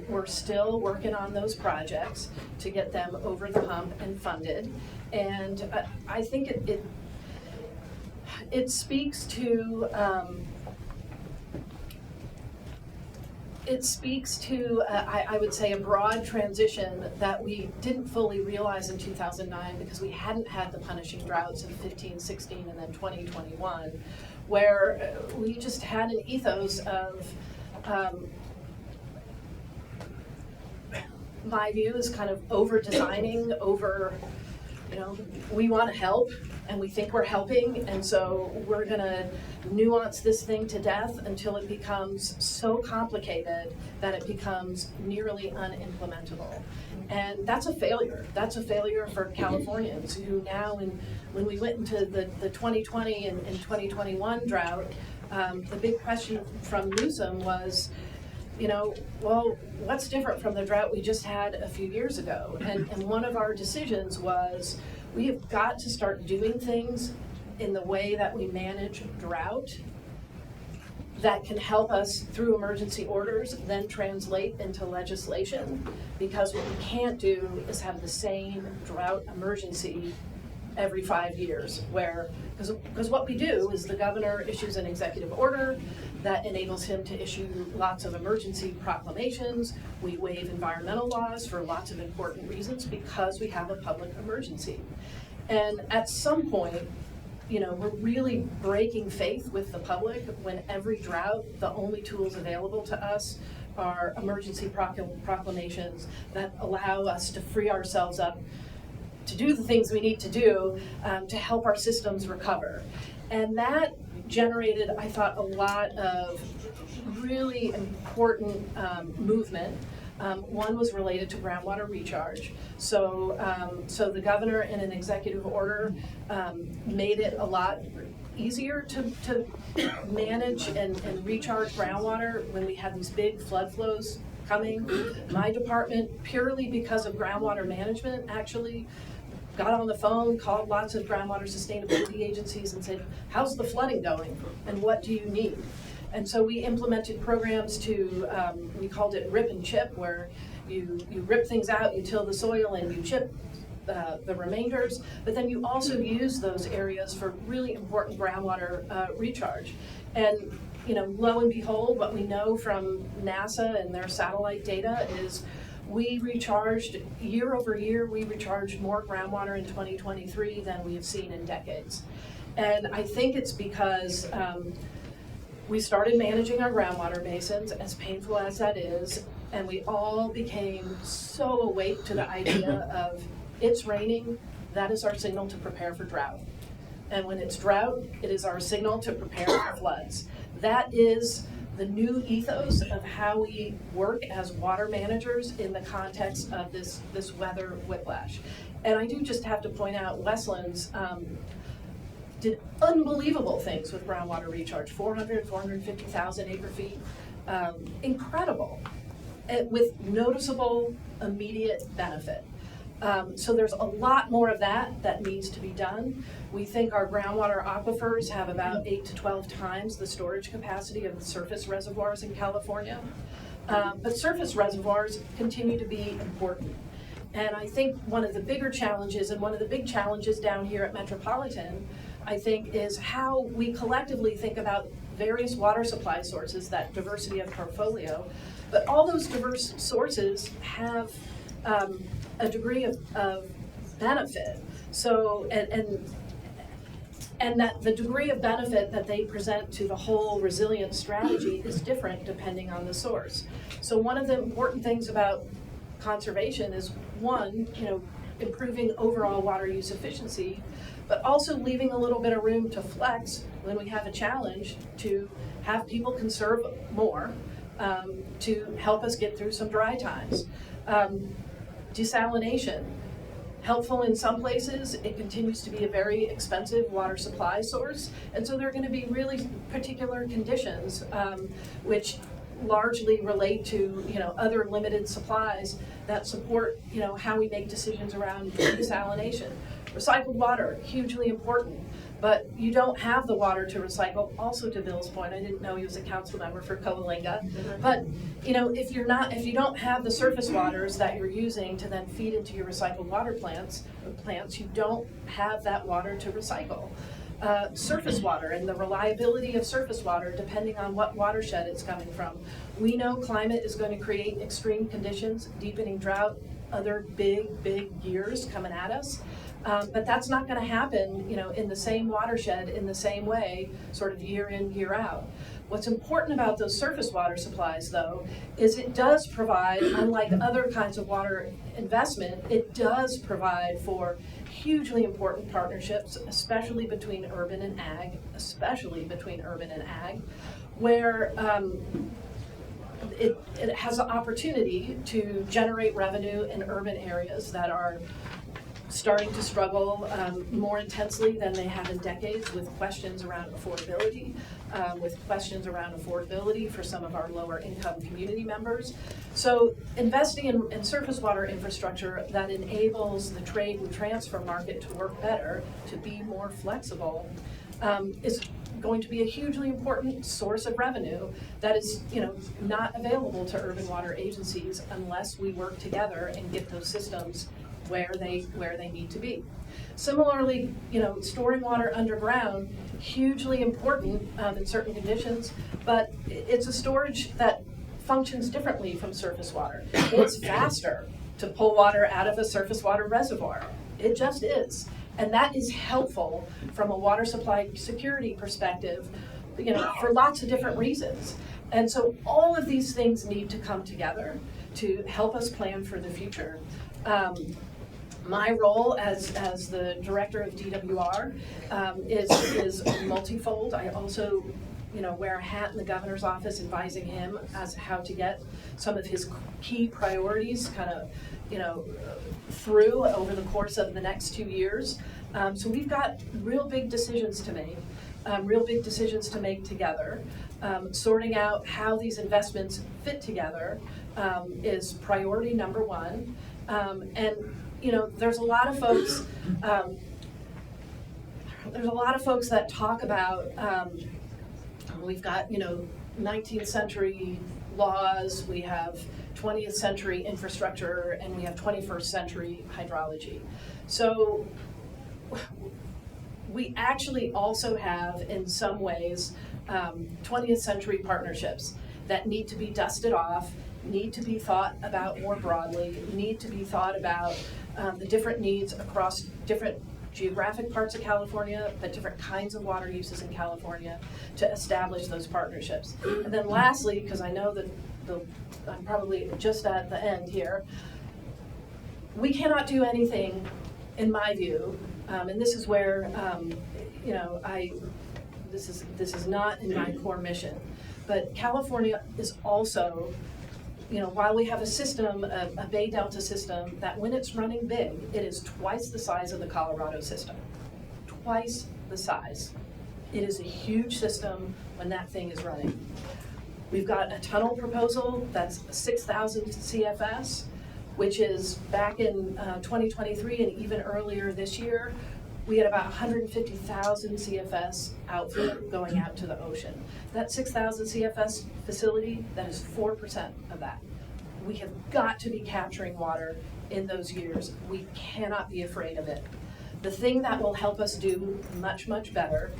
We're still working on those projects to get them over the hump and funded. And I think it speaks to I would say, a broad transition that we didn't fully realize in 2009 because we hadn't had the punishing droughts of 15, 16, and then 2021, where we just had an ethos of, my view is kind of over-designing, we want to help, and we think we're helping, and so we're going to nuance this thing to death until it becomes so complicated that it becomes nearly unimplementable. And that's a failure. That's a failure for Californians who now, when we went into the 2020 and 2021 drought, the big question from Newsom was, well, what's different from the drought we just had a few years ago? And one of our decisions was we have got to start doing things in the way that we manage drought that can help us through emergency orders, then translate into legislation. Because what we can't do is have the same drought emergency every 5 years, because what we do is the governor issues an executive order that enables him to issue lots of emergency proclamations. We waive environmental laws for lots of important reasons because we have a public emergency. And at some point, we're really breaking faith with the public when every drought, the only tools available to us are emergency proclamations that allow us to free ourselves up to do the things we need to do to help our systems recover. And that generated, I thought, a lot of really important movement. One was related to groundwater recharge. So the governor, in an executive order, made it a lot easier to manage and recharge groundwater when we had these big flood flows coming. My department, purely because of groundwater management, actually got on the phone, called lots of groundwater sustainability agencies and said, how's the flooding going and what do you need? And so we implemented programs to, we called it rip and chip, where you rip things out, you till the soil, and you chip the remainders, but then you also use those areas for really important groundwater recharge. And lo and behold, what we know from NASA and their satellite data is we recharged, year over year, we recharged more groundwater in 2023 than we have seen in decades. And I think it's because we started managing our groundwater basins, as painful as that is, and we all became so awake to the idea of it's raining, that is our signal to prepare for drought. And when it's drought, it is our signal to prepare for floods. That is the new ethos of how we work as water managers in the context of this weather whiplash. And I do just have to point out, Westlands did unbelievable things with groundwater recharge, 450,000 acre feet, incredible, with noticeable immediate benefit. So there's a lot more of that needs to be done. We think our groundwater aquifers have about 8 to 12 times the storage capacity of the surface reservoirs in California. But surface reservoirs continue to be important. And I think one of the bigger challenges, and one of the big challenges down here at Metropolitan, I think, is how we collectively think about various water supply sources, that diversity of portfolio. But all those diverse sources have a degree of benefit. So, and that the degree of benefit that they present to the whole resilience strategy is different depending on the source. So one of the important things about conservation is, one, improving overall water use efficiency, but also leaving a little bit of room to flex when we have a challenge to have people conserve more to help us get through some dry times. Desalination. Helpful in some places, it continues to be a very expensive water supply source, and so there are going to be really particular conditions which largely relate to other limited supplies that support how we make decisions around desalination. Recycled water, hugely important, but you don't have the water to recycle. Also, to Bill's point, I didn't know he was a council member for Coalinga, but if you don't have the surface waters that you're using to then feed into your recycled water plants, you don't have that water to recycle. Surface water and the reliability of surface water, depending on what watershed it's coming from. We know climate is going to create extreme conditions, deepening drought, other big years coming at us. But that's not going to happen, in the same watershed in the same way, sort of year in, year out. What's important about those surface water supplies, though, is it does provide, unlike other kinds of water investment, it does provide for hugely important partnerships, especially between urban and ag, where it has an opportunity to generate revenue in urban areas that are starting to struggle more intensely than they have in decades with questions around affordability, for some of our lower income community members. So investing in surface water infrastructure that enables the trade and transfer market to work better, to be more flexible, is going to be a hugely important source of revenue that is, not available to urban water agencies unless we work together and get those systems where they need to be. Similarly, storing water underground, hugely important in certain conditions, but it's a storage that functions differently from surface water. It's faster to pull water out of a surface water reservoir. It just is. And that is helpful from a water supply security perspective, for lots of different reasons. And so all of these things need to come together to help us plan for the future. My role as the director of DWR is multifold. I also wear a hat in the governor's office advising him as how to get some of his key priorities kind of through over the course of the next 2 years. So we've got real big decisions to make, together. Sorting out how these investments fit together is priority number one. And there's a lot of folks. That talk about we've got 19th century laws, we have 20th century infrastructure, and we have 21st century hydrology. So we actually also have, in some ways, 20th century partnerships that need to be dusted off, need to be thought about more broadly, need to be thought about the different needs across different geographic parts of California, but different kinds of water uses in California to establish those partnerships. And then lastly, because I know that I'm probably just at the end here, we cannot do anything, in my view, and this is where, this is not in my core mission, but California is also, while we have a system, a Bay Delta system, that when it's running big, it is twice the size of the Colorado system. Twice the size. It is a huge system when that thing is running. We've got a tunnel proposal that's 6,000 CFS, which is back in 2023 and even earlier this year, we had about 150,000 CFS outflow going out to the ocean. That 6,000 CFS facility, that is 4% of that. We have got to be capturing water in those years. We cannot be afraid of it. The thing that will help us do much, much better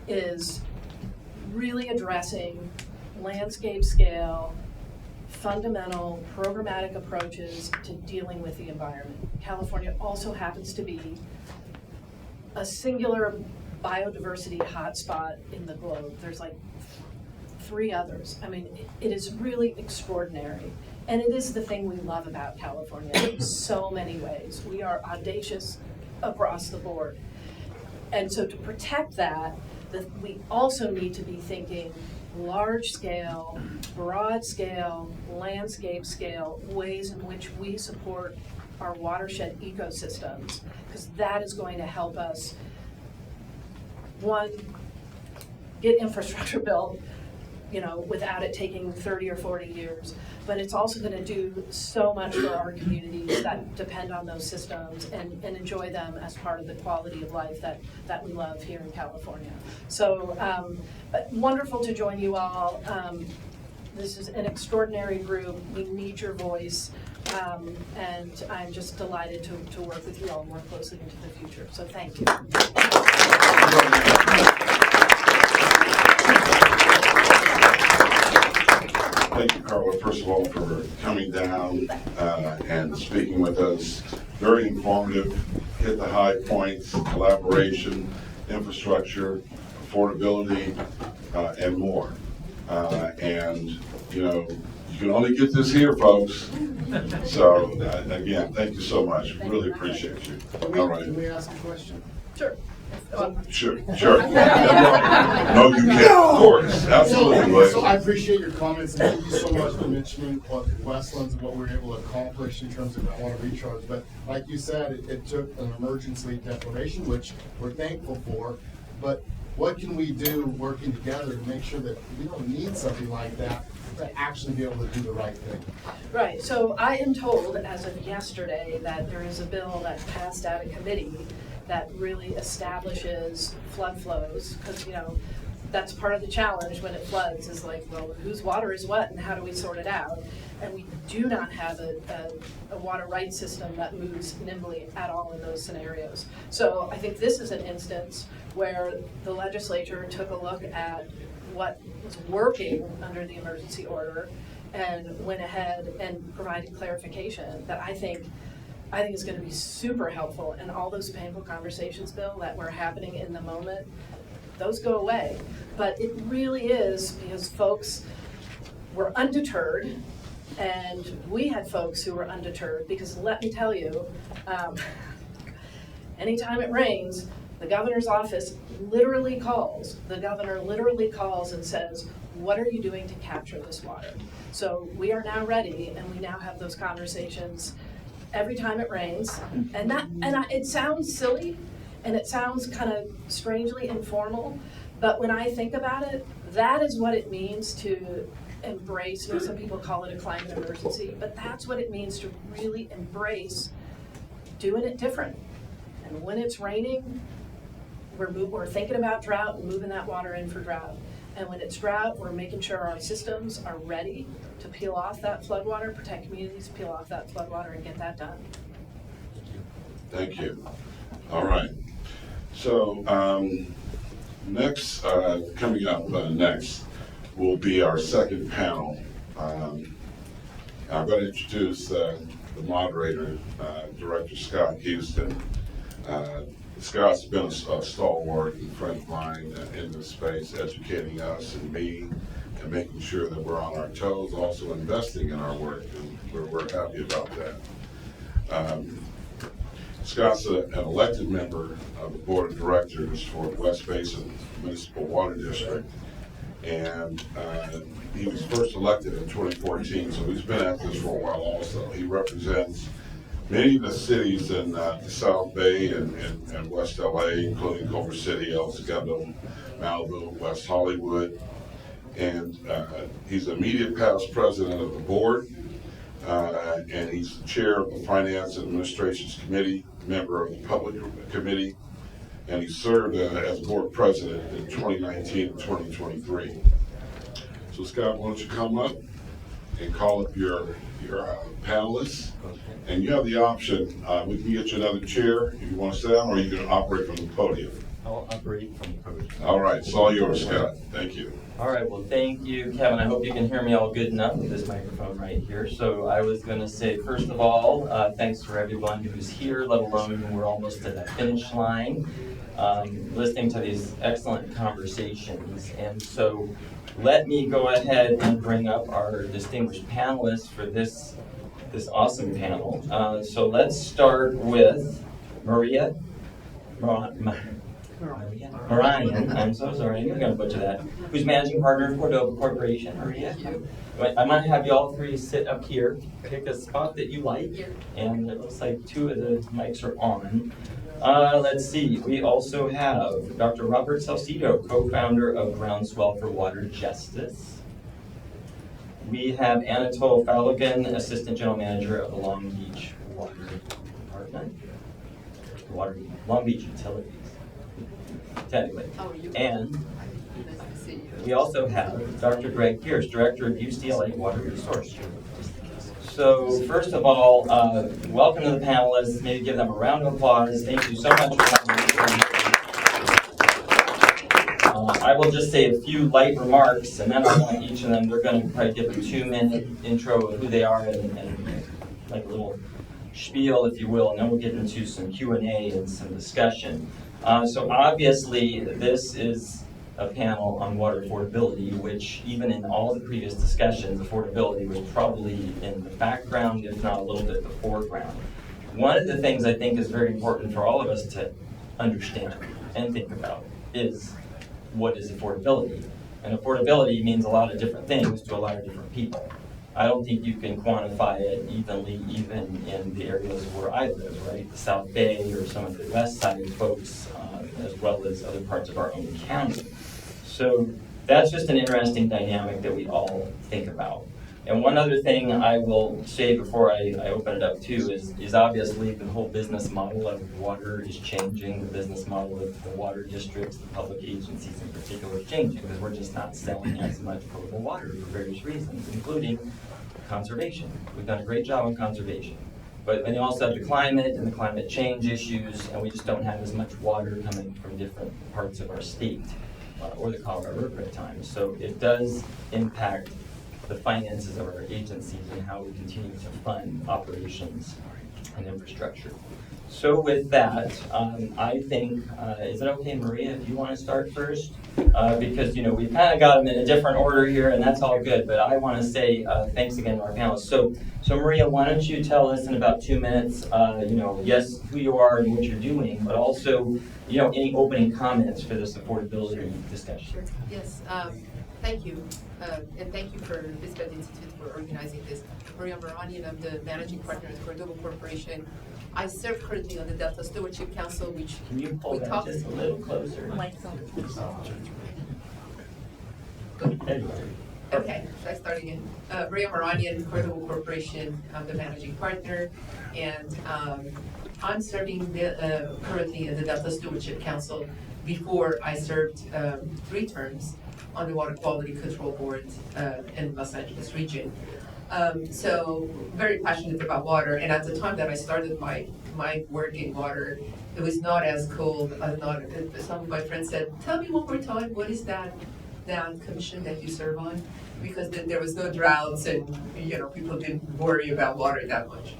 is really addressing landscape scale, fundamental programmatic approaches to dealing with the environment. California also happens to be a singular biodiversity hotspot in the globe. There's like 3 others. I mean, it is really extraordinary. And it is the thing we love about California in so many ways. We are audacious across the board. And so to protect that, we also need to be thinking large scale, broad scale, landscape scale, ways in which we support our watershed ecosystems, because that is going to help us, one, get infrastructure built, without it taking 30 or 40 years. But it's also going to do so much for our communities that depend on those systems and enjoy them as part of the quality of life that we love here in California. So wonderful to join you all. This is an extraordinary group. We need your voice. And I'm just delighted to work with you all more closely into the future. So thank you. Thank you, Carla, first of all, for coming down and speaking with us. Very informative, hit the high points, collaboration, infrastructure, affordability, and more. And, you can only get this here, folks. So, again, thank you so much. Really appreciate you. All right. Can we ask a question? Sure. Sure. No, you can't, of course, absolutely. So I appreciate your comments, and thank you so much for mentioning what Westlands and what we were able to accomplish in terms of groundwater recharge. But like you said, it took an emergency declaration, which we're thankful for. But what can we do working together to make sure that we don't need something like that to actually be able to do the right thing? Right. So I am told as of yesterday that there is a bill that passed out of committee that really establishes flood flows, because that's part of the challenge when it floods, is like, well, whose water is what and how do we sort it out? And we do not have a water rights system that moves nimbly at all in those scenarios. So I think this is an instance where the legislature took a look at what was working under the emergency order and went ahead and provided clarification that I think is going to be super helpful. And all those painful conversations, Bill, that were happening in the moment, those go away. But it really is because folks were undeterred, and we had folks who were undeterred, because let me tell you, anytime it rains, the governor's office literally calls. The governor literally calls and says, what are you doing to capture this water? So we are now ready, and we now have those conversations every time it rains. And it sounds silly, and it sounds kind of strangely informal, but when I think about it, that is what it means to embrace, some people call it a climate emergency, but that's what it means to really embrace doing it different. And when it's raining, we're thinking about drought and moving that water in for drought. And when it's drought, we're making sure our systems are ready to peel off that floodwater, protect communities, peel off that floodwater, and get that done. Thank you. All right. So next, coming up next will be our second panel. I'm going to introduce the moderator, Director Scott Houston. Scott's been a stalwart and friend of mine in this space, educating us and me and making sure that we're on our toes, also investing in our work, and we're happy about that. Scott's an elected member of the Board of Directors for the West Basin Municipal Water District, and he was first elected in 2014, so he's been at this for a while also. He represents many of the cities in the South Bay and West LA, including Culver City, El Segundo, Malibu, West Hollywood. And he's immediate past president of the board, and he's the chair of the Finance and Administrations Committee, member of the Public Committee, and he served as board president in 2019 and 2023. So Scott, why don't you come up and call up your panelists, and you have the option, we can get you another chair if you want to sit down, or you can operate from the podium. I'll operate from the podium. All right, it's all yours, Scott. Thank you. All right, well, thank you, Kevin. I hope you can hear me all good enough with this microphone right here. So I was going to say, first of all, thanks for everyone who's here, let alone we're almost at the finish line, listening to these excellent conversations. And so let me go ahead and bring up our distinguished panelists for this awesome panel. So let's start with Maria. Moranian, I'm so sorry, I'm going to butcher that, who's managing partner of Cordova Corporation. Maria, I might have you all three sit up here, pick a spot that you like, and it looks like two of the mics are on. Let's see, we also have Dr. Robert Salcido, co-founder of Groundswell for Water Justice. We have Anatole Falogan, Assistant General Manager of the Long Beach Water Department, Long Beach Utilities. Technically. And we also have Dr. Greg Pierce, Director of UCLA Water Resource. So first of all, welcome to the panelists. Maybe give them a round of applause. Thank you so much for coming. I will just say a few light remarks, and then I want each of them, they're going to probably give a 2-minute intro of who they are and like a little spiel, if you will, and then we'll get into some Q&A and some discussion. So obviously, this is a panel on water affordability, which even in all the previous discussions, affordability was probably in the background, if not a little bit the foreground. One of the things I think is very important for all of us to understand and think about is what is affordability? And affordability means a lot of different things to a lot of different people. I don't think you can quantify it evenly, even in the areas where I live, right? The South Bay or some of the West Side folks, as well as other parts of our own county. So that's just an interesting dynamic that we all think about. And one other thing I will say before I open it up too is obviously the whole business model of water is changing. The business model of the water districts, the public agencies in particular, is changing because we're just not selling as much potable water for various reasons, including conservation. We've done a great job on conservation. But then you also have the climate and the climate change issues, and we just don't have as much water coming from different parts of our state or the Colorado River at times. So it does impact the finances of our agencies and how we continue to fund operations and infrastructure. So with that, I think, is it okay, Maria, if you want to start first? Because, we've kind of got them in a different order here, and that's all good, but I want to say thanks again to our panelists. So Maria, why don't you tell us in about 2 minutes, yes, who you are and what you're doing, but also, any opening comments for this affordability discussion. Sure. Yes. Thank you, and thank you for BizFed Institute for organizing this. Maria Moranian, I'm the managing partner at Cordova Corporation. I serve currently on the Delta Stewardship Council, which can you pull that just a little closer? Okay, should I start again? Maria Moranian, Cordova Corporation. I'm the managing partner, and I'm serving currently in the Delta Stewardship Council. Before I served 3 terms on the Water Quality Control Board in Los Angeles region. So very passionate about water, and at the time that I started my work in water, it was not as cool. Some of my friends said, "Tell me one more time, what is that commission that you serve on?" Because then there was no droughts, and people didn't worry about water that much.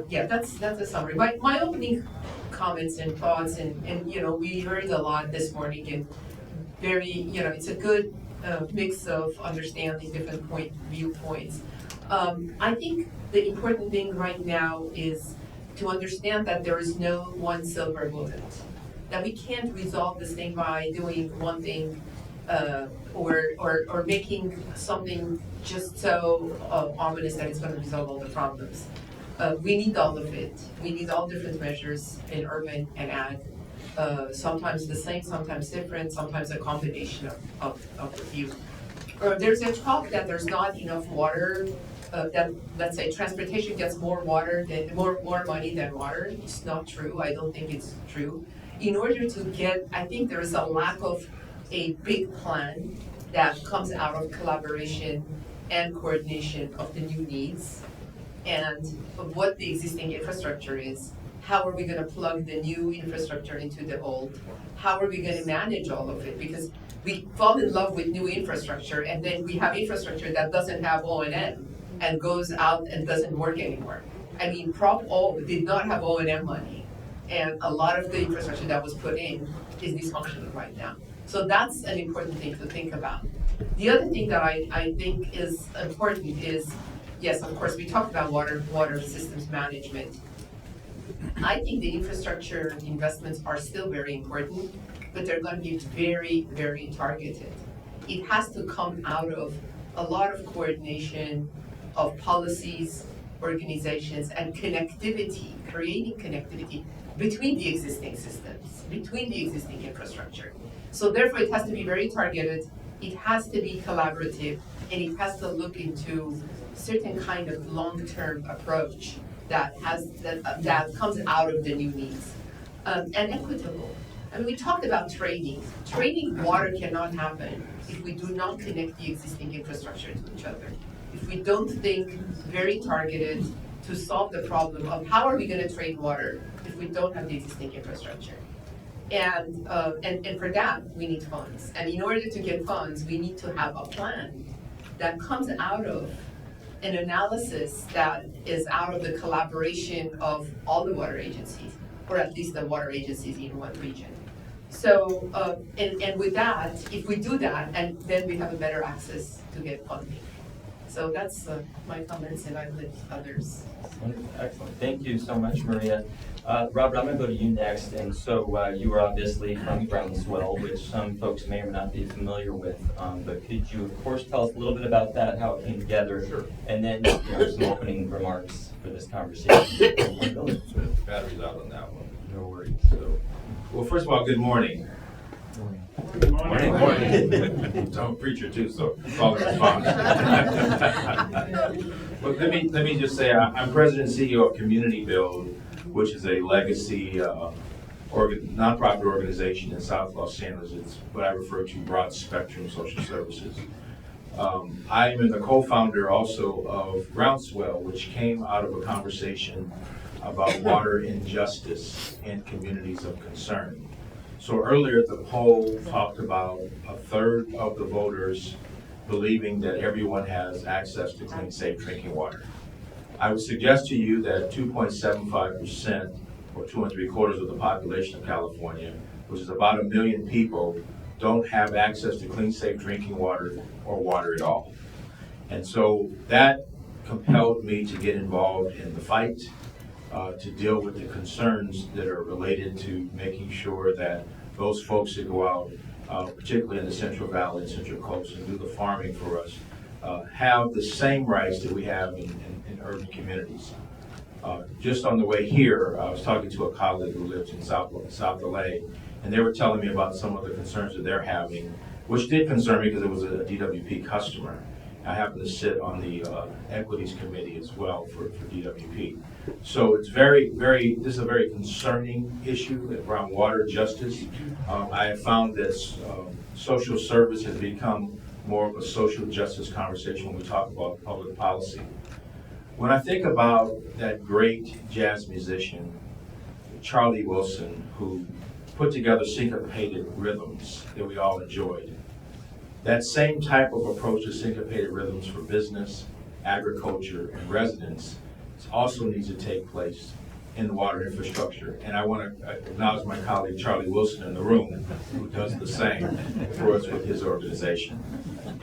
Yeah, that's a summary. My opening comments and thoughts, and we heard a lot this morning, and very, it's a good mix of understanding different viewpoints. I think the important thing right now is to understand that there is no one silver bullet, that we can't resolve this thing by doing one thing or making something just so ominous that it's going to resolve all the problems. We need all of it. We need all different measures in urban and ag. Sometimes the same, sometimes different, sometimes a combination of a few. There's a talk that there's not enough water, that, let's say, transportation gets more money than water. It's not true. I don't think it's true. In order to I think there is a lack of a big plan that comes out of collaboration and coordination of the new needs and of what the existing infrastructure is How are we gonna plug the new infrastructure into the old? How are we gonna manage all of it? Because we fall in love with new infrastructure, and then we have infrastructure that doesn't have O&M and goes out and doesn't work anymore. I mean, Prop O did not have O&M money, and a lot of the infrastructure that was put in is dysfunctional right now. So that's an important thing to think about. The other thing that I think is important is, yes, of course, we talked about water systems management. I think the infrastructure investments are still very important, but they're going to be very, very targeted. It has to come out of a lot of coordination of policies, organizations, and connectivity, creating connectivity between the existing systems, between the existing infrastructure. So therefore, it has to be very targeted, it has to be collaborative, and it has to look into certain kind of long-term approach that comes out of the new needs, and equitable. I mean, we talked about trading. Trading water cannot happen if we do not connect the existing infrastructure to each other. If we don't think very targeted to solve the problem of how are we going to trade water if we don't have the existing infrastructure. And for that, we need funds. And in order to get funds, we need to have a plan that comes out of an analysis that is out of the collaboration of all the water agencies, or at least the water agencies in one region. So, and with that, if we do that, and then we have a better access to get funding. So that's my comments, and I let others. Excellent. Thank you so much, Maria. Robert, I'm going to go to you next. And so you are obviously from Groundswell, which some folks may or may not be familiar with. But could you, of course, tell us a little bit about that, how it came together, Sure. And then some opening remarks for this conversation. Battery's out on that one. No worries. So, well, first of all, good morning. Good morning. Morning. I'm a preacher too, so call and response. But let me just say, I'm president and CEO of Community Build, which is a legacy nonprofit organization in South Los Angeles. It's what I refer to broad spectrum social services. I am the co-founder also of Groundswell, which came out of a conversation about water injustice in communities of concern. So earlier, the poll talked about a third of the voters believing that everyone has access to clean, safe drinking water. I would suggest to you that 2.75%, or 2 3/4 of the population of California, which is about 1 million people, don't have access to clean, safe drinking water or water at all. And so that compelled me to get involved in the fight, to deal with the concerns that are related to making sure that those folks that go out, particularly in the Central Valley and Central Coast, and do the farming for us, have the same rights that we have in urban communities. Just on the way here, I was talking to a colleague who lives in South LA, and they were telling me about some of the concerns that they're having, which did concern me because it was a DWP customer. I happen to sit on the equities committee as well for DWP. So it's this is a very concerning issue around water justice. I have found that social service has become more of a social justice conversation when we talk about public policy. When I think about that great jazz musician, Charlie Wilson, who put together syncopated rhythms that we all enjoyed, that same type of approach to syncopated rhythms for business, agriculture, and residents also needs to take place in the water infrastructure. And I want to acknowledge my colleague Charlie Wilson in the room, who does the same for us with his organization.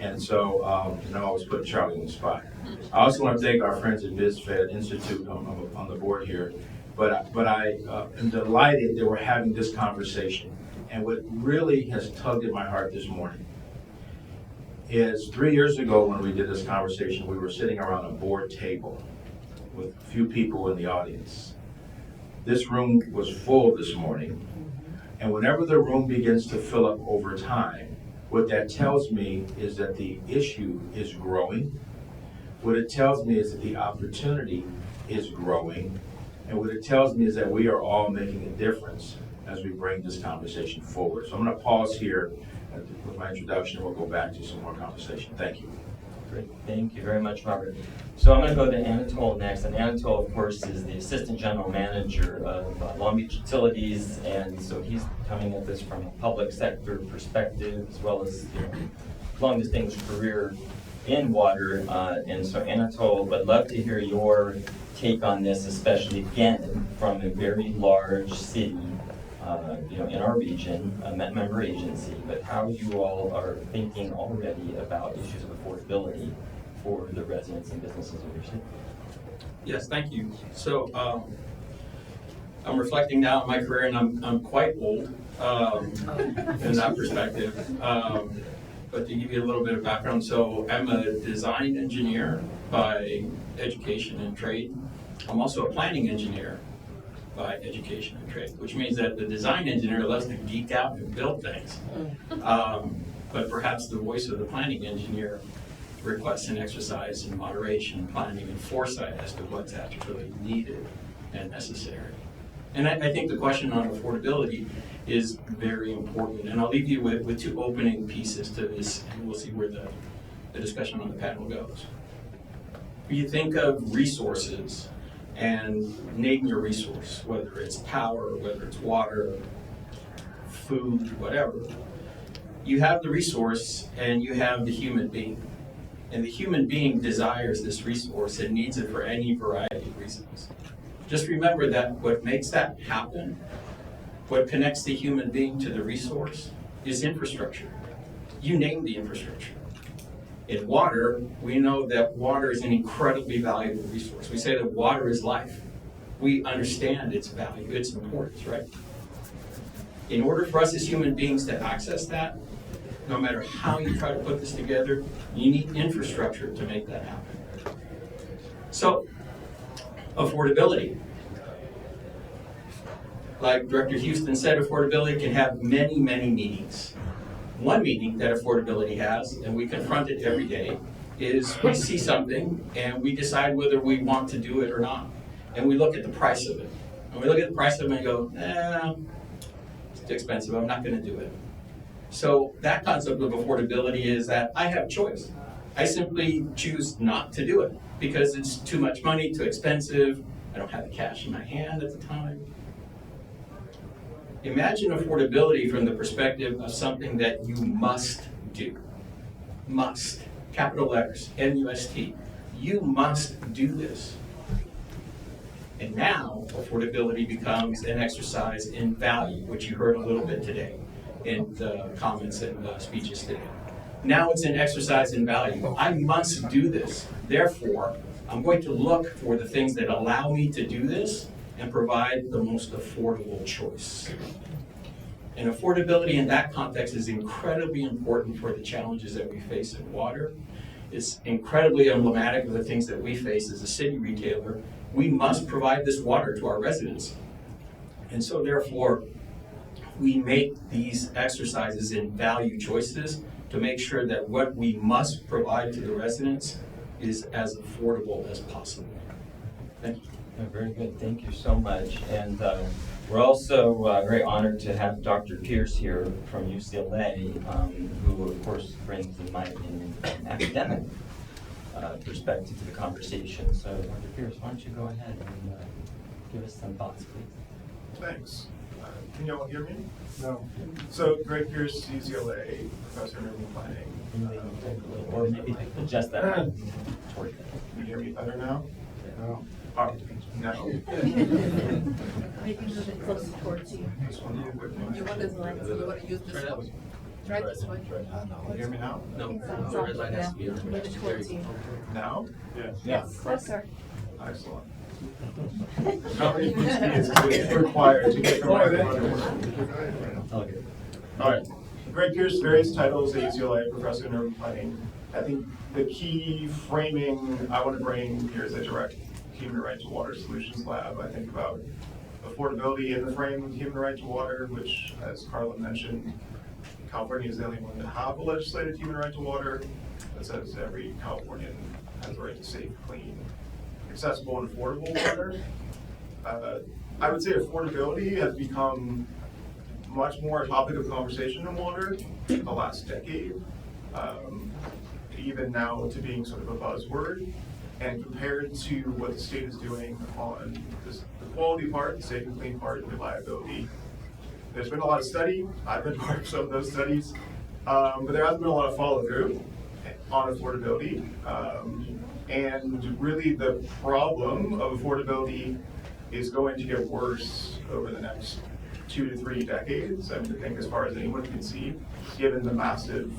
And so, I always put Charlie on the spot. I also want to thank our friends at BizFed Institute on the board here. But I am delighted that we're having this conversation. And what really has tugged at my heart this morning is 3 years ago when we did this conversation, we were sitting around a board table with a few people in the audience. This room was full this morning, and whenever the room begins to fill up over time, what that tells me is that the issue is growing. What it tells me is that the opportunity is growing, and what it tells me is that we are all making a difference as we bring this conversation forward. So I'm going to pause here with my introduction, and we'll go back to some more conversation. Thank you. Great, thank you very much, Robert. So I'm going to go to Anatole next, and Anatole, of course, is the Assistant General Manager of Long Beach Utilities, and so he's coming at this from a public sector perspective, as well as long distinguished career in water. And so Anatole, I'd love to hear your take on this, especially again from a very large city, in our region, a member agency, but how you all are thinking already about issues of affordability for the residents and businesses of your city. Yes, thank you. So I'm reflecting now on my career, and I'm quite old in that perspective. But to give you a little bit of background, so I'm a design engineer by education and trade. I'm also a planning engineer by education and trade, which means that the design engineer loves to geek out and build things. But perhaps the voice of the planning engineer requests an exercise in moderation, planning, and foresight as to what's actually needed and necessary. And I think the question on affordability is very important. And I'll leave you with two opening pieces to this, and we'll see where the discussion on the panel goes. When you think of resources and name your resource, whether it's power, whether it's water, food, whatever, you have the resource and you have the human being. And the human being desires this resource and needs it for any variety of reasons. Just remember that what makes that happen, what connects the human being to the resource, is infrastructure. You name the infrastructure. In water, we know that water is an incredibly valuable resource. We say that water is life. We understand its value, its importance, right? In order for us as human beings to access that, no matter how you try to put this together, you need infrastructure to make that happen. So, affordability. Like Director Houston said, affordability can have many, many meanings. One meaning that affordability has, and we confront it every day, is we see something and we decide whether we want to do it or not. And we look at the price of it. And we look at the price of it and go, it's too expensive, I'm not going to do it. So that concept of affordability is that I have choice. I simply choose not to do it because it's too much money, too expensive, I don't have the cash in my hand at the time. Imagine affordability from the perspective of something that you must do. Must. Capital letters, M-U-S-T. You must do this. And now, affordability becomes an exercise in value, which you heard a little bit today in the comments and speeches today. Now it's an exercise in value. I must do this. Therefore, I'm going to look for the things that allow me to do this and provide the most affordable choice. And affordability in that context is incredibly important for the challenges that we face in water. It's incredibly emblematic of the things that we face as a city retailer. We must provide this water to our residents. And so therefore, we make these exercises in value choices to make sure that what we must provide to the residents is as affordable as possible. Thank you. Very good, thank you so much. And we're also very honored to have Dr. Pierce here from UCLA, who of course brings, in my opinion, an academic perspective to the conversation. So Dr. Pierce, why don't you go ahead and give us some thoughts, please. Thanks. Can y'all hear me? No. So Greg Pierce, UCLA, professor of urban planning. Or maybe adjust that. Can you hear me better now? No. Oh, no. Maybe move it closer towards you. You want this line, so you want to use this one? Try this one. Can you hear me now? No. The red line has to be move it towards you. Now? Yes. Yes, closer. Excellent. How many speeds is required to get the microphone? All right. Greg Pierce, various titles at UCLA, professor in urban planning. I think the key framing I want to bring here is a direct human right to water solutions lab. I think about affordability in the frame of human right to water, which, as Carla mentioned, California is the only one to have a legislated human right to water that says every Californian has the right to safe, clean, accessible, and affordable water. I would say affordability has become much more a topic of conversation in water in the last decade. even now to being sort of a buzzword. And compared to what the state is doing on this, the quality part, the safe and clean part, and reliability, there's been a lot of study. I've been part of some of those studies, but there hasn't been a lot of follow through on affordability. And really the problem of affordability is going to get worse over the next 2 to 3 decades. I mean, I think as far as anyone can see, given the massive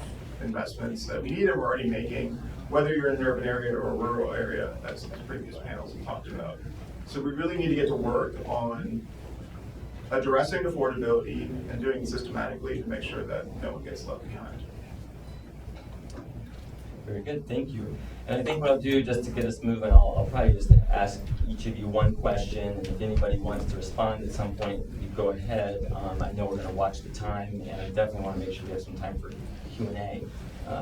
investments that we need and we're already making, whether you're in an urban area or a rural area, as previous panels have talked about. So we really need to get to work on addressing affordability and doing it systematically to make sure that no one gets left behind. Very good, thank you. And I think what I'll do, just to get us moving, I'll probably just ask each of you one question, and if anybody wants to respond at some point, you go ahead. I know we're going to watch the time, and I definitely want to make sure we have some time for Q&A.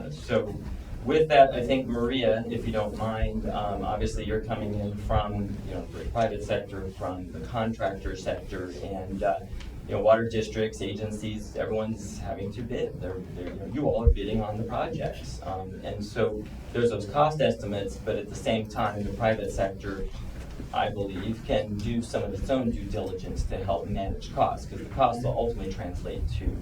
So with that, I think, Maria, if you don't mind, obviously you're coming in from the private sector, from the contractor sector, and water districts, agencies, everyone's having to bid. You all are bidding on the projects. And so there's those cost estimates, but at the same time, the private sector, I believe, can do some of its own due diligence to help manage costs, because the costs will ultimately translate to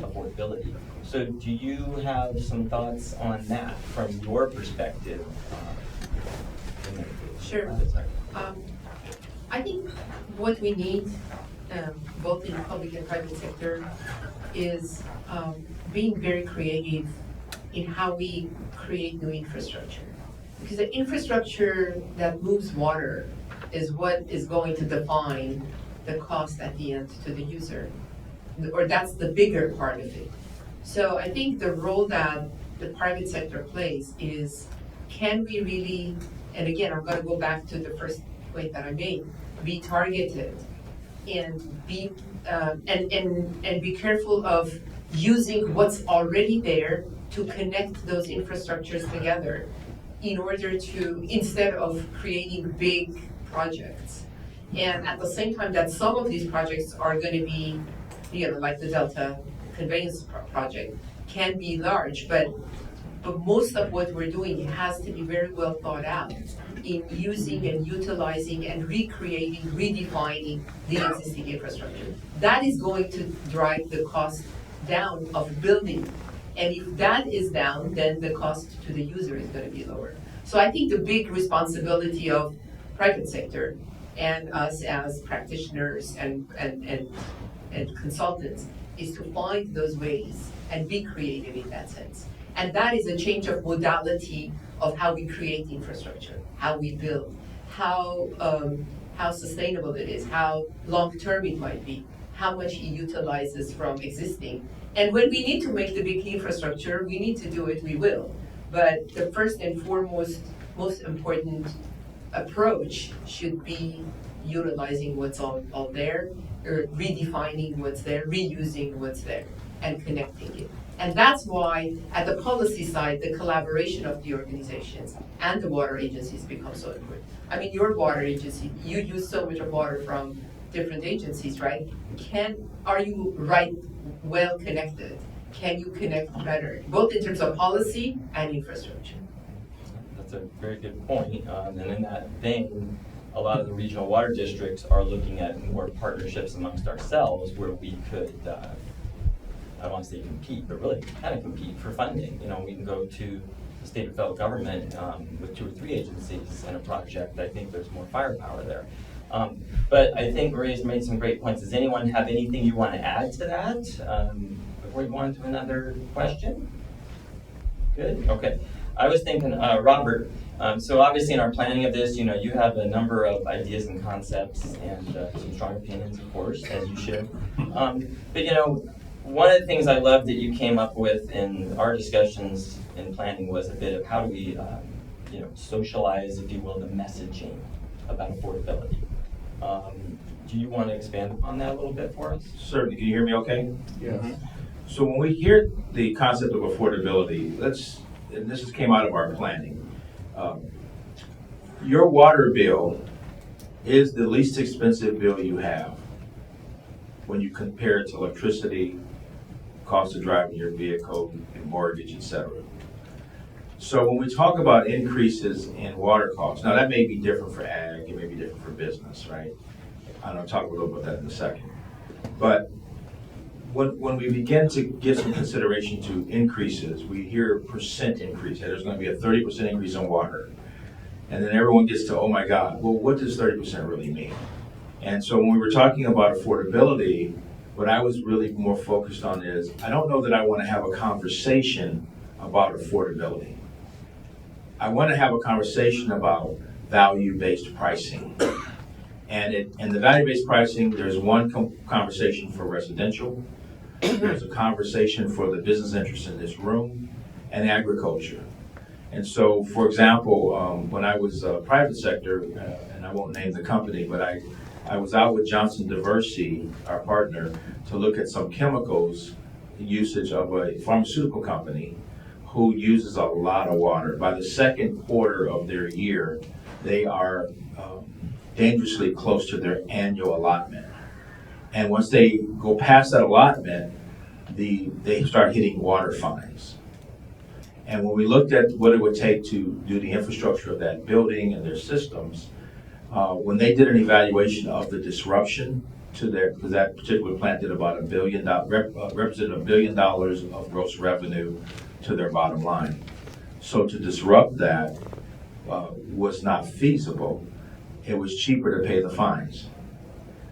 affordability. So do you have some thoughts on that from your perspective? Sure. I think what we need, both in the public and private sector, is being very creative in how we create new infrastructure. Because the infrastructure that moves water is what is going to define the cost at the end to the user, or that's the bigger part of it. So I think the role that the private sector plays is, can we really, and again, I'm going to go back to the first point that I made, be targeted and be be careful of using what's already there to connect those infrastructures together in order to, instead of creating big projects. And at the same time that some of these projects are going to be, like the Delta Conveyance Project, can be large, but most of what we're doing has to be very well thought out in using and utilizing and recreating, redefining the existing infrastructure. That is going to drive the cost down of building. And if that is down, then the cost to the user is going to be lower. So I think the big responsibility of private sector and us as practitioners and consultants is to find those ways and be creative in that sense. And that is a change of modality of how we create infrastructure, how we build, how sustainable it is, how long-term it might be, how much it utilizes from existing. And when we need to make the big infrastructure, we need to do it, we will. But the first and foremost, most important approach should be utilizing what's all there, or redefining what's there, reusing what's there, and connecting it. And that's why, at the policy side, the collaboration of the organizations and the water agencies becomes so important. I mean, your water agency, you use so much of water from different agencies, right? Are you well connected? Can you connect better, both in terms of policy and infrastructure? That's a very good point. And in that vein, a lot of the regional water districts are looking at more partnerships amongst ourselves where we could, I don't want to say compete, but really kind of compete for funding. We can go to the state or federal government with 2 or 3 agencies in a project. I think there's more firepower there. But I think Maria's made some great points. Does anyone have anything you want to add to that before we go on to another question? Good, okay. I was thinking, Robert, so obviously in our planning of this, you have a number of ideas and concepts and some strong opinions, of course, as you should. But one of the things I love that you came up with in our discussions in planning was a bit of how do we, socialize, if you will, the messaging about affordability. Do you want to expand upon that a little bit for us? Certainly. Can you hear me okay? Yes. Mm-hmm. So when we hear the concept of affordability, and this came out of our planning, your water bill is the least expensive bill you have when you compare it to electricity, cost of driving your vehicle, your mortgage, etc. So when we talk about increases in water costs, now that may be different for ag, it may be different for business, right? I'm going to talk a little about that in a second. But when we begin to give some consideration to increases, we hear percent increase. There's going to be a 30% increase in water. And then everyone gets to, oh my God, well, what does 30% really mean? And so when we were talking about affordability, what I was really more focused on is, I don't know that I want to have a conversation about affordability. I want to have a conversation about value-based pricing. And the value-based pricing, there's one conversation for residential, there's a conversation for the business interests in this room, and agriculture. And so, for example, when I was private sector, and I won't name the company, but I was out with Johnson Diversey, our partner, to look at some chemicals usage of a pharmaceutical company who uses a lot of water. By the second quarter of their year, they are dangerously close to their annual allotment. And once they go past that allotment, they start hitting water fines. And when we looked at what it would take to do the infrastructure of that building and their systems, when they did an evaluation of the disruption to because that particular plant did about represented $1 billion of gross revenue to their bottom line. So to disrupt that was not feasible. It was cheaper to pay the fines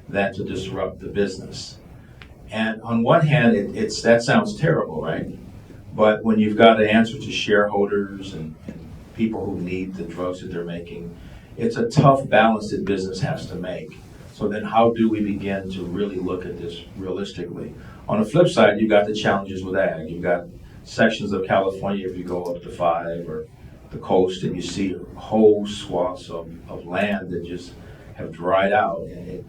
than to disrupt the business. And on one hand, that sounds terrible, right? But when you've got to answer to shareholders and people who need the drugs that they're making, it's a tough balance that business has to make. So then how do we begin to really look at this realistically? On the flip side, you've got the challenges with ag. You've got sections of California, if you go up to 5 or the coast, and you see whole swaths of land that just have dried out. And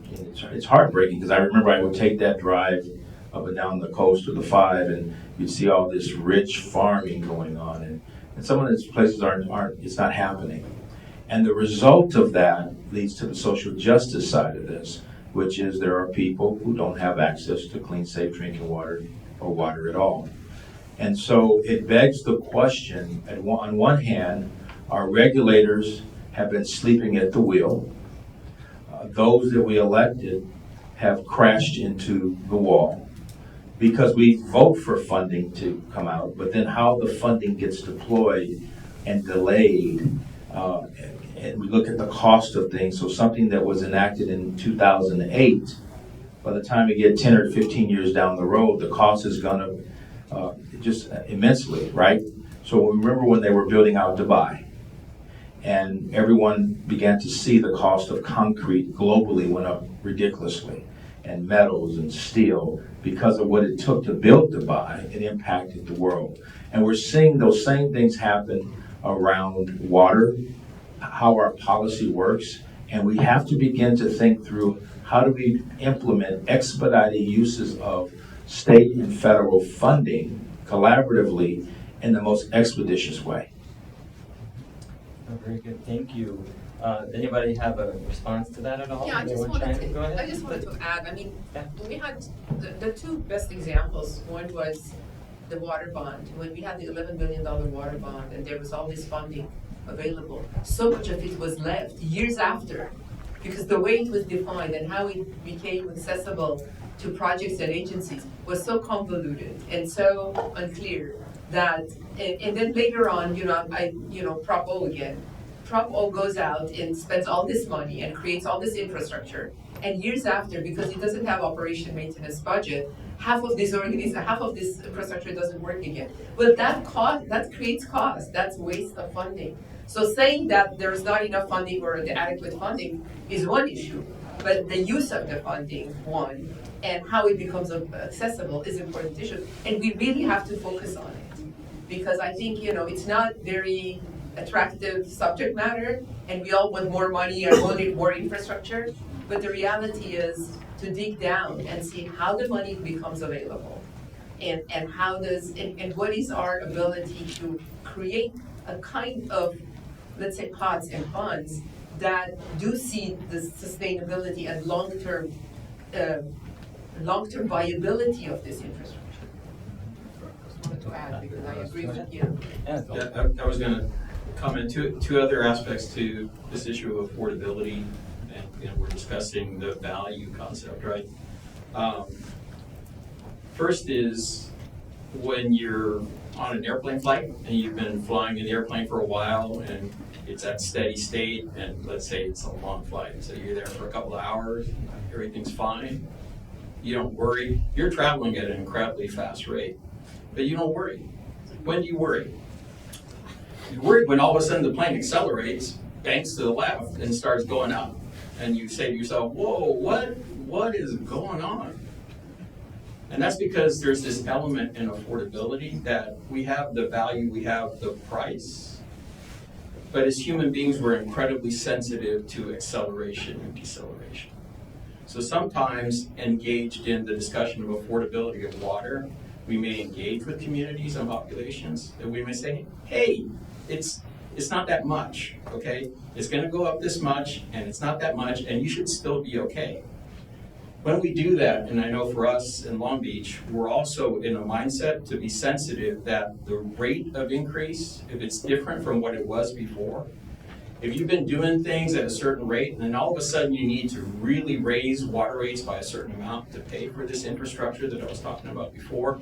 it's heartbreaking, because I remember I would take that drive up and down the coast of the 5, and you'd see all this rich farming going on. And some of these places it's not happening. And the result of that leads to the social justice side of this, which is there are people who don't have access to clean, safe drinking water or water at all. And so it begs the question, on one hand, our regulators have been sleeping at the wheel. Those that we elected have crashed into the wall because we vote for funding to come out, but then how the funding gets deployed and delayed, and we look at the cost of things. So something that was enacted in 2008, by the time you get 10 or 15 years down the road, the cost is going to just immensely, right? So remember when they were building out Dubai, and everyone began to see the cost of concrete globally went up ridiculously, and metals and steel, because of what it took to build Dubai, it impacted the world. And we're seeing those same things happen around water, how our policy works, and we have to begin to think through how do we implement expedited uses of state and federal funding collaboratively in the most expeditious way. Oh, very good, thank you. Anybody have a response to that at all? Yeah, I just wanted to add, I mean, we had the two best examples. One was the water bond. When we had the $11 billion water bond and there was all this funding available, so much of it was left years after, because the way it was defined and how it became accessible to projects and agencies was so convoluted and so unclear that, and then later on, Prop O again. Prop O goes out and spends all this money and creates all this infrastructure, and years after, because it doesn't have operation maintenance budget, half of this infrastructure doesn't work again. Well, that creates cost. That's waste of funding. So saying that there's not enough funding or the adequate funding is one issue, but the use of the funding, one, and how it becomes accessible is an important issue. And we really have to focus on it, because I think, it's not very attractive subject matter, and we all want more money and wanted more infrastructure, but the reality is to dig down and see how the money becomes available, and what is our ability to create a kind of, let's say, pots and funds that do see the sustainability and long-term viability of this infrastructure. wanted to add, because I agree with you. Yeah, I was going to comment two other aspects to this issue of affordability, and we're discussing the value concept, right? First is when you're on an airplane flight and you've been flying in the airplane for a while and it's at steady state, and let's say it's a long flight, so you're there for a couple of hours, everything's fine, you don't worry. You're traveling at an incredibly fast rate, but you don't worry. When do you worry? You're worried when all of a sudden the plane accelerates, banks to the left, and starts going up. And you say to yourself, whoa, what is going on? And that's because there's this element in affordability that we have the value, we have the price, but as human beings, we're incredibly sensitive to acceleration and deceleration. So sometimes engaged in the discussion of affordability of water, we may engage with communities and populations, and we may say, hey, it's not that much, okay? It's gonna go up this much, and it's not that much, and you should still be okay. When we do that, and I know for us in Long Beach, we're also in a mindset to be sensitive that the rate of increase, if it's different from what it was before, if you've been doing things at a certain rate, and then all of a sudden you need to really raise water rates by a certain amount to pay for this infrastructure that I was talking about before,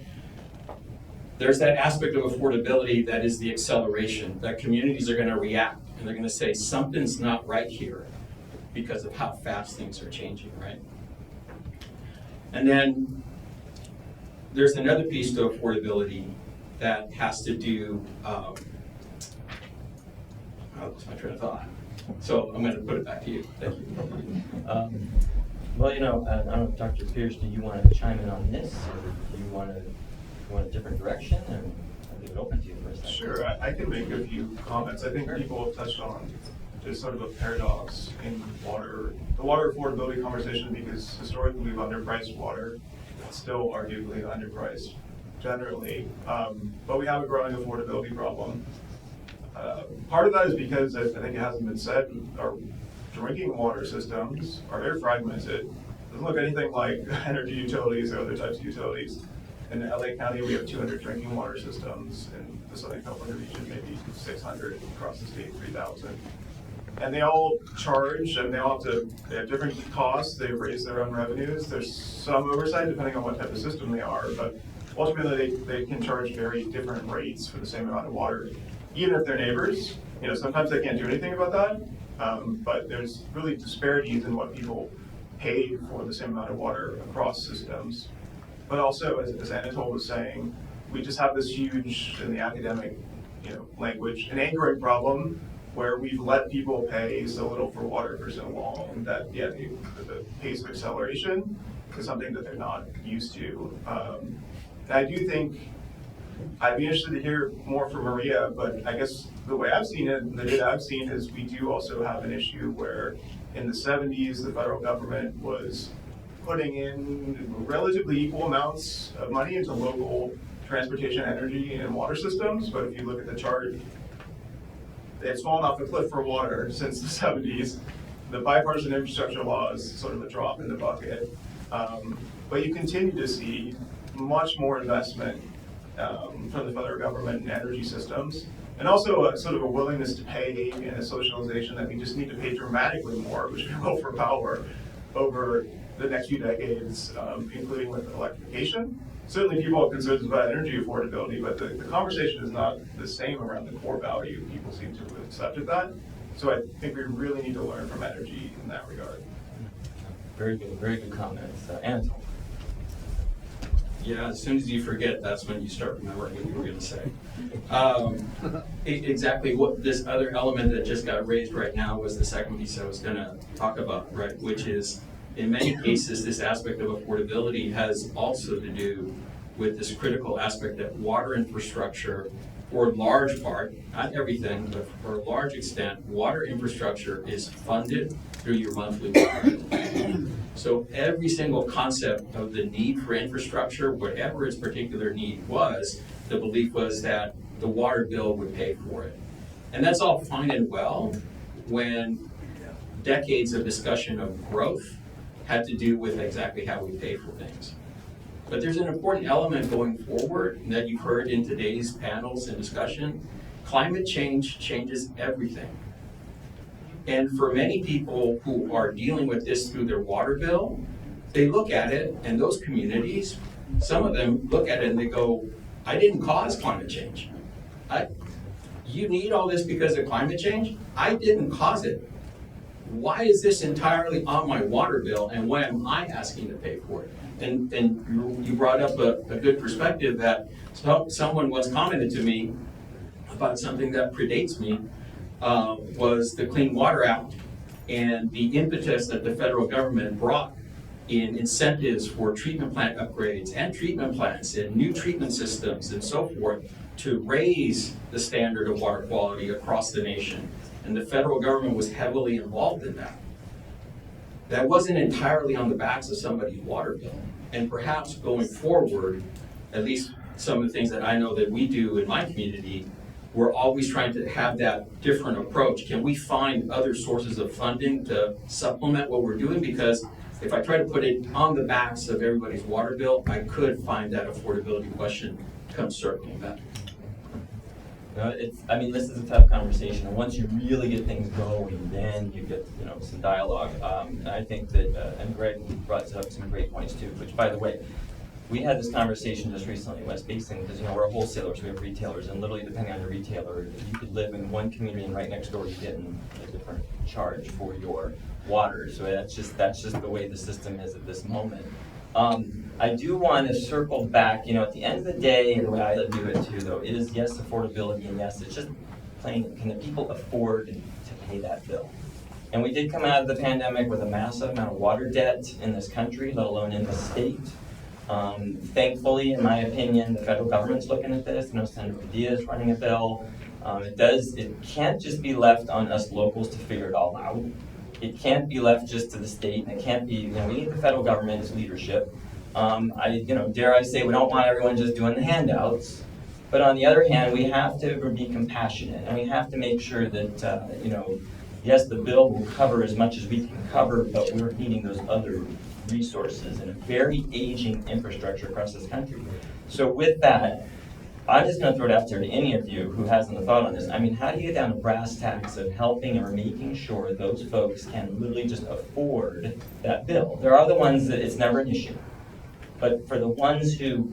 there's that aspect of affordability that is the acceleration, that communities are gonna react, and they're gonna say, something's not right here because of how fast things are changing, right? And then there's another piece to affordability that has to do, I lost my train of thought. So I'm gonna put it back to you, thank you. Well, I don't know, Dr. Pierce, do you want to chime in on this, or do you want a different direction, and I'll leave it open to you for a second. Sure, I can make a few comments. I think people have touched on just sort of a paradox in the water affordability conversation, because historically we've underpriced water. It's still arguably underpriced generally, but we have a growing affordability problem. Part of that is because, I think it hasn't been said, our drinking water systems are very fragmented. It doesn't look anything like energy utilities or other types of utilities. In LA County, we have 200 drinking water systems. In the Southern California region, maybe 600. Across the state, 3,000. And they all charge, and they have different costs. They raise their own revenues. There's some oversight depending on what type of system they are, but ultimately they can charge very different rates for the same amount of water, even if they're neighbors. Sometimes they can't do anything about that, but there's really disparities in what people pay for the same amount of water across systems. But also, as Anatole was saying, we just have this huge, in the academic language, an anchoring problem where we've let people pay so little for water for so long that, the pace of acceleration is something that they're not used to. I do think, I'd be interested to hear more from Maria, but I guess the way I've seen it, and the data I've seen, is we do also have an issue where in the 70s, the federal government was putting in relatively equal amounts of money into local transportation, energy, and water systems. But if you look at the chart, it's fallen off a cliff for water since the 70s. The bipartisan infrastructure law is sort of a drop in the bucket. But you continue to see much more investment from the federal government in energy systems, and also a sort of a willingness to pay and a socialization that we just need to pay dramatically more, which we will for power, over the next few decades, including with electrification. Certainly people have concerns about energy affordability, but the conversation is not the same around the core value. People seem to have accepted that. So I think we really need to learn from energy in that regard. Very good comments. Anatole. Yeah, as soon as you forget, that's when you start remembering what you were going to say. Exactly what this other element that just got raised right now was the second piece I was going to talk about, right? Which is, in many cases, this aspect of affordability has also to do with this critical aspect that water infrastructure, for a large part, not everything, but for a large extent, water infrastructure is funded through your monthly water bill. So every single concept of the need for infrastructure, whatever its particular need was, the belief was that the water bill would pay for it. And that's all fine and well when decades of discussion of growth had to do with exactly how we pay for things. But there's an important element going forward that you've heard in today's panels and discussion. Climate change changes everything. And for many people who are dealing with this through their water bill, they look at it, and those communities, some of them look at it and they go, I didn't cause climate change. You need all this because of climate change? I didn't cause it. Why is this entirely on my water bill, and why am I asking to pay for it? And you brought up a good perspective that someone once commented to me about something that predates me, was the Clean Water Act and the impetus that the federal government brought in incentives for treatment plant upgrades and treatment plants and new treatment systems and so forth to raise the standard of water quality across the nation. And the federal government was heavily involved in that. That wasn't entirely on the backs of somebody's water bill. And perhaps going forward, at least some of the things that I know that we do in my community, we're always trying to have that different approach. Can we find other sources of funding to supplement what we're doing? Because if I try to put it on the backs of everybody's water bill, I could find that affordability question come circling back. This is a tough conversation, and once you really get things going, then you get, some dialogue. And I think that, and Greg brought up some great points too, which, by the way, we had this conversation just recently in West Basin, because, we're wholesalers, we have retailers, and literally depending on your retailer, you could live in one community and right next door you're getting a different charge for your water. So that's just the way the system is at this moment. I do want to circle back, at the end of the day, the way I view it too, though, is yes, affordability, and yes, it's just plain, can the people afford to pay that bill? And we did come out of the pandemic with a massive amount of water debt in this country, let alone in the state. Thankfully, in my opinion, the federal government's looking at this. Senator Padilla is running a bill. It can't just be left on us locals to figure it all out. It can't be left just to the state, and it can't be, we need the federal government's leadership. Dare I say, we don't want everyone just doing the handouts. But on the other hand, we have to be compassionate, and we have to make sure that, yes, the bill will cover as much as we can cover, but we're needing those other resources and a very aging infrastructure across this country. So with that, I'm just going to throw it out there to any of you who hasn't a thought on this. How do you get down to brass tacks of helping or making sure those folks can literally just afford that bill? There are the ones that it's never an issue. But for the ones who,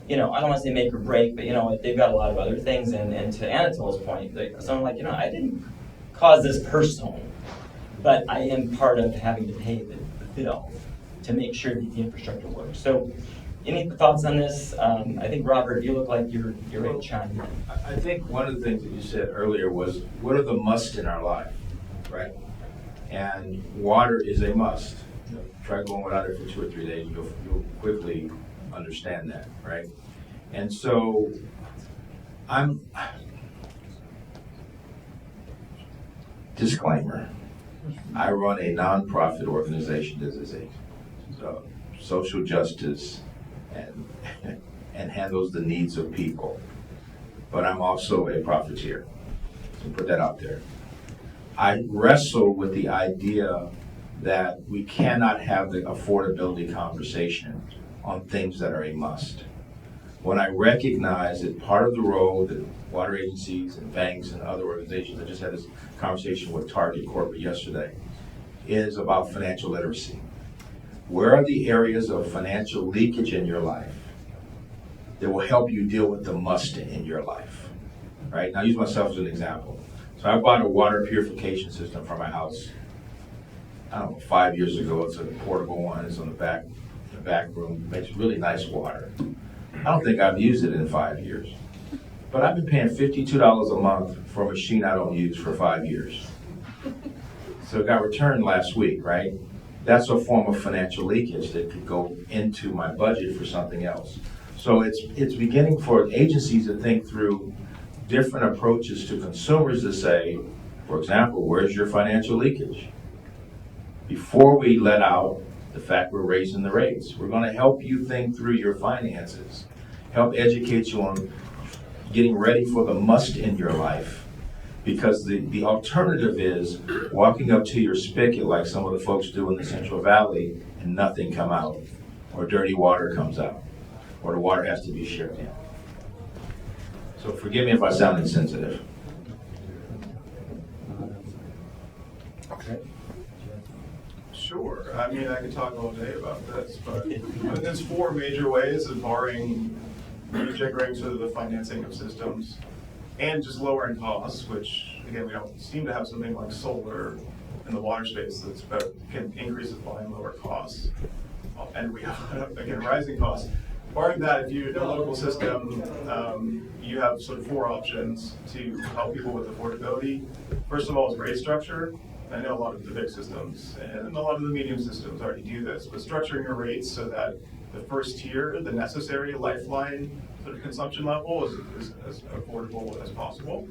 I don't want to say make or break, but they've got a lot of other things. And to Anatol's point, someone like, I didn't cause this personally, but I am part of having to pay the bill to make sure that the infrastructure works. So, any thoughts on this? I think, Robert, you look like you're ready to chime in. I think one of the things that you said earlier was, what are the musts in our life, right? And water is a must. Try going without it for 2 or 3 days, you'll quickly understand that, right? And so, disclaimer, I run a nonprofit organization that is a social justice and handles the needs of people. But I'm also a profiteer, so put that out there. I wrestle with the idea that we cannot have the affordability conversation on things that are a must. When I recognize that part of the role that water agencies and banks and other organizations, I just had this conversation with Target Corporate yesterday, is about financial literacy. Where are the areas of financial leakage in your life that will help you deal with the must in your life, right? Now, I'll use myself as an example. So I bought a water purification system for my house, 5 years ago. It's a portable one. It's on the back room. Makes really nice water. I don't think I've used it in 5 years. But I've been paying $52 a month for a machine I don't use for 5 years. So it got returned last week, right? That's a form of financial leakage that could go into my budget for something else. So it's beginning for agencies to think through different approaches to consumers to say, for example, where's your financial leakage? Before we let out the fact we're raising the rates, we're going to help you think through your finances, help educate you on getting ready for the must in your life. Because the alternative is walking up to your spigot like some of the folks do in the Central Valley and nothing come out, or dirty water comes out. or the water has to be shipped in. So forgive me if I sound insensitive. Okay. Sure. I mean, I could talk all day about this, but there's four major ways of barring rejiggering sort of the financing of systems and just lowering costs, which again, we don't seem to have something like solar in the water space that's better, can increase supply and lower costs. And we have, again, rising costs. Barring that, if you're in a local system, you have sort of four options to help people with affordability. First of all is rate structure. I know a lot of the big systems and a lot of the medium systems already do this, but structuring your rates so that the first tier, the necessary lifeline sort of consumption level is as affordable as possible.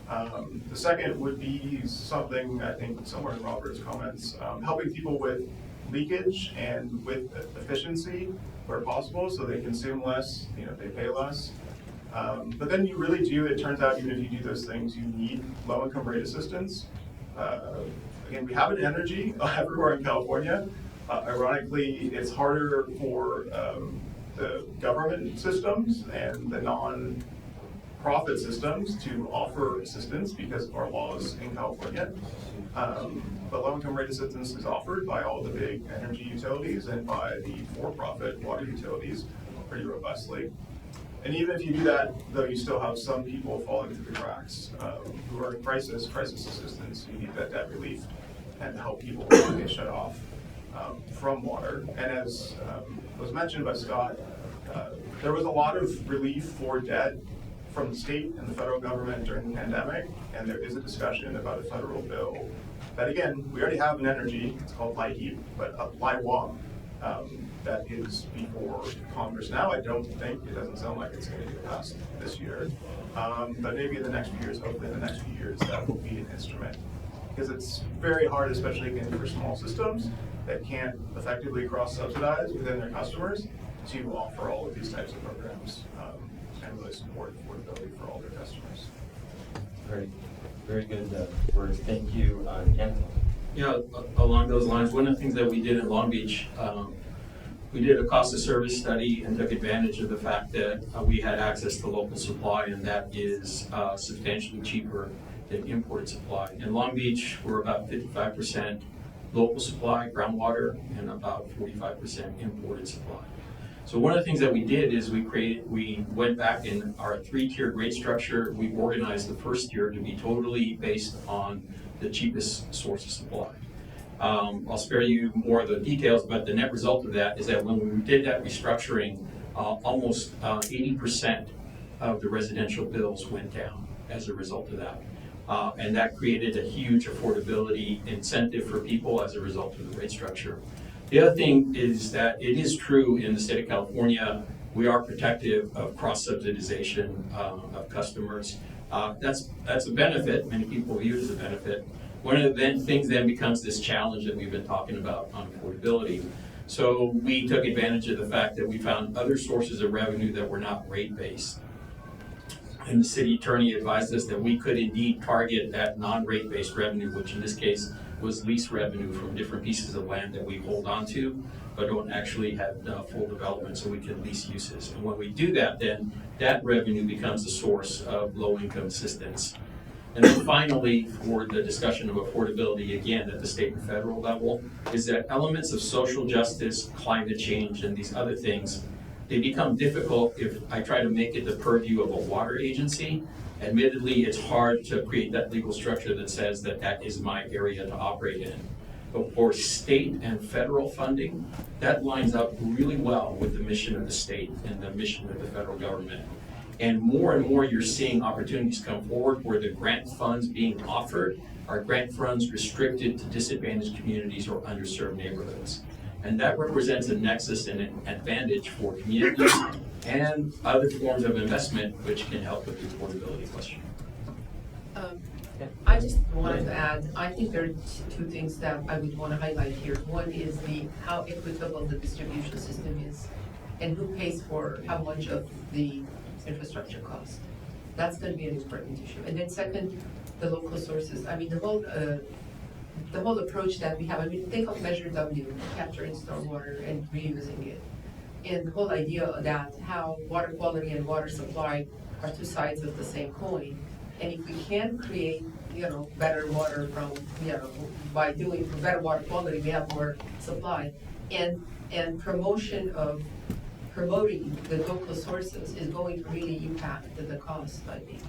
The second would be something, I think, somewhere in Robert's comments, helping people with leakage and with efficiency where possible, so they consume less, they pay less. But then you really do, it turns out, even if you do those things, you need low-income rate assistance. Again, we have an energy everywhere in California. Ironically, it's harder for the government systems and the non-profit systems to offer assistance because of our laws in California. But low-income rate assistance is offered by all the big energy utilities and by the for-profit water utilities pretty robustly. And even if you do that, though, you still have some people falling through the cracks who are in crisis assistance. You need that debt relief and to help people who get shut off from water. And as was mentioned by Scott, there was a lot of relief for debt from the state and the federal government during the pandemic, and there is a discussion about a federal bill that, again, we already have an energy, it's called LIHEAP, but a LIWA, that is before Congress now. I don't think, it doesn't sound like it's going to get passed this year, but maybe in the next few years, hopefully in the next few years, that will be an instrument. Because it's very hard, especially again for small systems that can't effectively cross-subsidize within their customers, to offer all of these types of programs and really support affordability for all their customers. Very, very good words. Thank you, Anthony. Yeah, along those lines, one of the things that we did in Long Beach, we did a cost of service study and took advantage of the fact that we had access to local supply, and that is substantially cheaper than imported supply. In Long Beach, we're about 55% local supply, groundwater, and about 45% imported supply. So one of the things that we did is we went back in our three-tiered rate structure. We organized the first tier to be totally based on the cheapest source of supply. I'll spare you more of the details, but the net result of that is that when we did that restructuring, almost 80% of the residential bills went down as a result of that. And that created a huge affordability incentive for people as a result of the rate structure. The other thing is that it is true in the state of California, we are protective of cross-subsidization of customers. That's a benefit. Many people view it as a benefit. One of the things then becomes this challenge that we've been talking about on affordability. So we took advantage of the fact that we found other sources of revenue that were not rate-based. And the city attorney advised us that we could indeed target that non-rate-based revenue, which in this case was lease revenue from different pieces of land that we hold on to, but don't actually have full development, so we can lease uses. And when we do that, then that revenue becomes a source of low-income assistance. And then finally, for the discussion of affordability, again, at the state and federal level, is that elements of social justice, climate change, and these other things, they become difficult if I try to make it the purview of a water agency. Admittedly, it's hard to create that legal structure that says that that is my area to operate in. But for state and federal funding, that lines up really well with the mission of the state and the mission of the federal government. And more you're seeing opportunities come forward where the grant funds being offered are grant funds restricted to disadvantaged communities or underserved neighborhoods. And that represents a nexus and an advantage for communities and other forms of investment which can help with the affordability question. I just wanted to add, I think there are two things that I would want to highlight here. One is how equitable the distribution system is and who pays for how much of the infrastructure cost. That's going to be an important issue. And then second, the local sources. I mean, the whole approach that we have. I mean, think of Measure W, capturing stormwater and reusing it. And the whole idea that how water quality and water supply are two sides of the same coin. And if we can create, better water from, by doing better water quality, we have more supply. And promoting the local sources is going to really impact the cost, I think.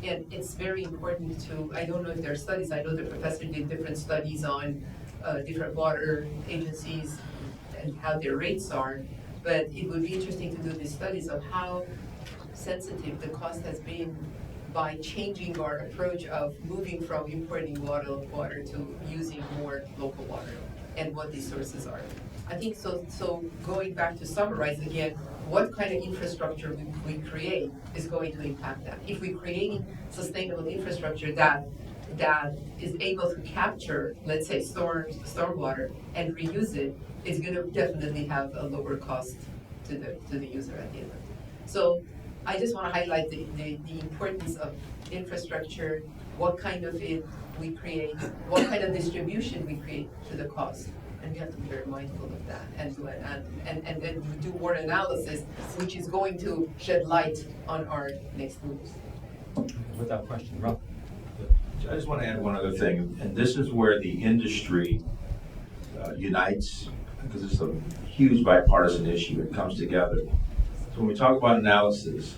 And it's very important to, I don't know if there are studies, I know the professor did different studies on different water agencies and how their rates are, but it would be interesting to do these studies of how sensitive the cost has been by changing our approach of moving from importing water to using more local water and what these sources are. I think so going back to summarize again, what kind of infrastructure we create is going to impact that. If we're creating sustainable infrastructure that is able to capture, let's say, stormwater and reuse it, it's going to definitely have a lower cost to the user at the end of it. So I just want to highlight the importance of infrastructure, what kind of it we create, what kind of distribution we create to the cost. And we have to be very mindful of that and then do more analysis, which is going to shed light on our next moves. Without question, Rob. I just want to add one other thing, and this is where the industry unites, because it's a huge bipartisan issue. It comes together. So when we talk about analysis,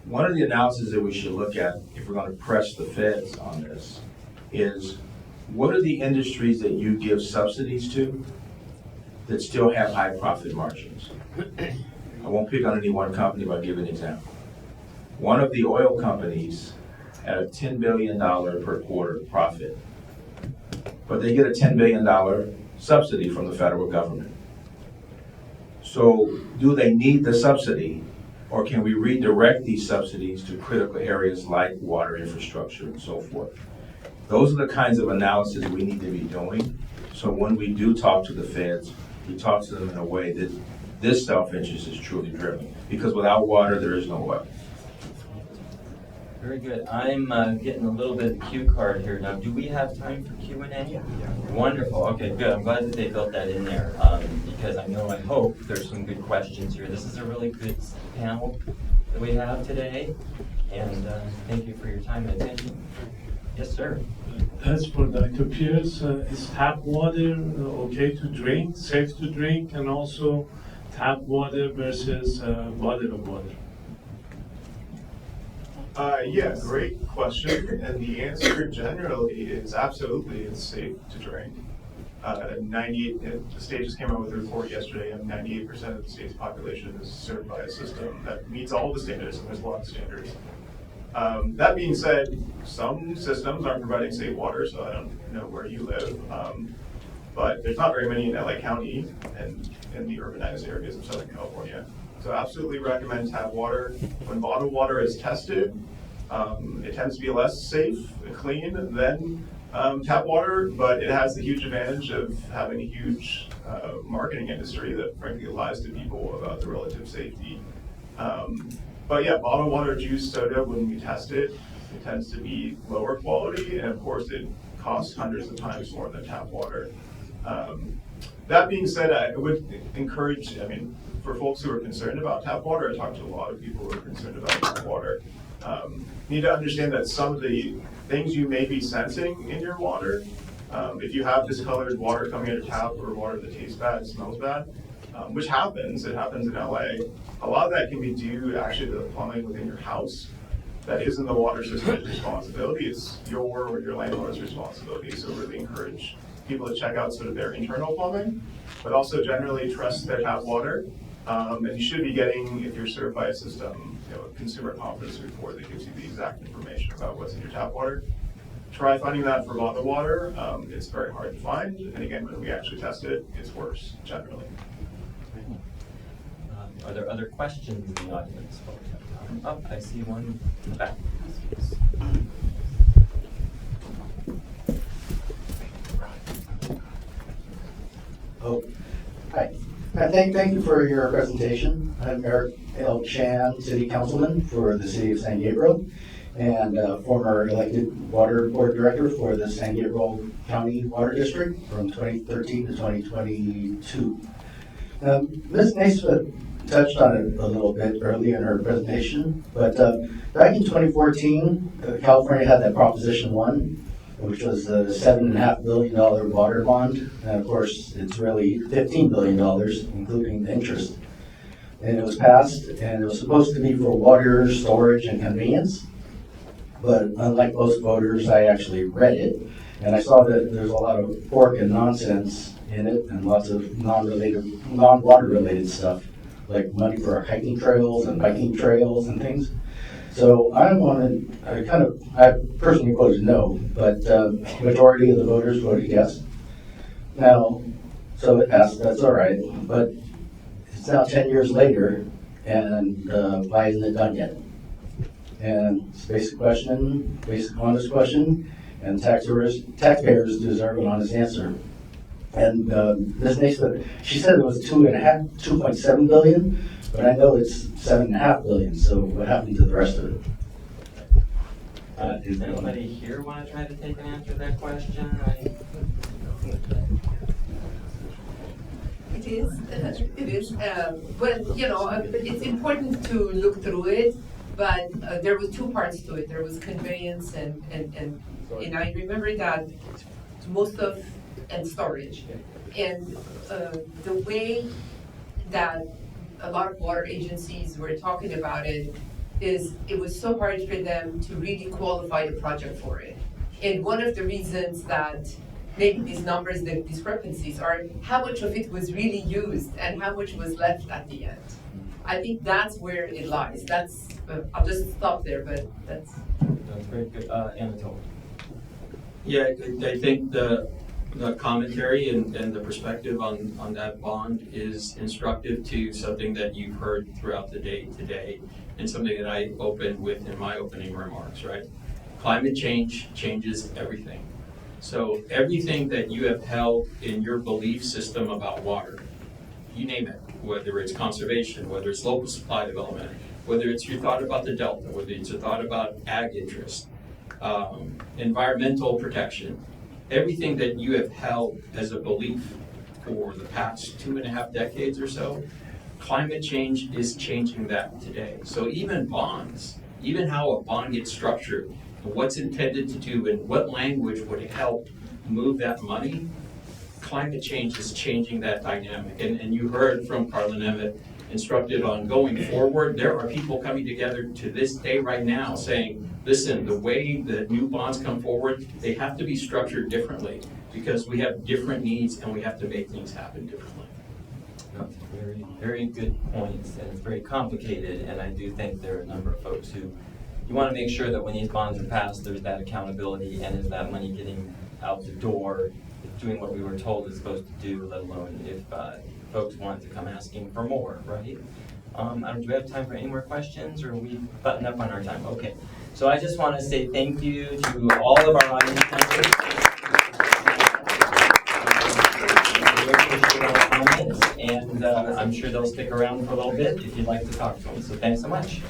one of the analyses that we should look at, if we're going to press the feds on this, is what are the industries that you give subsidies to that still have high profit margins? I won't pick on any one company, but I'll give an example. One of the oil companies had a $10 billion per quarter profit, but they get a $10 billion subsidy from the federal government. So do they need the subsidy, or can we redirect these subsidies to critical areas like water infrastructure and so forth? Those are the kinds of analysis we need to be doing. So when we do talk to the feds, we talk to them in a way that this self-interest is truly driven. Because without water, there is no oil. Very good. I'm getting a little bit of cue card here now. Do we have time for Q&A? Yeah. Wonderful. Okay, good. I'm glad that they built that in there because I hope there's some good questions here. This is a really good panel that we have today, and thank you for your time and attention. Yes, sir. As for Dr. Pierce, is tap water okay to drink, safe to drink, and also tap water versus bottled water? Yeah, great question. And the answer generally is absolutely it's safe to drink. The state just came out with a report yesterday, and 98% of the state's population is served by a system that meets all the standards, and there's a lot of standards. That being said, some systems aren't providing safe water, so I don't know where you live. But there's not very many in LA County and in the urbanized areas of Southern California. So absolutely recommend tap water. When bottled water is tested, it tends to be less safe and clean than tap water, but it has the huge advantage of having a huge marketing industry that frankly lies to people about the relative safety. But yeah, bottled water, juice, soda, when we test it, it tends to be lower quality, and of course it costs hundreds of times more than tap water. That being said, I would encourage, for folks who are concerned about tap water, I talked to a lot of people who are concerned about tap water. You need to understand that some of the things you may be sensing in your water, if you have discolored water coming out of tap or water that tastes bad, smells bad, which happens, it happens in LA, a lot of that can be due actually to the plumbing within your house. That isn't the water system's responsibility, it's your or your landlord's responsibility. So really encourage people to check out sort of their internal plumbing, but also generally trust their tap water. And you should be getting, if you're served by a system, a consumer confidence report that gives you the exact information about what's in your tap water. Try finding that for bottled water. It's very hard to find, and again, when we actually test it, it's worse generally. Are there other questions in the audience? Oh, I see one in the back. Oh, hi. Thank you for your presentation. I'm Eric L. Chan, City Councilman for the City of San Gabriel, and former elected Water Board Director for the San Gabriel County Water District from 2013 to 2022. Ms. Naismith touched on it a little bit earlier in her presentation, but back in 2014, California had that Proposition 1, which was the $7.5 billion water bond. And of course, it's really $15 billion, including the interest. And it was passed, and it was supposed to be for water, storage, and convenience. But unlike most voters, I actually read it, and I saw that there's a lot of pork and nonsense in it, and lots of non-water related stuff, like money for hiking trails and biking trails and things. So I personally voted no, but majority of the voters voted yes. Now, so it passed, that's all right, but it's now 10 years later, and why isn't it done yet? And it's a basic honest question, and taxpayers deserve an honest answer. And Ms. Naismith, she said it was 2.7 billion, but I know it's 7.5 billion, so what happened to the rest of it? Does anybody here want to try to take an answer to that question? It is. But you know, it's important to look through it. But there were two parts to it. There was conveyance and I remember that and storage. And the way that a lot of water agencies were talking about it is it was so hard for them to really qualify the project for it. And one of the reasons that maybe these numbers, the discrepancies, are how much of it was really used and how much was left at the end. I think that's where it lies. I'll just stop there, but that's very good. Anatol. Yeah, I think the commentary and the perspective on that bond is instructive to something that you've heard throughout the day today, and something that I opened with in my opening remarks, right? Climate change changes everything. So everything that you have held in your belief system about water, you name it, whether it's conservation, whether it's local supply development, whether it's your thought about the Delta, whether it's your thought about ag interest, environmental protection, everything that you have held as a belief for the past 2.5 decades or so, climate change is changing that today. So even bonds, even how a bond gets structured, what's intended to do and what language would help move that money, climate change is changing that dynamic. And you heard from Carlin Emmett instructed on going forward. There are people coming together to this day right now saying, listen, the way that new bonds come forward, they have to be structured differently because we have different needs and we have to make things happen differently. That's very, very good points, and it's very complicated, and I do think there are a number of folks who you want to make sure that when these bonds are passed, there's that accountability, and is that money getting out the door, doing what we were told it's supposed to do, let alone if folks want to come asking for more, right? Do we have time for any more questions, or are we buttoned up on our time? Okay, so I just want to say thank you to all of our audience members. And I'm sure they'll stick around for a little bit if you'd like to talk to them. So thanks so much.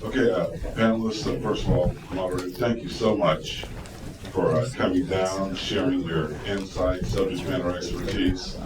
Okay, panelists, first of all, moderator, thank you so much for coming down, sharing your insights, subject matter expertise.